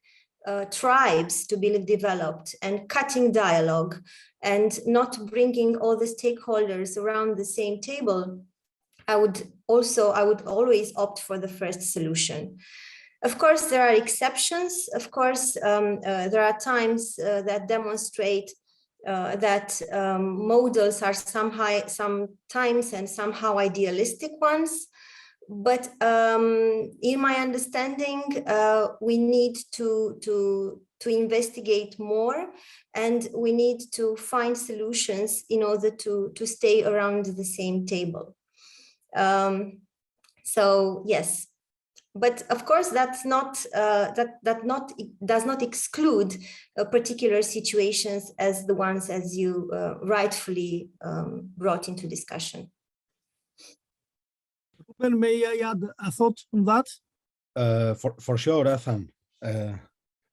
tribes to be developed and cutting dialogue and not bringing all the stakeholders around the same table, I would always opt for the first solution. Of course, there are exceptions. Of course, there are times that demonstrate that models are sometimes and somehow idealistic ones. But in my understanding, we need to investigate more, and we need to find solutions in order to stay around the same table. So yes, but of course that's not does not exclude particular situations as the ones as you rightfully brought into discussion. Ruben, may I add a thought on that? For sure, Ethan.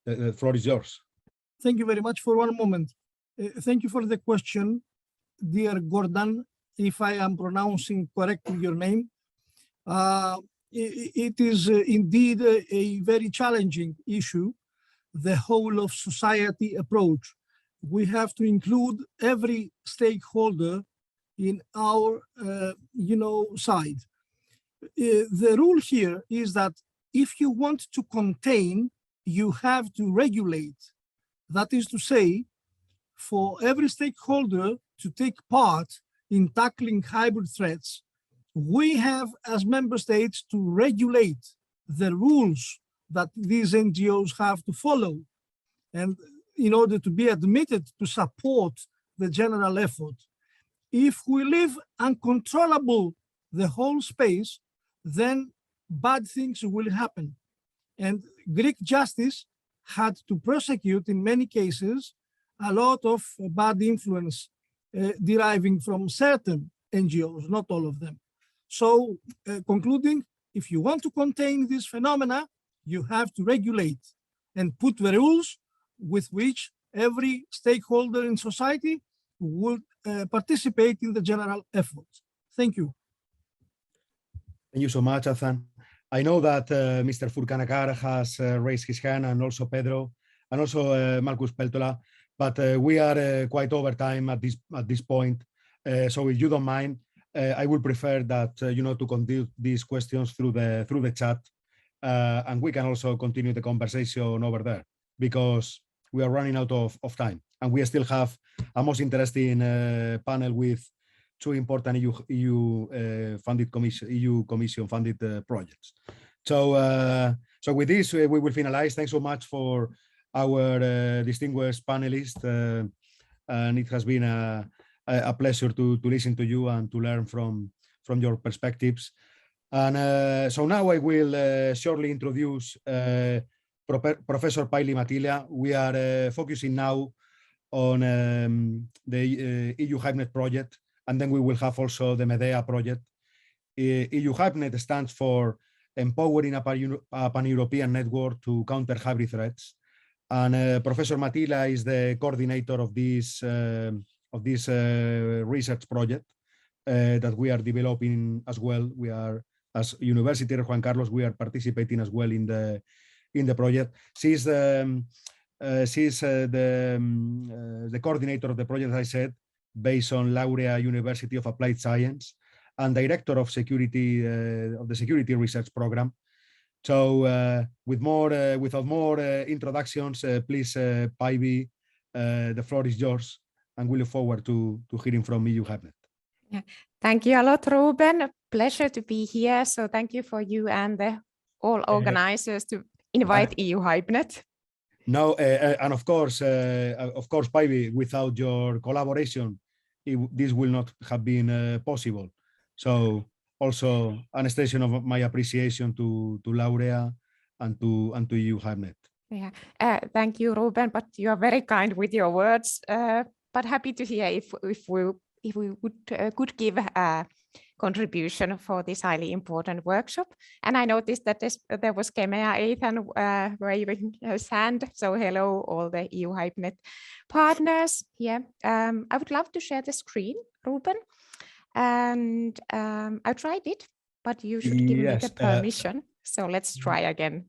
The floor is yours. Thank you very much. For one moment. Thank you for the question, dear Gordon, if I am pronouncing correctly your name. It is indeed a very challenging issue, the whole of society approach. We have to include every stakeholder in our side. The rule here is that if you want to contain, you have to regulate. That is to say, for every stakeholder to take part in tackling hybrid threats, we have as member states to regulate the rules that these NGOs have to follow, and in order to be admitted to support the general effort. If we leave uncontrollable the whole space, then bad things will happen. And Greek justice had to prosecute in many cases a lot of bad influence deriving from certain NGOs, not all of them. So concluding, if you want to contain this phenomena, you have to regulate. and put the rules with which every stakeholder in society would participate in the general effort. Thank you. Thank you so much, Athan. I know that Mr. Furkanakar has raised his hand, and also Pedro, and also Marcus Peltola, but we are quite over time at this point. So if you don't mind, I would prefer that to continue these questions through the chat, and we can also continue the conversation over there, because we are running out of time, and we still have a most interesting panel with two important EU Commission funded projects. So with this, we will finalize. Thanks so much for our distinguished panelists, and it has been a pleasure to listen to you and to learn from your perspectives. And so now I will shortly introduce Professor Päivi Matila. We are focusing now on the EU HypeNet project, and then we will have also the MEDEA project. EU HypeNet stands for Empowering a Pan-European Network to Counter Hybrid Threats. And Professor Matila is the coordinator of this research project that we are developing as well. We are, as Universiteit Juan Carlos, we are participating as well in the project. She's the coordinator of the project, as I said, based on Laurea University of Applied Science, and director of security of the Security Research Program. So without more introductions, please, Päivi, the floor is yours, and we look forward to hearing from EU HypeNet. Yeah. Thank you a lot, Ruben. Pleasure to be here. So thank you for you and all organizers to invite EU HypeNet. No, and of course, Päivi, without your collaboration, this will not have been possible. So also an extension of my appreciation to Laurea and to EU HypeNet. Yeah, thank you, Ruben. But you are very kind with your words. But happy to hear if we could give a contribution for this highly important workshop. And I noticed that there was Caneca Ethan waving his hand. So hello, all the EU HypeNet partners here. I would love to share the screen, Ruben. And I tried it, but you should give me the permission. So let's try again.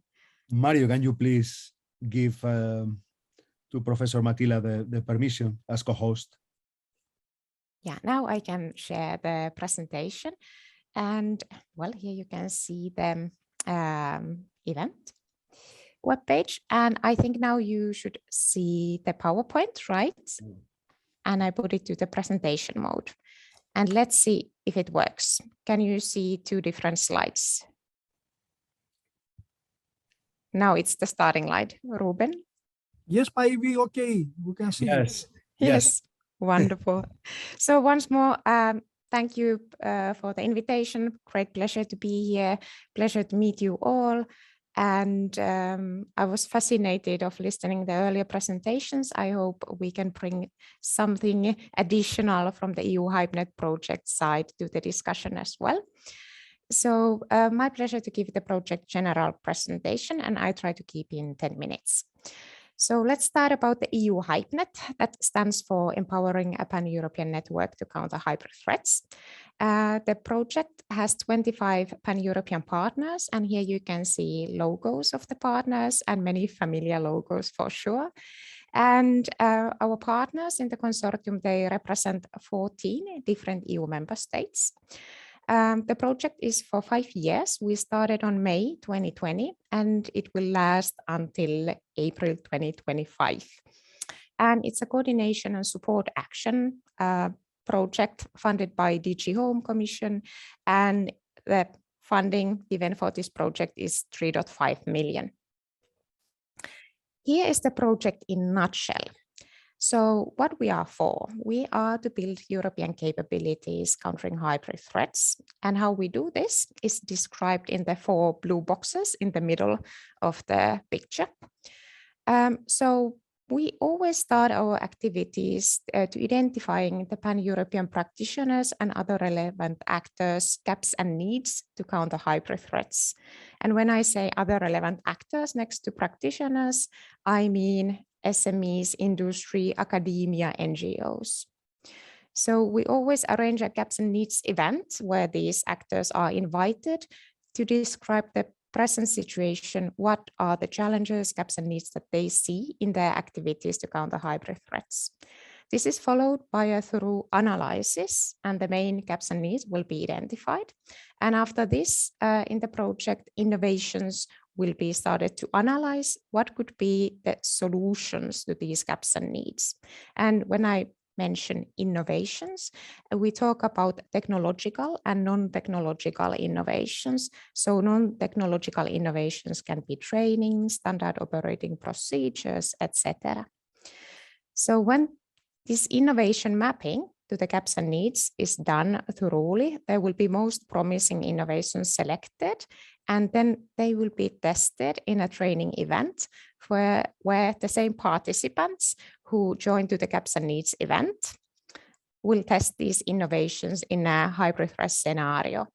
Mario, can you please give to Professor Matila the permission as co-host? Yeah, now I can share the presentation. And well, here you can see the event webpage. And I think now you should see the PowerPoint, right? And I put it to the presentation mode. And let's see if it works. Can you see two different slides? Now it's the starting slide, Ruben. Yes, Päivi, okay, we can see. Yes. Wonderful. So once more, thank you for the invitation. Great pleasure to be here. Pleasure to meet you all. And I was fascinated of listening the earlier presentations. I hope we can bring something additional from the EU HypeNet project side to the discussion as well. So my pleasure to give the project general presentation, and I try to keep in 10 minutes. So let's start about the EU HypeNet. That stands for Empowering a Pan-European Network to Counter Hybrid Threats. The project has 25 Pan-European partners, and here you can see logos of the partners and many familiar logos for sure. And our partners in the consortium, they represent 14 different EU member states. The project is for 5 years. We started on May 2020, and it will last until April 2025. And it's a coordination and support action project funded by DG Home Commission, and the funding given for this project is 3.5 million. Here is the project in a nutshell. So what we are for, we are to build European capabilities countering hybrid threats. And how we do this is described in the 4 blue boxes in the middle of the picture. So we always start our activities to identifying the pan-European practitioners and other relevant actors, gaps and needs to counter hybrid threats. And when I say other relevant actors next to practitioners, I mean SMEs, industry, academia, NGOs. So we always arrange a gaps and needs event where these actors are invited to describe the present situation, what are the challenges, gaps and needs that they see in their activities to counter hybrid threats. This is followed by a thorough analysis, and the main gaps and needs will be identified. And after this, in the project, innovations will be started to analyze what could be the solutions to these gaps and needs. And when I mention innovations, we talk about technological and non-technological innovations. So non-technological innovations can be training, standard operating procedures, etc. So when this innovation mapping to the gaps and needs is done thoroughly, there will be most promising innovations selected, and then they will be tested in a training event where the same participants who join to the gaps and needs event will test these innovations in a hybrid threat scenario.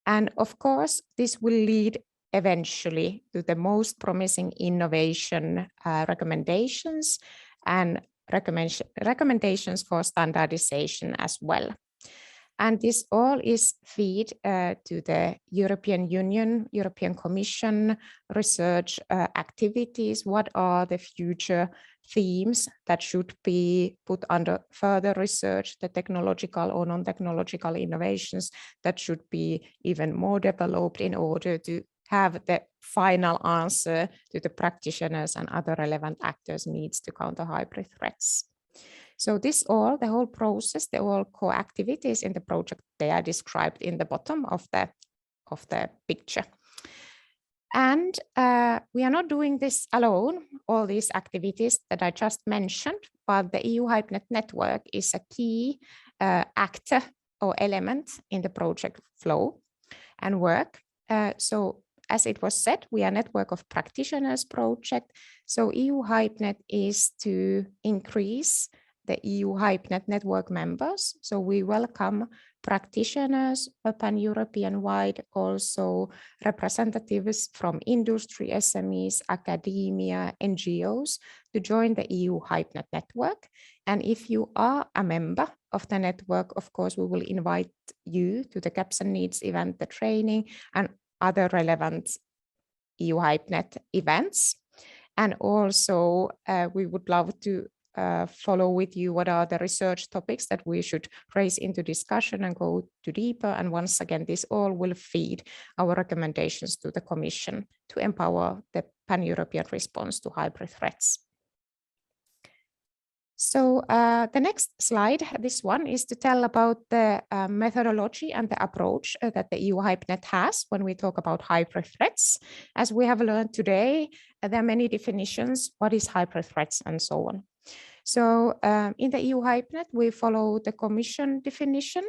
And of course, this will lead eventually to the most promising innovation recommendations and recommendations for standardization as well. And this all is fed to the European Union, European Commission research activities. What are the future themes that should be put under further research, the technological or non-technological innovations that should be even more developed in order to have the final answer to the practitioners and other relevant actors' needs to counter hybrid threats. So this all, the whole process, the all core activities in the project, they are described in the bottom of the picture. And we are not doing this alone, all these activities that I just mentioned, but the EU HypeNet network is a key actor or element in the project flow and work. So as it was said, we are a network of practitioners project. So EU HypeNet is to increase the EU HypeNet network members. So we welcome practitioners, pan-European wide, also representatives from industry, SMEs, academia, NGOs to join the EU HypeNet network. And if you are a member of the network, of course, we will invite you to the Gaps and Needs event, the training, and other relevant EU HypeNet events. And also, we would love to follow with you what are the research topics that we should raise into discussion and go to deeper. And once again, this all will feed our recommendations to the Commission to empower the pan-European response to hybrid threats. So the next slide, this one, is to tell about the methodology and the approach that the EU HypeNet has when we talk about hybrid threats. As we have learned today, there are many definitions, what is hybrid threats and so on. So in the EU HypeNet, we follow the Commission definition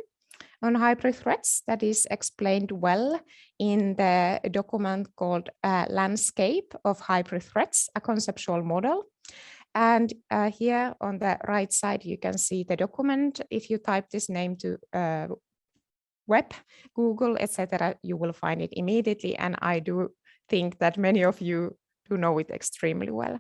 on hybrid threats that is explained well in the document called Landscape of Hybrid Threats, a Conceptual Model. And here on the right side, you can see the document. If you type this name to web, Google, etc., you will find it immediately. And I do think that many of you do know it extremely well.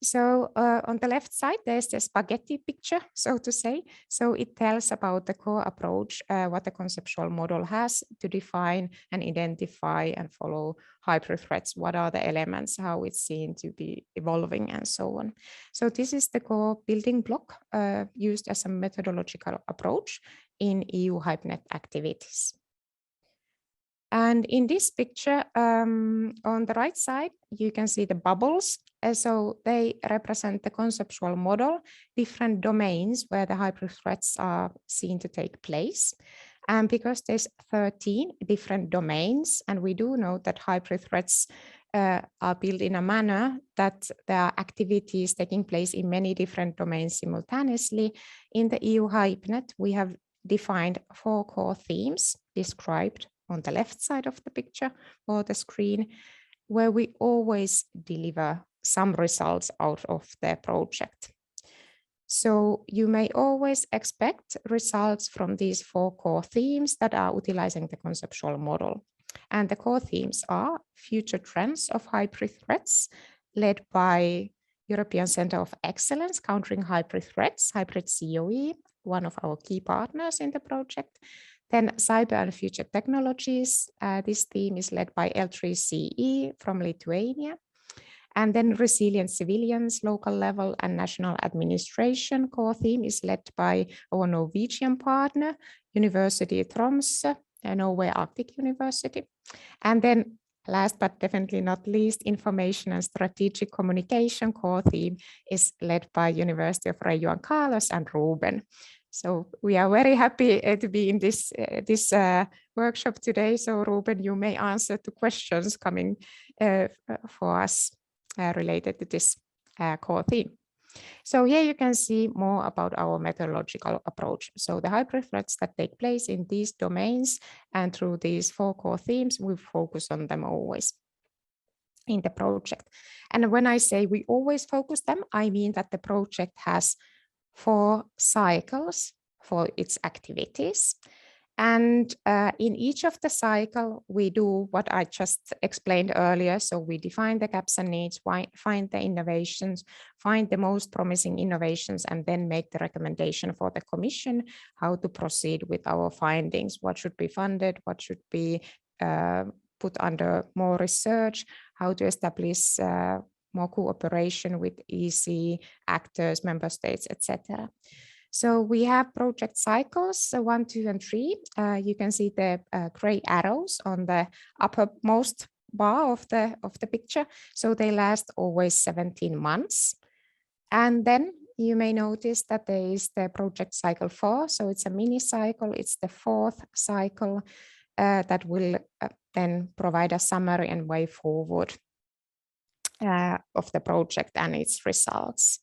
So on the left side, there's the spaghetti picture, so to say. So it tells about the core approach, what the conceptual model has to define and identify and follow hybrid threats. What are the elements, how it's seen to be evolving and so on. So this is the core building block used as a methodological approach in EU HypeNet activities. And in this picture, on the right side, you can see the bubbles. So they represent the conceptual model, different domains where the hybrid threats are seen to take place. And because there's 13 different domains, and we do know that hybrid threats are built in a manner that there are activities taking place in many different domains simultaneously, in the EU HypeNet, we have defined 4 core themes described on the left side of the picture or the screen, where we always deliver some results out of the project. So you may always expect results from these 4 core themes that are utilizing the conceptual model. And the core themes are future trends of hybrid threats, led by European Center of Excellence, countering hybrid threats, hybrid COE, one of our key partners in the project. Then cyber and future technologies. This theme is led by L3CE from Lithuania. And then resilient civilians, local level and national administration core theme is led by our Norwegian partner, University of Tromsø, Norway Arctic University. And then last but definitely not least, information and strategic communication core theme is led by University of Vrije, Juan Carlos and Ruben. So we are very happy to be in this workshop today. So Ruben, you may answer to questions coming for us related to this core theme. So here you can see more about our methodological approach. So the hybrid threats that take place in these domains and through these 4 core themes, we focus on them always in the project. And when I say we always focus them, I mean that the project has 4 cycles for its activities. And in each of the cycle, we do what I just explained earlier. So we define the gaps and needs, find the innovations, find the most promising innovations, and then make the recommendation for the Commission how to proceed with our findings, what should be funded, what should be put under more research, how to establish more cooperation with EC actors, member states, etc. So we have project cycles 1, 2, and 3. You can see the gray arrows on the uppermost bar of the picture. So they last always 17 months. And then you may notice that there is the project cycle 4. So it's a mini cycle. It's the 4th cycle that will then provide a summary and way forward of the project and its results.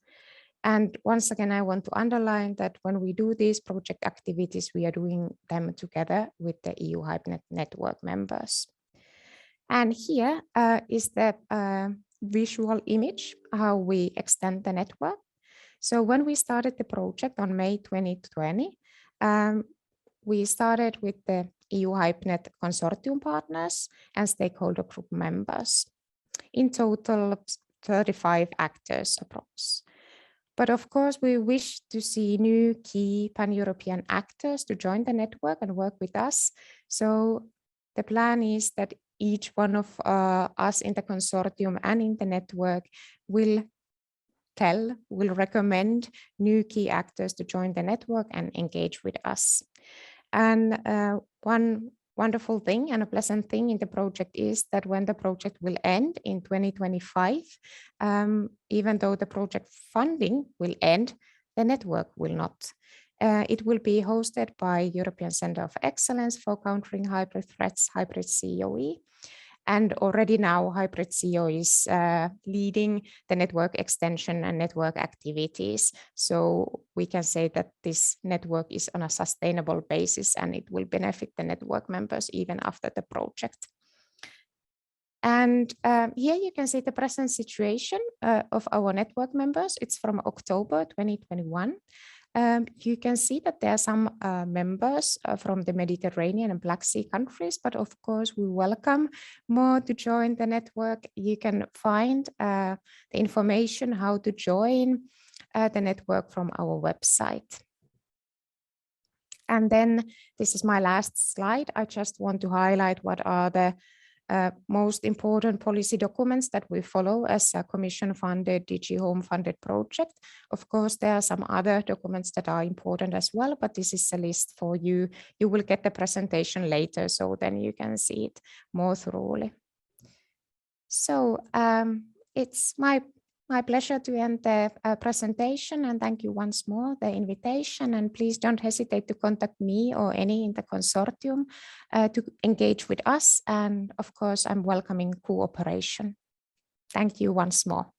And once again, I want to underline that when we do these project activities, we are doing them together with the EU HypeNet network members. And here is the visual image, how we extend the network. So when we started the project on May 2020, we started with the EU HypeNet consortium partners and stakeholder group members. In total, 35 actors approx. But of course, we wish to see new key pan-European actors to join the network and work with us. So the plan is that each one of us in the consortium and in the network will recommend new key actors to join the network and engage with us. And one wonderful thing and a pleasant thing in the project is that when the project will end in 2025, even though the project funding will end, the network will not. It will be hosted by European Center of Excellence for Countering Hybrid Threats, Hybrid COE. And already now Hybrid COE is leading the network extension and network activities. So we can say that this network is on a sustainable basis and it will benefit the network members even after the project. And here you can see the present situation of our network members. It's from October 2021. You can see that there are some members from the Mediterranean and Black Sea countries, but of course we welcome more to join the network. You can find the information how to join the network from our website. And then this is my last slide. I just want to highlight what are the most important policy documents that we follow as a Commission-funded, DG Home-funded project. Of course, there are some other documents that are important as well, but this is a list for you. You will get the presentation later, so then you can see it more thoroughly. So it's my pleasure to end the presentation, and thank you once more the invitation, and please don't hesitate to contact me or any in the consortium to engage with us, and of course I'm welcoming cooperation. Thank you once more.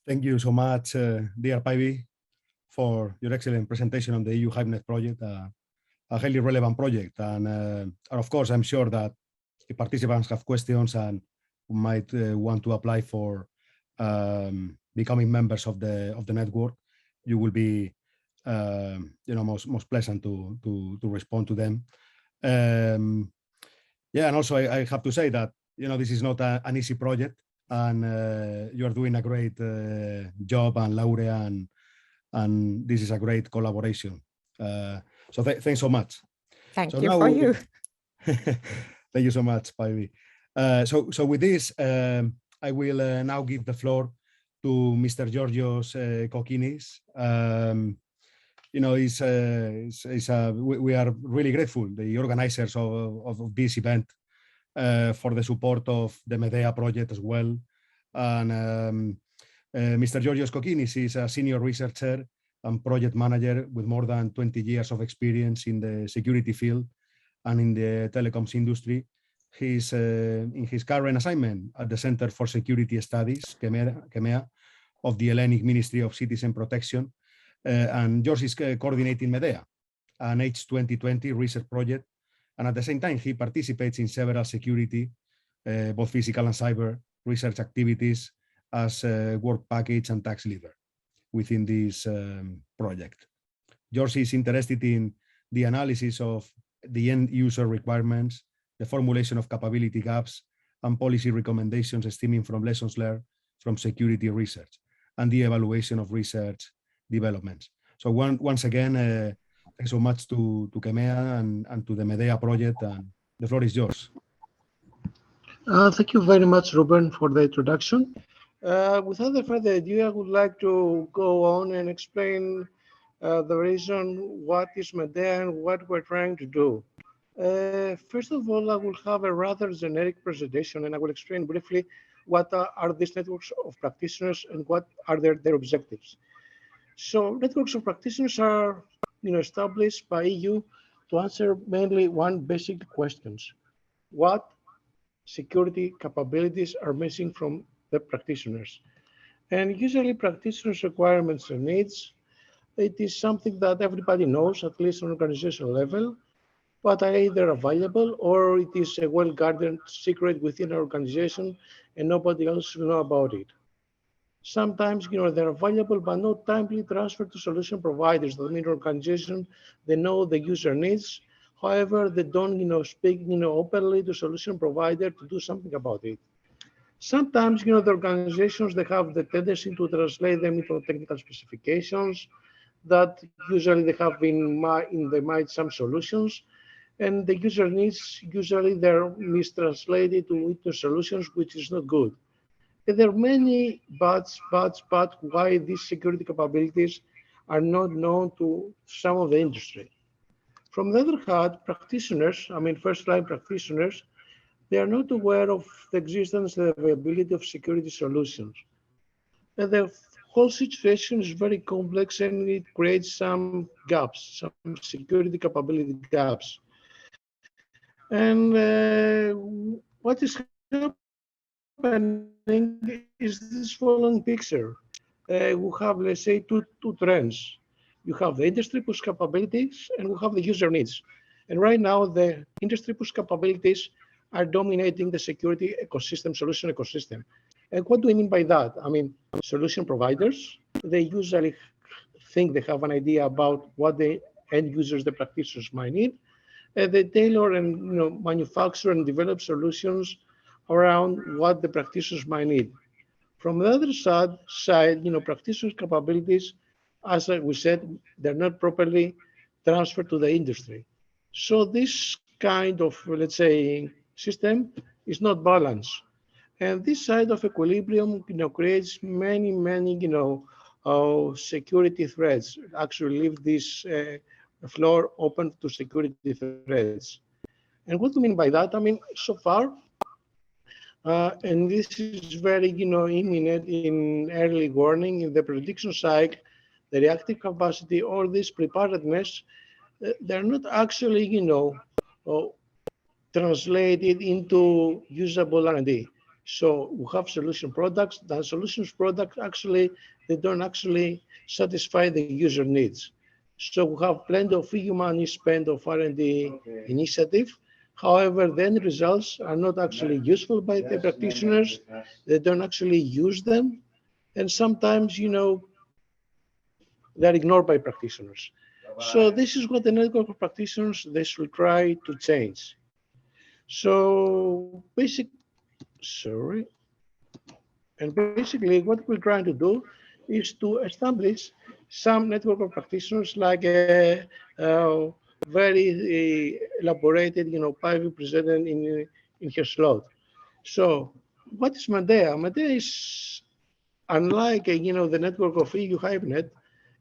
Thank you so much, dear Päivi, for your excellent presentation on the EU HypeNet project, a highly relevant project, and of course I'm sure that the participants have questions, and who might want to apply for becoming members of the network, you will be most pleasant to respond to them. Yeah, and also I have to say that this is not an easy project, and you are doing a great job, and Laura, and this is a great collaboration. So thanks so much. Thank you for you. Thank you so much, Päivi. So with this, I will now give the floor to Mr. Georgios Kokinis. We are really grateful, the organizers of this event, for the support of the Medea project as well. And Mr. Georgios Kokinis is a senior researcher and project manager with more than 20 years of experience in the security field and in the telecoms industry. He's in his current assignment at the Center for Security Studies, CAMEA, of the Hellenic Ministry of Citizen Protection. And George is coordinating Medea, an H2020 research project. And at the same time, he participates in several security, both physical and cyber, research activities as work package and task leader within this project. George is interested in the analysis of the end user requirements, the formulation of capability gaps, and policy recommendations stemming from lessons learned from security research, and the evaluation of research developments. So once again, thanks so much to CAMEA and to the Medea project, and the floor is yours. Thank you very much, Ruben, for the introduction. Without further ado, I would like to go on and explain the reason what is Medea and what we're trying to do. First of all, I will have a rather generic presentation, and I will explain briefly what are these networks of practitioners and what are their objectives. So networks of practitioners are established by EU to answer mainly one basic questions: what security capabilities are missing from the practitioners? And usually practitioners' requirements and needs, it is something that everybody knows, at least on organizational level, but are either available or it is a well-guarded secret within our organization and nobody else will know about it. Sometimes, they're available, but not timely transferred to solution providers. That means organization, they know the user needs. However, they don't, speak, openly to solution provider to do something about it. Sometimes, the organizations, they have the tendency to translate them into technical specifications that usually they have in their mind some solutions, and the user needs, usually they're mistranslated into solutions, which is not good. And there are many buts why these security capabilities are not known to some of the industry. From the other hand, practitioners, first-line practitioners, they are not aware of the existence and availability of security solutions. And the whole situation is very complex and it creates some gaps, some security capability gaps. And what is happening is this following picture. We have, let's say, two trends. You have the industry push capabilities and we have the user needs. And right now, the industry push capabilities are dominating the security ecosystem, solution ecosystem. And what do I mean by that? Solution providers, they usually think they have an idea about what the end users, the practitioners might need. They tailor and manufacture and develop solutions around what the practitioners might need. From the other side, practitioners' capabilities, as we said, they're not properly transferred to the industry. So this kind of, let's say, system is not balanced. And this side of equilibrium, creates many, security threats. Actually leave this floor open to security threats. And what do I mean by that? So far, and this is very, imminent in early warning, in the prediction cycle, the reactive capacity, or this preparedness, they're not actually, translated into usable R&D. So we have solution products. The solutions product actually, they don't actually satisfy the user needs. So we have plenty of EU money spent of R&D initiative, However, the end results are not actually useful by the practitioners. They don't actually use them. And sometimes, they're ignored by practitioners. So this is what the network of practitioners, they should try to change. So basically what we're trying to do is to establish some network of practitioners like a very elaborated, Pivy presented in her slot. So what is Medea? Medea is, unlike, the network of EU HiveNet,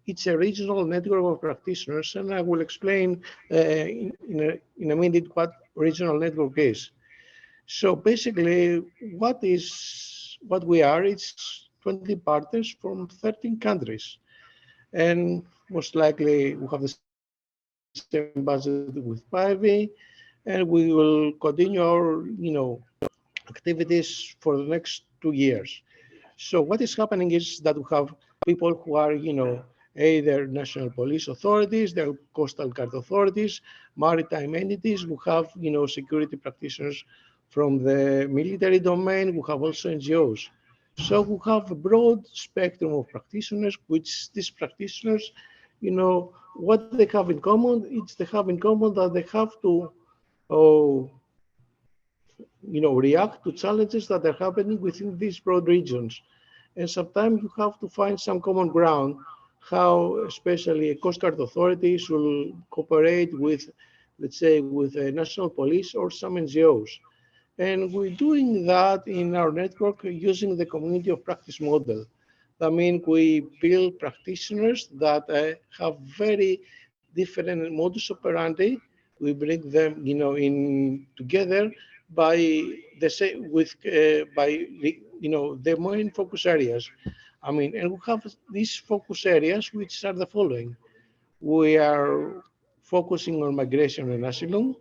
it's a regional network of practitioners, and I will explain in a minute what regional network is. So basically, what we are, it's 20 partners from 13 countries. And most likely we have the same budget with Pivy, and we will continue our, activities for the next 2 years. So what is happening is that we have people who are, either national police authorities, the coastal guard authorities, maritime entities. We have, security practitioners from the military domain. We have also NGOs. So we have a broad spectrum of practitioners, which these practitioners, what they have in common, they have in common that they have to, react to challenges that are happening within these broad regions. And sometimes you have to find some common ground, how especially a Coast Guard authority should cooperate with, let's say, with a national police or some NGOs. And we're doing that in our network using the community of practice model. That means we build practitioners that have very different modus operandi. We bring them, in together by their main focus areas. And we have these focus areas, which are the following. We are focusing on migration and asylum.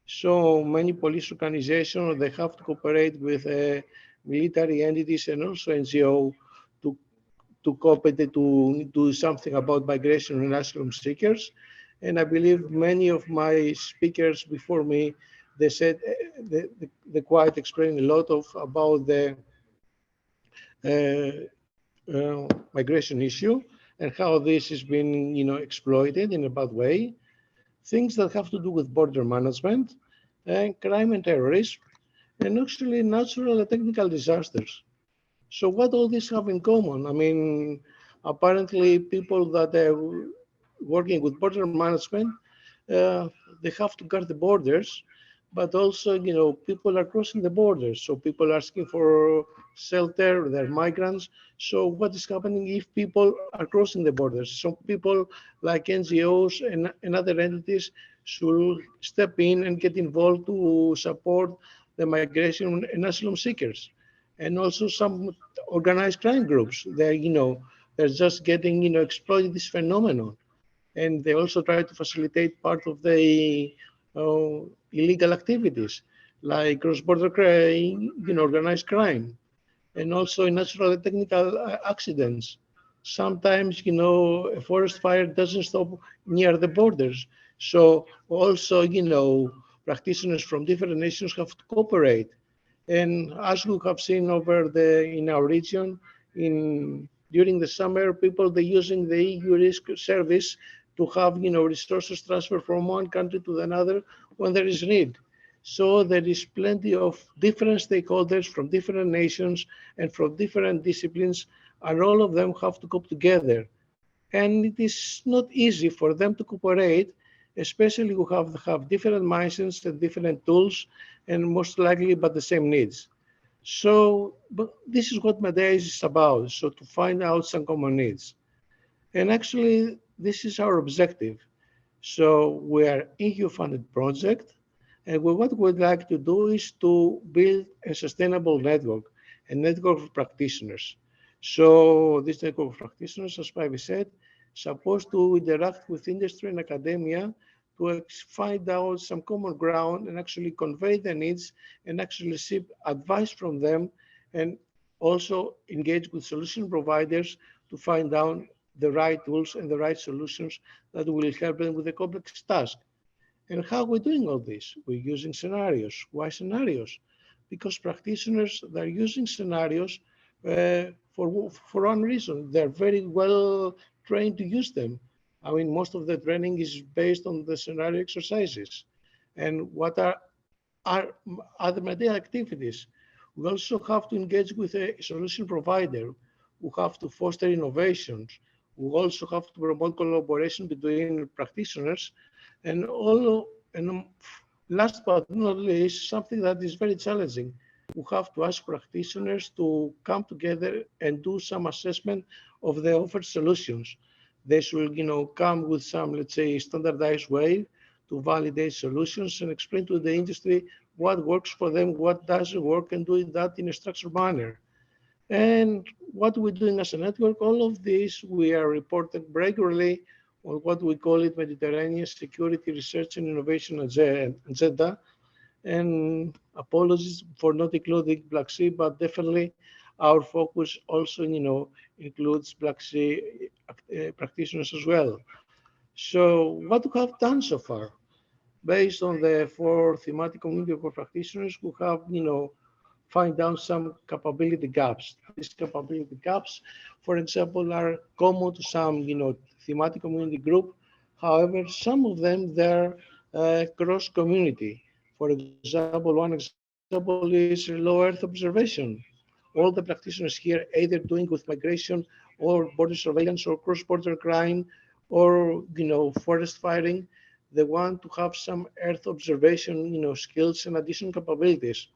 So many police organizations, they have to cooperate with military entities and also NGO to cooperate to do something about migration and asylum seekers. And I believe many of my speakers before me, they said they quite explained a lot about the migration issue and how this has been, exploited in a bad way. Things that have to do with border management and crime and terrorism, and actually natural and technical disasters. So what all these have in common? Apparently people that are working with border management, they have to guard the borders, but also, people are crossing the borders. So people are asking for shelter, they're migrants. So what is happening if people are crossing the borders? Some people like NGOs and other entities should step in and get involved to support the migration and asylum seekers. And also some organized crime groups, they're just getting, exploiting this phenomenon. And they also try to facilitate part of the illegal activities, like cross-border crime, organized crime, and also in natural and technical accidents. Sometimes, a forest fire doesn't stop near the borders. So also, practitioners from different nations have to cooperate. And as we have seen in our region, during the summer, people, they're using the EU risk service to have, resources transferred from one country to another when there is need. So there is plenty of different stakeholders from different nations and from different disciplines, and all of them have to come together. And it is not easy for them to cooperate, especially who have different mindsets and different tools, and most likely but the same needs. So, but this is what Medea is about, so to find out some common needs. And actually, this is our objective. So we are EU-funded project, and what we'd like to do is to build a sustainable network, a network of practitioners. So this network of practitioners, as Pivy said, supposed to interact with industry and academia to find out some common ground and actually convey their needs and actually receive advice from them, and also engage with solution providers to find out the right tools and the right solutions that will help them with the complex task. And how are we doing all this? We're using scenarios. Why scenarios? Because practitioners, they're using scenarios for one reason. They're very well trained to use them. I mean, most of the training is based on the scenario exercises. And what are other material activities? We also have to engage with a solution provider. We have to foster innovations. We also have to promote collaboration between practitioners. And last but not least, something that is very challenging. We have to ask practitioners to come together and do some assessment of the offered solutions. They should, come with some, let's say, standardized way to validate solutions and explain to the industry what works for them, what doesn't work, and doing that in a structured manner. And what we're doing as a network, all of this, we are reporting regularly on what we call it Mediterranean Security Research and Innovation Agenda. And apologies for not including Black Sea, but definitely our focus also, includes Black Sea practitioners as well. So what we have done so far, based on the 4 thematic community of practitioners, we have, find out some capability gaps. These capability gaps, for example, are common to some, thematic community group. However, some of them, they're cross-community. For example, one example is low Earth observation. All the practitioners here either doing with migration or border surveillance or cross-border crime or, forest firing, they want to have some Earth observation, skills and additional capabilities.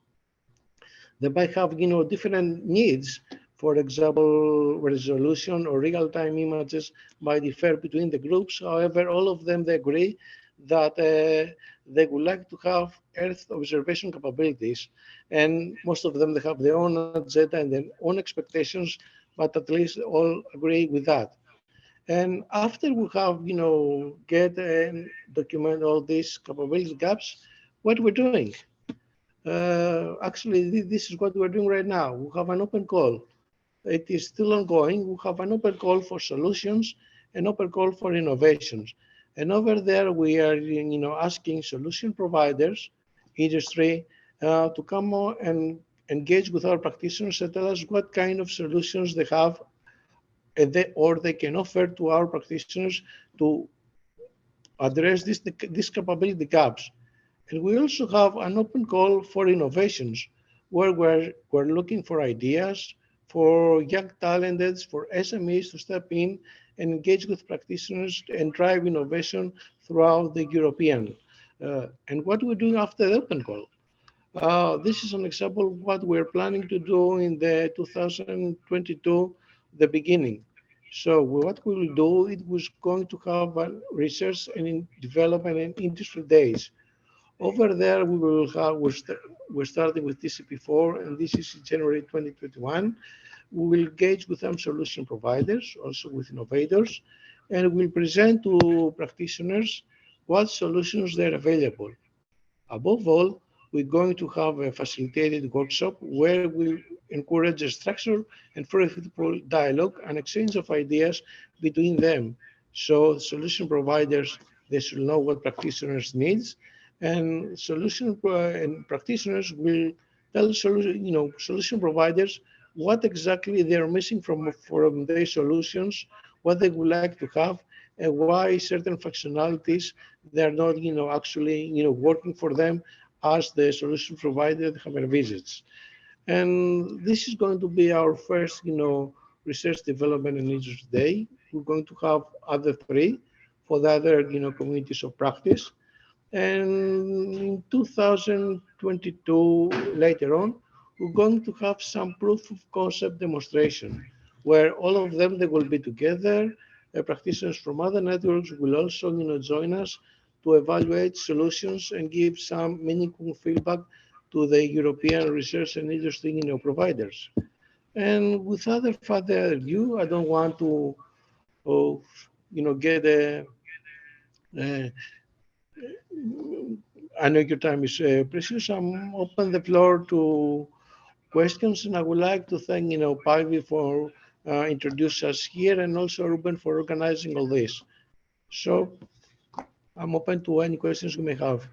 They might have, different needs. For example, resolution or real-time images might differ between the groups. However, all of them, they agree that they would like to have Earth observation capabilities. And most of them, they have their own agenda and their own expectations, but at least all agree with that. And after we have, get and document all these capability gaps, what we're doing? Actually, this is what we're doing right now. We have an open call. It is still ongoing. We have an open call for solutions, an open call for innovations. And over there, we are, asking solution providers, industry, to come on and engage with our practitioners and tell us what kind of solutions they have or they can offer to our practitioners to address these capability gaps. And we also have an open call for innovations, where we're looking for ideas, for young talented, for SMEs to step in and engage with practitioners and drive innovation throughout the European. And what we're doing after the open call. This is an example of what we're planning to do in the 2022, the beginning. So what we will do, it was going to have research and development and industry days. Over there, we will have, we're starting with TCP4, and this is in January 2021. We will engage with some solution providers, also with innovators, and we'll present to practitioners what solutions they're available. Above all, we're going to have a facilitated workshop where we'll encourage a structured and fruitful dialogue and exchange of ideas between them. So solution providers, they should know what practitioners needs, and solution and practitioners will tell solution providers what exactly they're missing from their solutions, what they would like to have, and why certain functionalities they're not, actually, working for them as the solution provider have visits. And this is going to be our first, research development and industry day. We're going to have other 3 for the other, communities of practice. And in 2022, later on, we're going to have some proof of concept demonstration, where all of them, they will be together. Practitioners from other networks will also, join us to evaluate solutions and give some meaningful feedback to the European research and industry, providers. And without further ado, I don't want to, get I know your time is precious. I'm open the floor to questions, and I would like to thank, Paivi for introducing us here, and also Ruben for organizing all this. So I'm open to any questions you may have.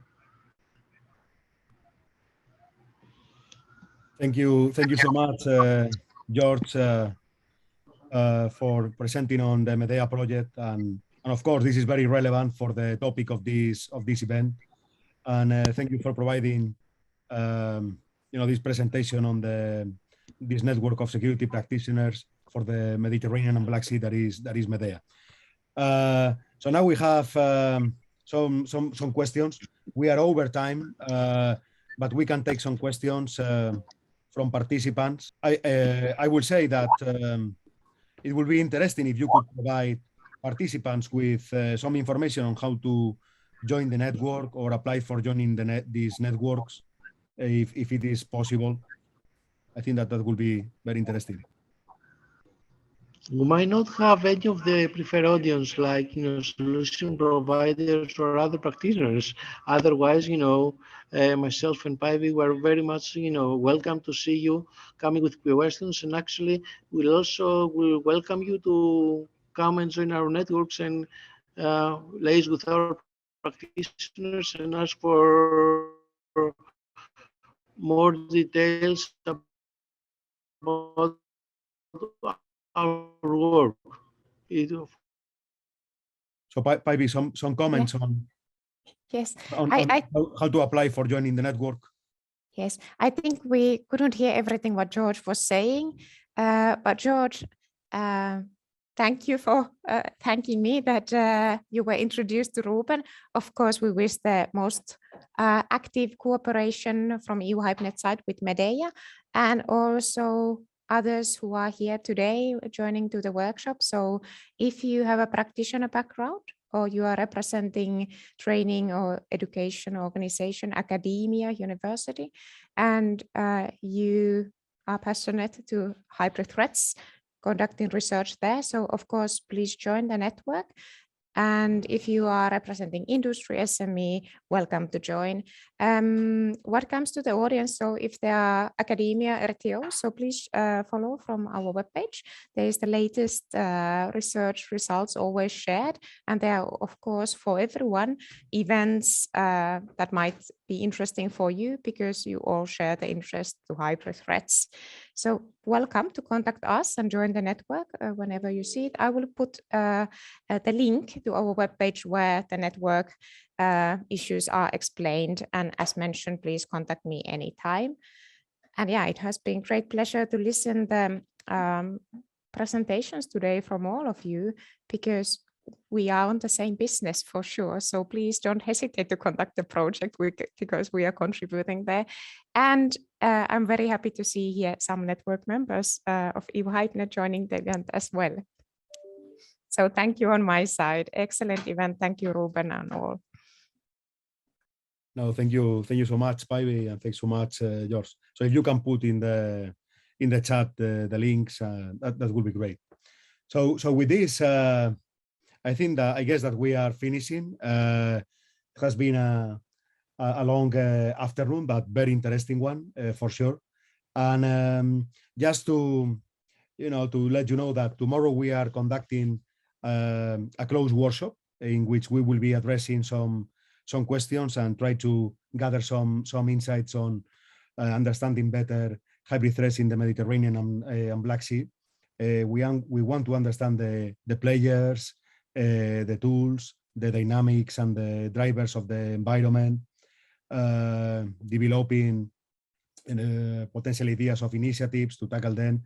Thank you so much, George, for presenting on the Medea project, and of course this is very relevant for the topic of this event. And thank you for providing this presentation on this network of security practitioners for the Mediterranean and Black Sea that is Medea. So now we have some questions. We are over time, but we can take some questions from participants. I will say that it will be interesting if you could provide participants with some information on how to join the network or apply for joining these networks, if it is possible. I think that will be very interesting. We might not have any of the preferred audience, like solution providers or other practitioners. Otherwise, myself and Paivi were very much welcome to see you coming with questions, and actually will welcome you to come and join our networks and liaise with our practitioners and ask for more details about our work. So Paivi, some comments on, yes, on how to apply for joining the network. Yes, I think we couldn't hear everything what George was saying, but George, thank you for thanking me that you were introduced to Ruben. Of course, we wish the most active cooperation from EU HyperNet side with Medea, and also others who are here today joining to the workshop. So if you have a practitioner background, or you are representing training or education organization, academia, university, and you are passionate to hybrid threats, conducting research there. So of course, please join the network. And if you are representing industry, SME, welcome to join. What comes to the audience, so if there are academia, RTO, so please follow from our webpage. There is the latest research results always shared. And there are, of course, for everyone, events that might be interesting for you because you all share the interest to hybrid threats. So welcome to contact us and join the network whenever you see it. I will put the link to our webpage where the network issues are explained. And as mentioned, please contact me anytime. And yeah, it has been great pleasure to listen to the presentations today from all of you, because we are on the same business for sure. So please don't hesitate to contact the project because we are contributing there. And I'm very happy to see here some network members of EU HyperNet joining the event as well. So thank you on my side. Excellent event. Thank you, Ruben and all. No, thank you so much, Paivi, and thanks so much, George. So if you can put in the chat the links, that would be great. So with this, I think that I guess that we are finishing. It has been a long afternoon, but very interesting one for sure. And just to let you know that tomorrow we are conducting a closed workshop in which we will be addressing some questions and try to gather some insights on understanding better hybrid threats in the Mediterranean and Black Sea. We want to understand the players, the tools, the dynamics, and the drivers of the environment, developing potential ideas of initiatives to tackle them,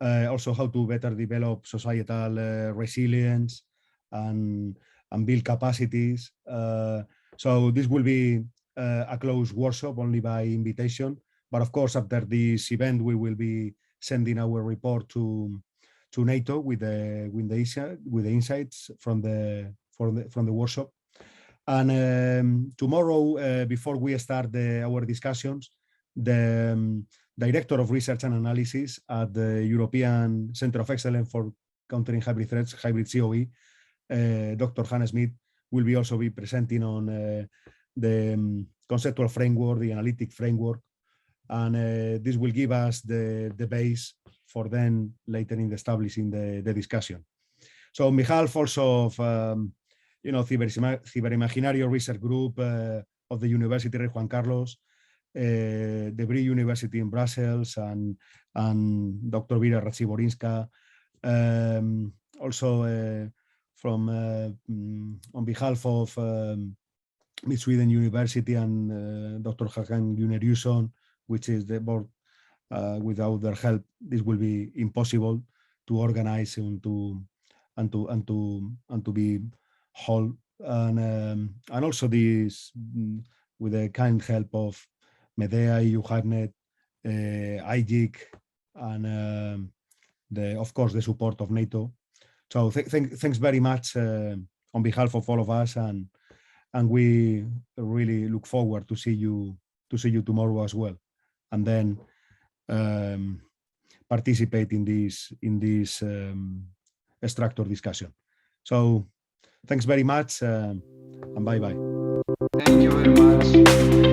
also how to better develop societal resilience and build capacities. So this will be a closed workshop only by invitation. But of course, after this event, we will be sending our report to NATO with the insights from the workshop. And tomorrow, before we start our discussions, the Director of Research and Analysis at the European Center of Excellence for Countering Hybrid Threats, Hybrid COE, Dr. Hannah Smith, will also be presenting on the conceptual framework, the analytic framework, and this will give us the base for then later in establishing the discussion. So on behalf also of Cyberimaginary research group of the University Juan Carlos, the Vrije University in Brussels, and Dr. Vrije Ratsiborinska. Also from on behalf of Mid Sweden University and Dr. Hakan Güner, which is the board. Without their help, this will be impossible to organize and to be whole. And also this with the kind help of Medea, EUHARNet, IGIC, and of course the support of NATO. So thanks very much on behalf of all of us, and we really look forward to see you tomorrow as well, and then participate in this structured discussion. So thanks very much, and bye bye. Thank you very much.